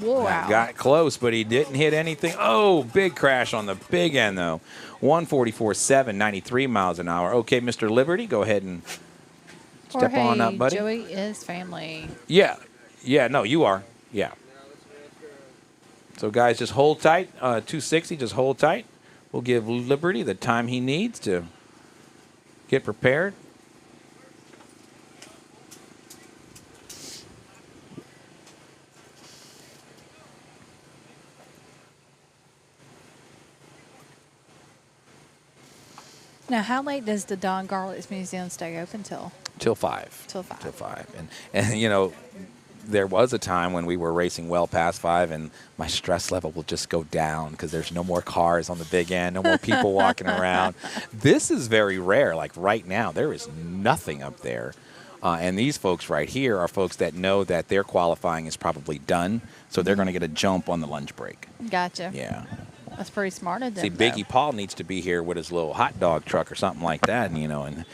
Wow. Got close, but he didn't hit anything. Oh, big crash on the big end, though. 144.7, 93 miles an hour. Okay, Mr. Liberty, go ahead and step on up, buddy. Joey is family. Yeah, no, you are. Yeah. So, guys, just hold tight. 260, just hold tight. We'll give Liberty the time he needs to get prepared. Now, how late does the Don Garlics Museum stay open till? Till 5. Till 5. Till 5. And you know, there was a time when we were racing well past 5, and my stress level will just go down because there's no more cars on the big end, no more people walking around. This is very rare. Like right now, there is nothing up there. And these folks right here are folks that know that their qualifying is probably done, so they're going to get a jump on the lunch break. Gotcha. Yeah. That's pretty smart of them. See, Biggie Paul needs to be here with his little hot dog truck or something like that, and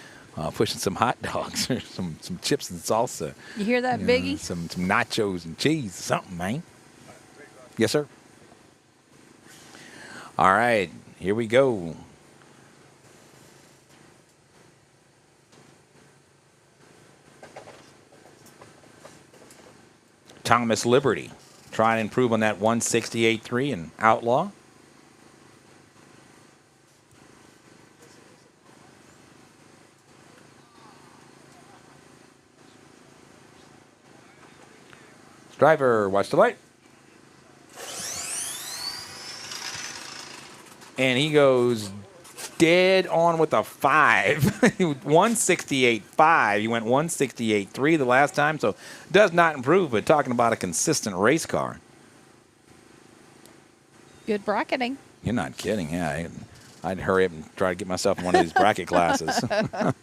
pushing some hot dogs or some chips and salsa. You hear that, You know, Biggie? some nachos and cheese, something, man. Yes, sir. All right, here we go. Thomas Liberty, trying to improve on that 168.3 and Outlaw. Driver, watch the light. And he goes dead on with a 5. 168.5. He went 168.3 the last time, so does not improve, but talking about a consistent race car. Good bracketing. You're not kidding, yeah. I'd hurry up and try to get myself in one of these bracket classes. And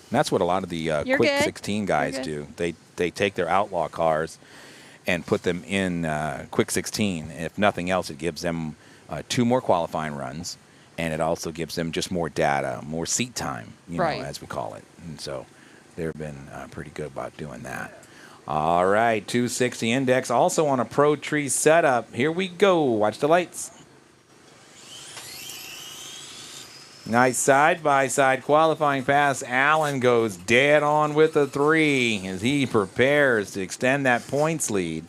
that's what a lot of the You're quick good. 16 guys You're do. They take their outlaw cars and put them in quick 16. If nothing else, it gives them 2 more qualifying runs, and it also gives them just more data, more seat time, Right. as we call it. And so they've been pretty good about doing that. All right, 260 index, also on a Pro Tree setup. Here we go. Watch the lights. Nice side-by-side qualifying pass. Allen goes dead on with a 3 as he prepares to extend that points lead.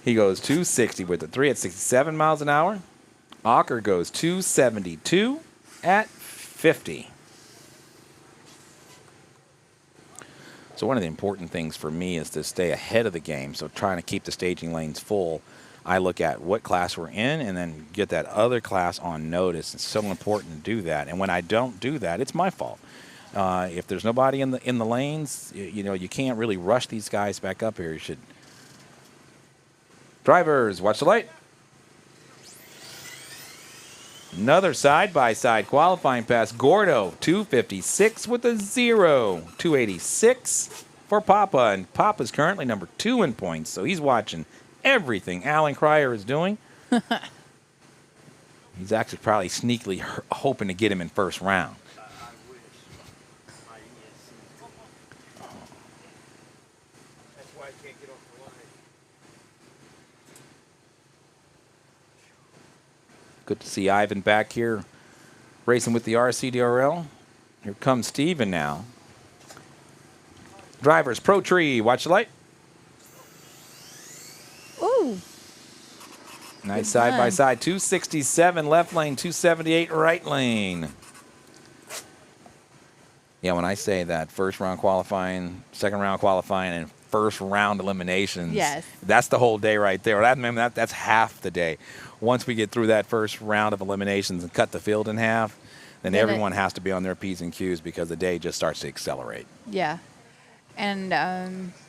He goes 260 with the 3 at 67 miles an hour. Ocker goes 272 at 50. So one of the important things for me is to stay ahead of the game. So trying to keep the staging lanes full, I look at what class we're in and then get that other class on notice. It's so important to do that. And when I don't do that, it's my fault. If there's nobody in the lanes, you can't really rush these guys back up here. You should. Drivers, watch the light. Another side-by-side qualifying pass. Gordo, 256 with a 0. 286 for Papa. And Papa's currently number 2 in points, so he's watching everything Alan Cryer is doing. He's actually probably sneakily hoping to get him in first round. That's why I can't get off the line. Good to see Ivan back here racing with the RCDRL. Here comes Steven now. Drivers, Pro Tree, watch the light. Ooh. Nice Good side by run. side. 267 left lane, 278 right lane. Yeah, when I say that first round qualifying, second round qualifying, and first round eliminations, Yes. that's the whole day right there. That's half the day. Once we get through that first round of eliminations and cut the field in half, then Then everyone has to be on their P's and Q's because the day just starts to accelerate. Yeah. And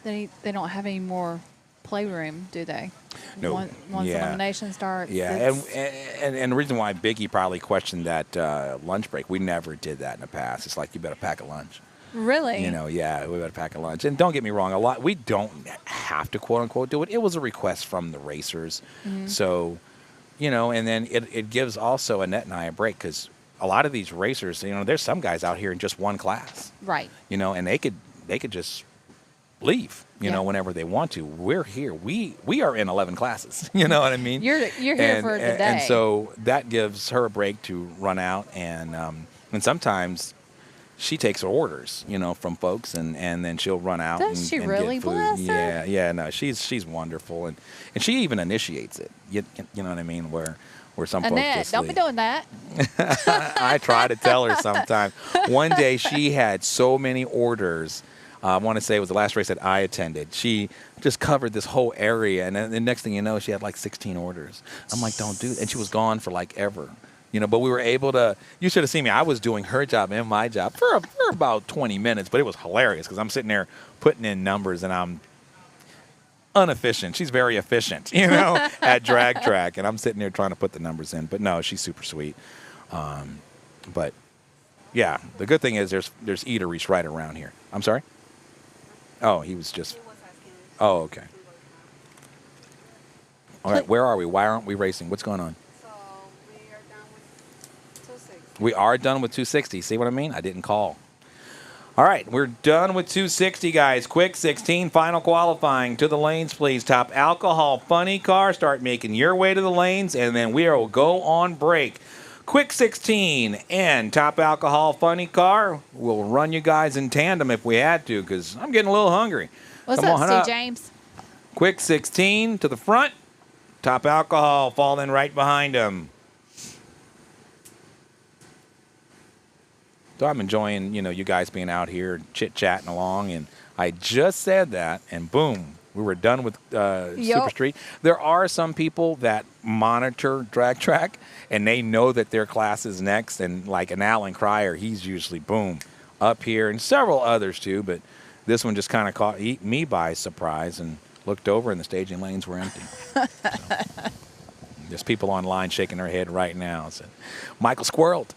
they don't have any more playroom, do they? No. Once Yeah. elimination starts. Yeah, and the reason why Biggie probably questioned that lunch break, we never did that in the past. It's like, you better pack a lunch. Really? Yeah, we better pack a lunch. And don't get me wrong, we don't have to quote unquote do it. It was a request from the racers. Mm-hmm. So, and then it gives also Annette and I a break because a lot of these racers, there's some guys out here in just one class. Right. And they could just leave, Yeah. whenever they want to. We're here. We are in 11 classes. You know what I mean? You're here for the day. And so that gives her a break to run out, and sometimes she takes orders, from folks, and then she'll run out. Does and, she and really? get food. Bless her. Yeah. No, she's wonderful, and she even initiates it. You know what I mean? Where some folks Annette, just don't be leave. doing that. I try to tell her sometimes. One day she had so many orders. I want to say it was the last race that I attended. She just covered this whole area, and then the next thing you know, she had like 16 orders. I'm like, don't do that. And she was gone for like ever. But we were able to, you should have seen me. I was doing her job and my job for about 20 minutes, but it was hilarious because I'm sitting there putting in numbers and I'm inefficient. She's very efficient, at drag track, and I'm sitting there trying to put the numbers in. But no, she's super sweet. But yeah, the good thing is there's eateries right around here. I'm sorry? Oh, he was just. Oh, okay. All right, where are we? Why aren't we racing? What's going on? So we are done with 260. We are done with 260. See what I mean? I didn't call. All right, we're done with 260, guys. Quick 16, final qualifying. To the lanes, please. Top alcohol funny car. Start making your way to the lanes, and then we will go on break. Quick 16 and top alcohol funny car. We'll run you guys in tandem if we had to, because I'm getting a little hungry. What's Come up, on Steve up. James? Quick 16 to the front. Top alcohol falling right behind him. So I'm enjoying, you guys being out here chit-chatting along. And I just said that, and boom, we were done with Super Street. There are some people that monitor drag track, and they know that their class is next. And like an Alan Cryer, he's usually, boom, up here, and several others too. But this one just kind of caught me by surprise and looked over, and the staging lanes were empty. So, There's people online shaking their head right now. So, Michael squirreled.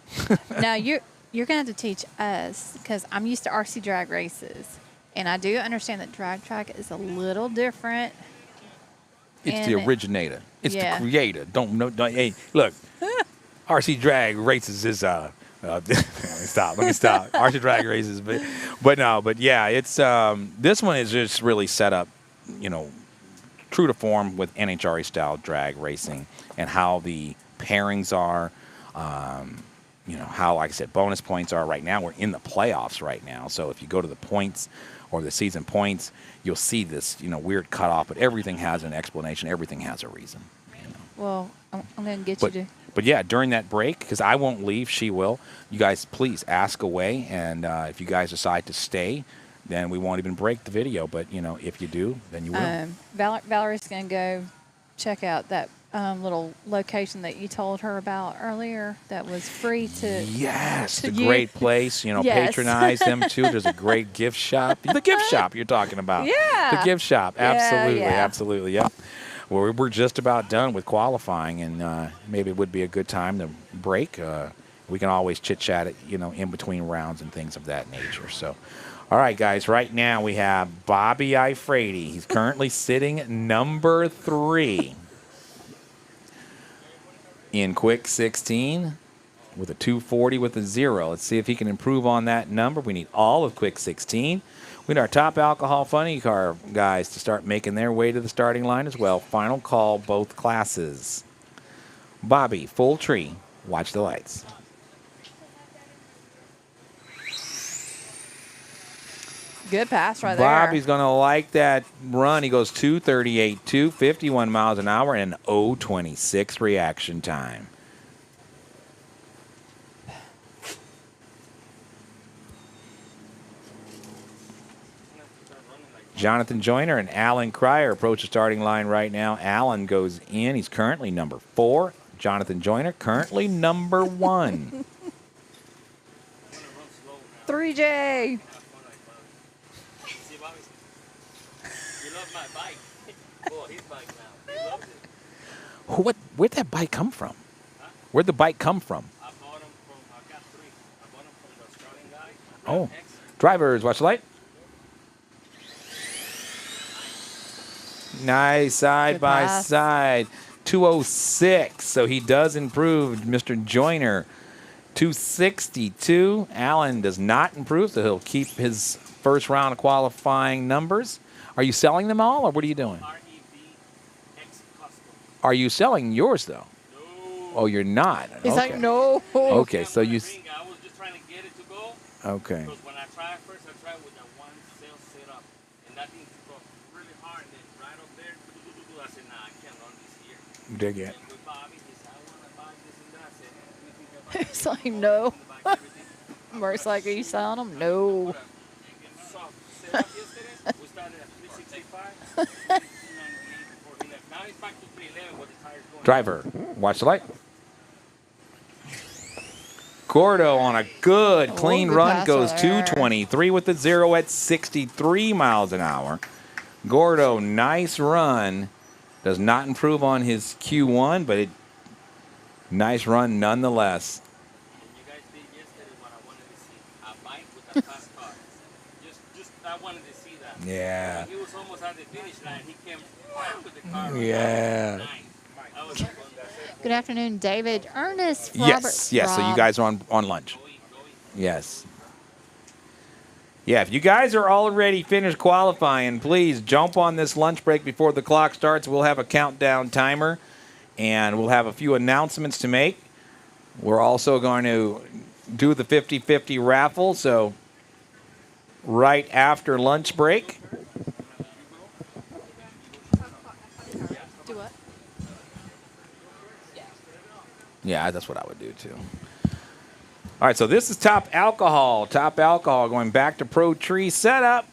Now you're gonna have to teach us because I'm used to RC drag races, and I do understand that drag track is a little different. It's the And originator. It's yeah. the creator. Don't hey, look. RC drag races is let me stop. RC drag races, but yeah, it's this one is just really set up, you know, true to form with NHRA style drag racing and how the pairings are, you know, how, like I said, bonus points are right now. We're in the playoffs right now. So if you go to the points or the season points, you'll see this, you know, weird cutoff, but everything has an explanation. Everything has a reason. You know? Well, I'm gonna get you to. But yeah, during that break, because I won't leave, she will. You guys, please ask away. And if you guys decide to stay, then we won't even break the video. But, you know, if you do, then you will. Valerie's gonna go check out that little location that you told her about earlier. That was free to. Yes, to the you. great place. You know, Yes. patronize them too. There's a great gift shop. The gift shop you're talking about. Yeah. The gift shop. Yeah, Absolutely. yeah. Absolutely. Yep. Well, we're just about done with qualifying, and maybe it would be a good time to break. We can always chit-chat it, you know, in between rounds and things of that nature. So, all right, guys, right now we have Bobby Ifrady. He's currently sitting number 3 in Quick 16 with a 240 with a 0. Let's see if he can improve on that number. We need all of Quick 16. We need our top alcohol funny car guys to start making their way to the starting line as well. Final call, both classes. Bobby, full tree. Watch the lights. Good pass right there. Bobby's going to like that run. He goes 238, 251 miles an hour, and an 0.26 reaction time. Jonathan Joyner and Alan Cryer approach the starting line right now. Alan goes in. He's currently number 4. Jonathan Joyner currently number 1. 3J. See, Bobby, you love my bike. Oh, his bike now. He loves it. Where'd that bike come from? Huh? Where'd the bike come from? I bought him from, I got 3. I bought him from the Australian guy. Oh, X. drivers, watch the light. Nice side Good by pass. side. 206. So he does improve, Mr. Joyner. 262. Allen does not improve, so he'll keep his first round of qualifying numbers. Are you selling them all, or what are you doing? REV-X Custom. Are you selling yours, though? No. Oh, you're not. He's Okay. like, no. Okay, so you... I was just trying to get it to go. Okay. Because when I tried first, I tried with that one cell setup. And that thing took off really hard. And then right up there, I said, nah, I can't run this here. Dig it. And with Bobby, he said, I want to buy this and that. I said, what do you think about He's like, no. buy everything? Merc's like, are you selling them? No. Soft setup yesterday. We started at 365. 298 before he left. Now he's back to 311 with the tires going. Driver, watch the light. Gordo on a good, clean good run pass goes right there. 223 with the 0 at 63 miles an hour. Gordo, nice run. Does not improve on his Q1, but nice run nonetheless. And you guys did yesterday what I wanted to see. A bike with a fast car. Just I wanted to see that. Yeah. When he was almost at the finish line. He came with the car. Yeah. Nice. That was fun. Good afternoon, David. Ernest. Yes, yes. So you guys are on lunch. Yes. Yeah, if you guys are already finished qualifying, please jump on this lunch break before the clock starts. We'll have a countdown timer, and we'll have a few announcements to make. We're also going to do the 50-50 raffle, so right after lunch break. Do what? Yeah, that's what I would do, too. All right, so this is top alcohol. Top alcohol going back to Pro Tree setup.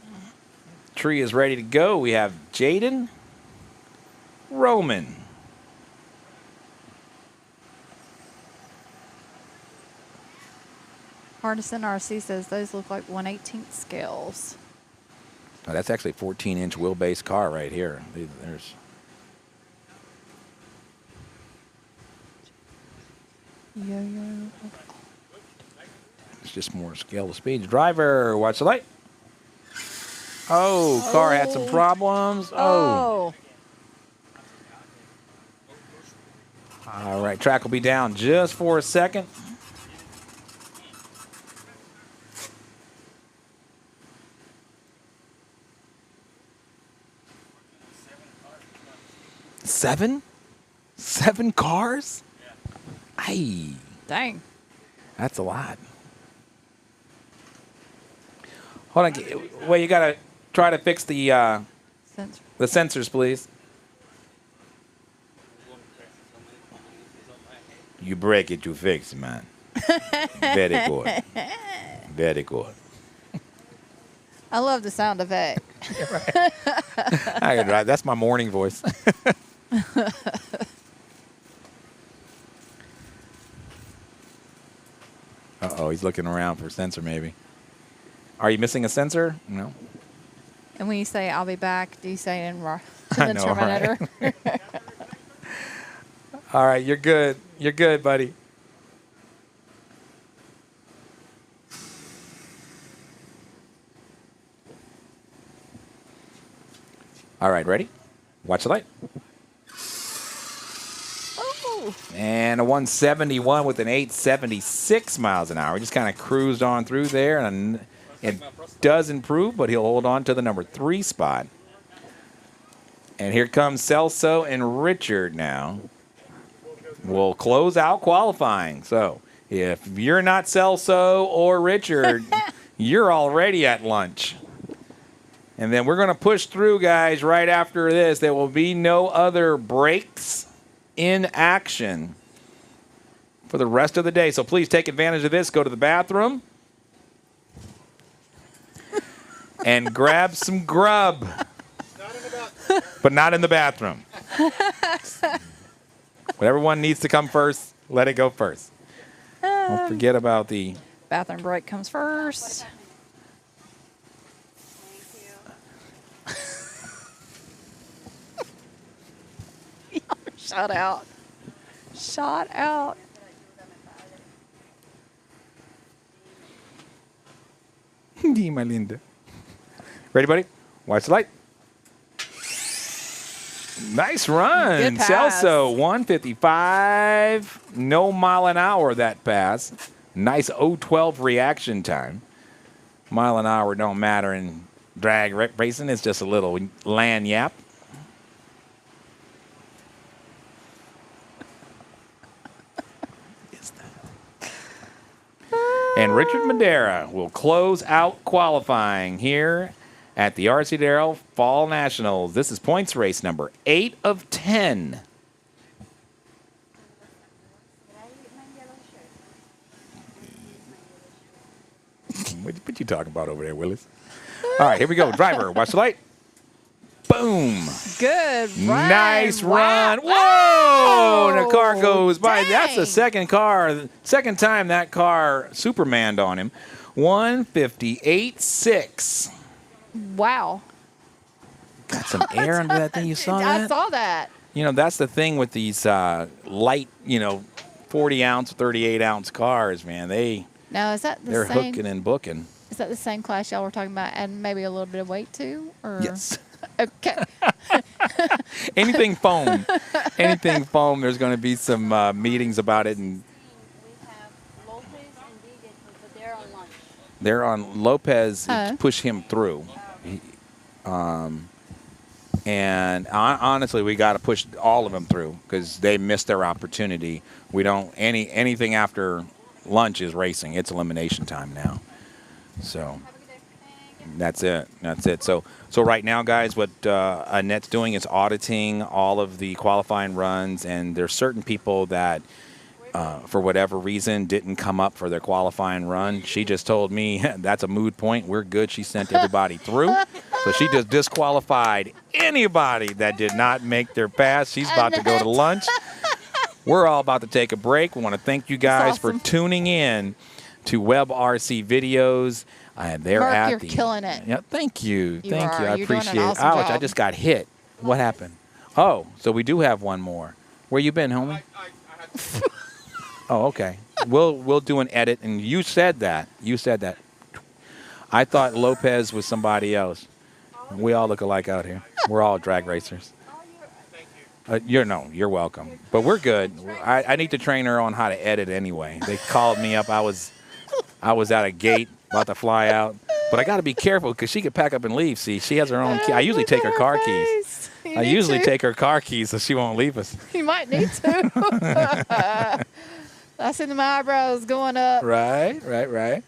Tree is ready to go. We have Jaden, Roman. Hardison RC says those look like 1/18 scales. Oh, that's actually a 14-inch wheelbase car right here. There's Yo-yo. It's just more scale of speed. Driver, watch the light. Oh, car had some problems. Oh. All right, track will be down just for a second. Seven? 7 cars? Aye. Dang. That's a lot. Hold on. Wait, you got to try to fix the Sensor. sensors, please. You break it, you fix it, man. Very good. Very good. I love the sound effect. I can drive. That's my morning voice. Uh-oh, he's looking around for a sensor maybe. Are you missing a sensor? No. And when you say "I'll be back," do you say in I the know, Terminator? right? All right, you're good. You're good, buddy. All right, ready? Watch the light. Oh. And a 171 with an 876 miles an hour. He just kind of cruised on through there, and it does improve, but he'll hold on to the number 3 spot. And here comes Celso and Richard now. We'll close out qualifying. So if you're not Celso or Richard, you're already at lunch. And then we're going to push through, guys, right after this. There will be no other breaks in action for the rest of the day. So please take advantage of this. Go to the bathroom and grab some grub. But not in the bathroom. Whatever one needs to come first, let it go first. Don't forget about the Bathroom break comes first. Shut out. Shut out. Di my linda. Ready, buddy? Watch the light. Nice run. Good pass. Celso, 155. No mile an hour that pass. Nice 012 reaction time. Mile an hour don't matter in drag racing. It's just a little land yap. And Richard Madera will close out qualifying here at the RCDRL Fall Nationals. This is points race number 8 of 10. What you talking about over there, Willis? All right, here we go. Driver, watch the light. Boom. Good run. Nice run. Wow. Whoa! And the car goes by. Dang. That's the second time that car Supermaned on him. 158.6. Wow. Got some air under that thing. You saw I that? saw that. You know, that's the thing with these light, 40-ounce, 38-ounce cars, man. Now, is that the They're same? hooking and booking. Is that the same class y'all were talking about, adding maybe a little bit of weight to? Or? Yes. Okay. Anything foam. Anything foam, there's going to be some meetings about it. And We have Lopez and Vegan, but they're on lunch. they're on Lopez Huh. to push him through. And honestly, we got to push all of them through because they missed their opportunity. We don't anything after lunch is racing. It's elimination time now. So that's it. That's it. So right now, guys, what Annette's doing is auditing all of the qualifying runs, and there's certain people that, for whatever reason, didn't come up for their qualifying run. She just told me that's a moot point. We're good. She sent everybody through. So she just disqualified anybody that did not make their pass. She's about to go to lunch. We're all about to take a break. We want to thank you guys for tuning in to Web RC Videos. They're Mark, at you're the killing it. Yeah, thank you. You Thank are. you. I You're doing an appreciate it. awesome Ouch, I job. just got hit. What happened? Oh, so we do have one more. Where you been, homie? Oh, okay. We'll do an edit, and you said that. You said that. I thought Lopez was somebody else. We all look alike out here. We're all drag racers. You're welcome. But we're good. I need to train her on how to edit anyway. They called me up. I was at a gate about to fly out, but I got to be careful because she could pack up and leave. See, she has her own key. I usually take her car keys. I usually take her car keys so she won't leave us. You might need to. I see my eyebrows going up. Right.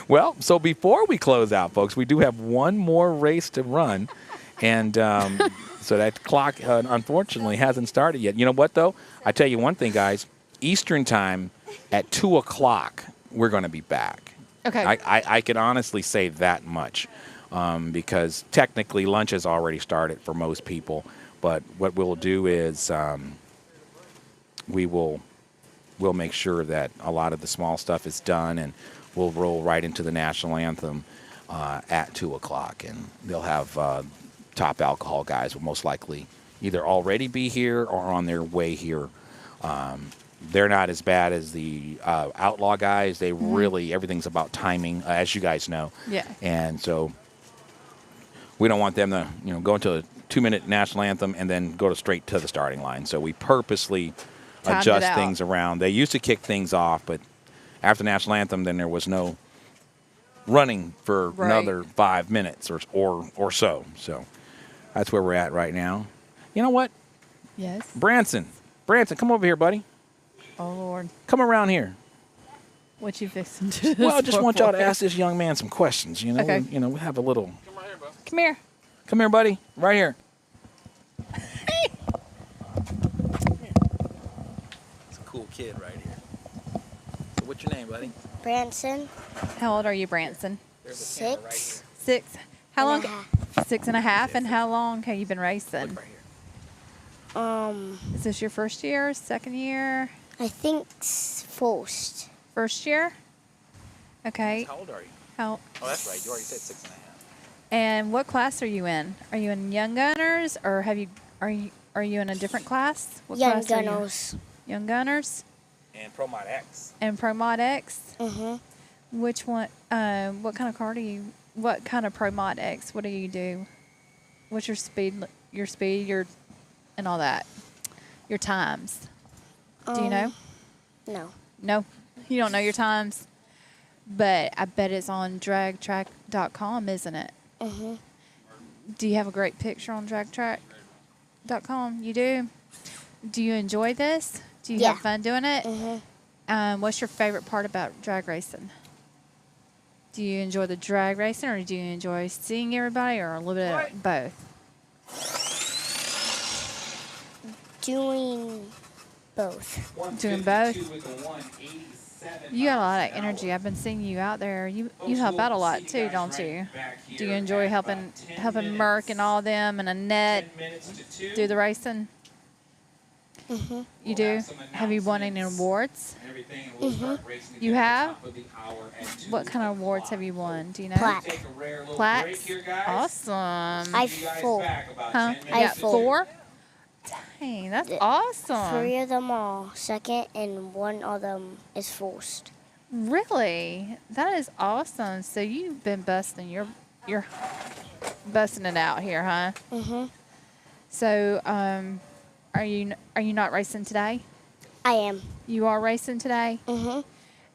Well, so before we close out, folks, we do have one more race to run, and so that clock, unfortunately, hasn't started yet. You know what, though? I tell you one thing, guys. Eastern time at 2 o'clock, we're going to be back. Okay. I can honestly say that much because technically lunch has already started for most people. But what we'll do is we'll make sure that a lot of the small stuff is done, and we'll roll right into the national anthem at 2 o'clock. And they'll have top alcohol guys will most likely either already be here or on their way here. They're not as bad as the outlaw guys. They really, everything's about timing, as you guys know. Yeah. And so we don't want them to, go into a 2-minute national anthem and then go straight to the starting line. So we purposely adjust things around. They used to kick things off, but after national anthem, then there was no running for another 5 minutes or so. So that's where we're at right now. You know what? Yes. Branson, come over here, buddy. Oh, Lord. Come around here. What you fixing to do? Well, I just want y'all to ask this young man some questions. Okay. We have a little. Come right here, bro. Come here. Come here, buddy. Right here. It's a cool kid right here. So what's your name, buddy? Branson, How old are you, Branson? 6. 6. How long? and a half. 6.5. And how long have you been racing? Look right here. Is this your first year, second year, I think first. first year? Okay. How old are you? How? Oh, that's right. You already said 6.5. And what class are you in? Are you in Young Gunners, or are you in a different class? What Young class are you in? Gunners. Young Gunners And Pro Mod X. and Pro Mod X. Mm-hmm. Which one? What kind of car do you? What kind of Pro Mod X? What do you do? What's your speed? And all that. Your times. Do you know? No. No, you don't know your times. But I bet it's on dragtrack.com, isn't it? Mm-hmm. Do you have a great picture on dragtrack.com? You do? Do you enjoy this? Do you Yeah. have fun doing it? Mm-hmm. What's your favorite part about drag racing? Do you enjoy the drag racing, or do you enjoy seeing everybody, or a little bit of both? Doing both. Doing both? You got a lot of energy. I've been seeing you out there. You help out a lot too, don't you? Do you enjoy helping Merck and all them and Annette do the racing? Mm-hmm. You do? Have you won any awards? Mm-hmm. You have? What kind of awards have you won? Do you know? Plaque. Plaques? Awesome. I have 4. Huh? You I have got 4. 4? Dang, that's awesome. 3 of them are second, and 1 of them is first. Really? That is awesome. So you've been busting. You're busting it out here, huh? Mm-hmm. So, are you not racing today? I am. You are racing today? Mm-hmm.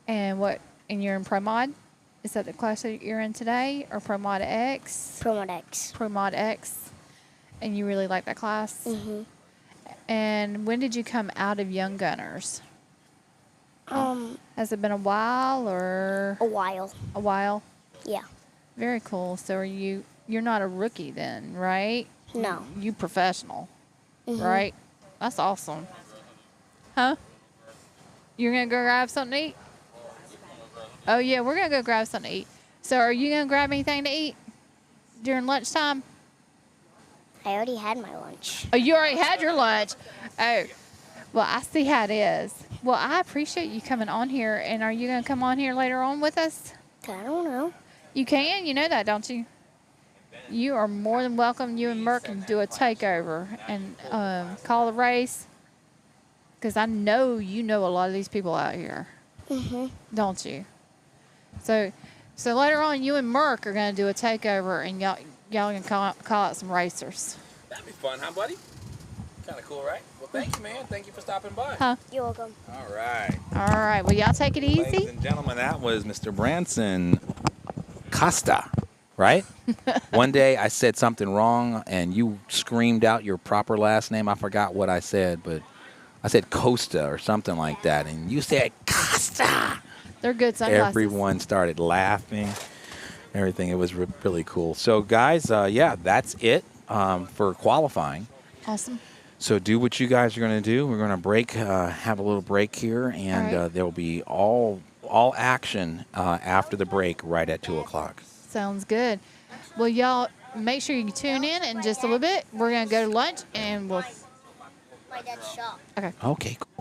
And you're in Pro Mod? Is that the class that you're in today, or Pro Mod X? Pro Mod X. Pro Mod X. And you really like that class? Mm-hmm. And when did you come out of Young Gunners? Has it been a while, or A while. a while? Yeah. Very cool. So you're not a rookie then, right? No. You professional, Mhm. right? That's awesome. Huh? You're going to go grab something to eat? Oh, yeah, we're going to go grab something to eat. So are you going to grab anything to eat during lunchtime? I already had my lunch. Oh, you already had your lunch. Oh, well, I see how it is. Well, I appreciate you coming on here. And are you going to come on here later on with us? I don't know. You can. You know that, don't you? You are more than welcome. You and Merck can do a takeover and call the race. Because I know you know a lot of these people out here, don't you? So later on, you and Merc are going to do a takeover, and y'all can call out some racers. That'd be fun, huh, buddy? Kind of cool, right? Well, thank you, man. Thank you for stopping by. Huh? You're welcome. All right. All right. Well, y'all take it easy. Ladies and gentlemen, that was Mr. Branson Costa, right? One day I said something wrong, and you screamed out your proper last name. I forgot what I said, but I said Costa or something like that, and you said Costa. They're good sunglasses. Everyone started laughing, everything. It was really cool. So, guys, yeah, that's it for qualifying. Awesome. So do what you guys are going to do. We're going to break, have a little break here, and All right. there will be all action after the break right at 2 o'clock. Sounds good. Well, y'all make sure you tune in just a little bit. We're going to go to lunch, and we'll. My dad's shop. Okay. Okay, cool.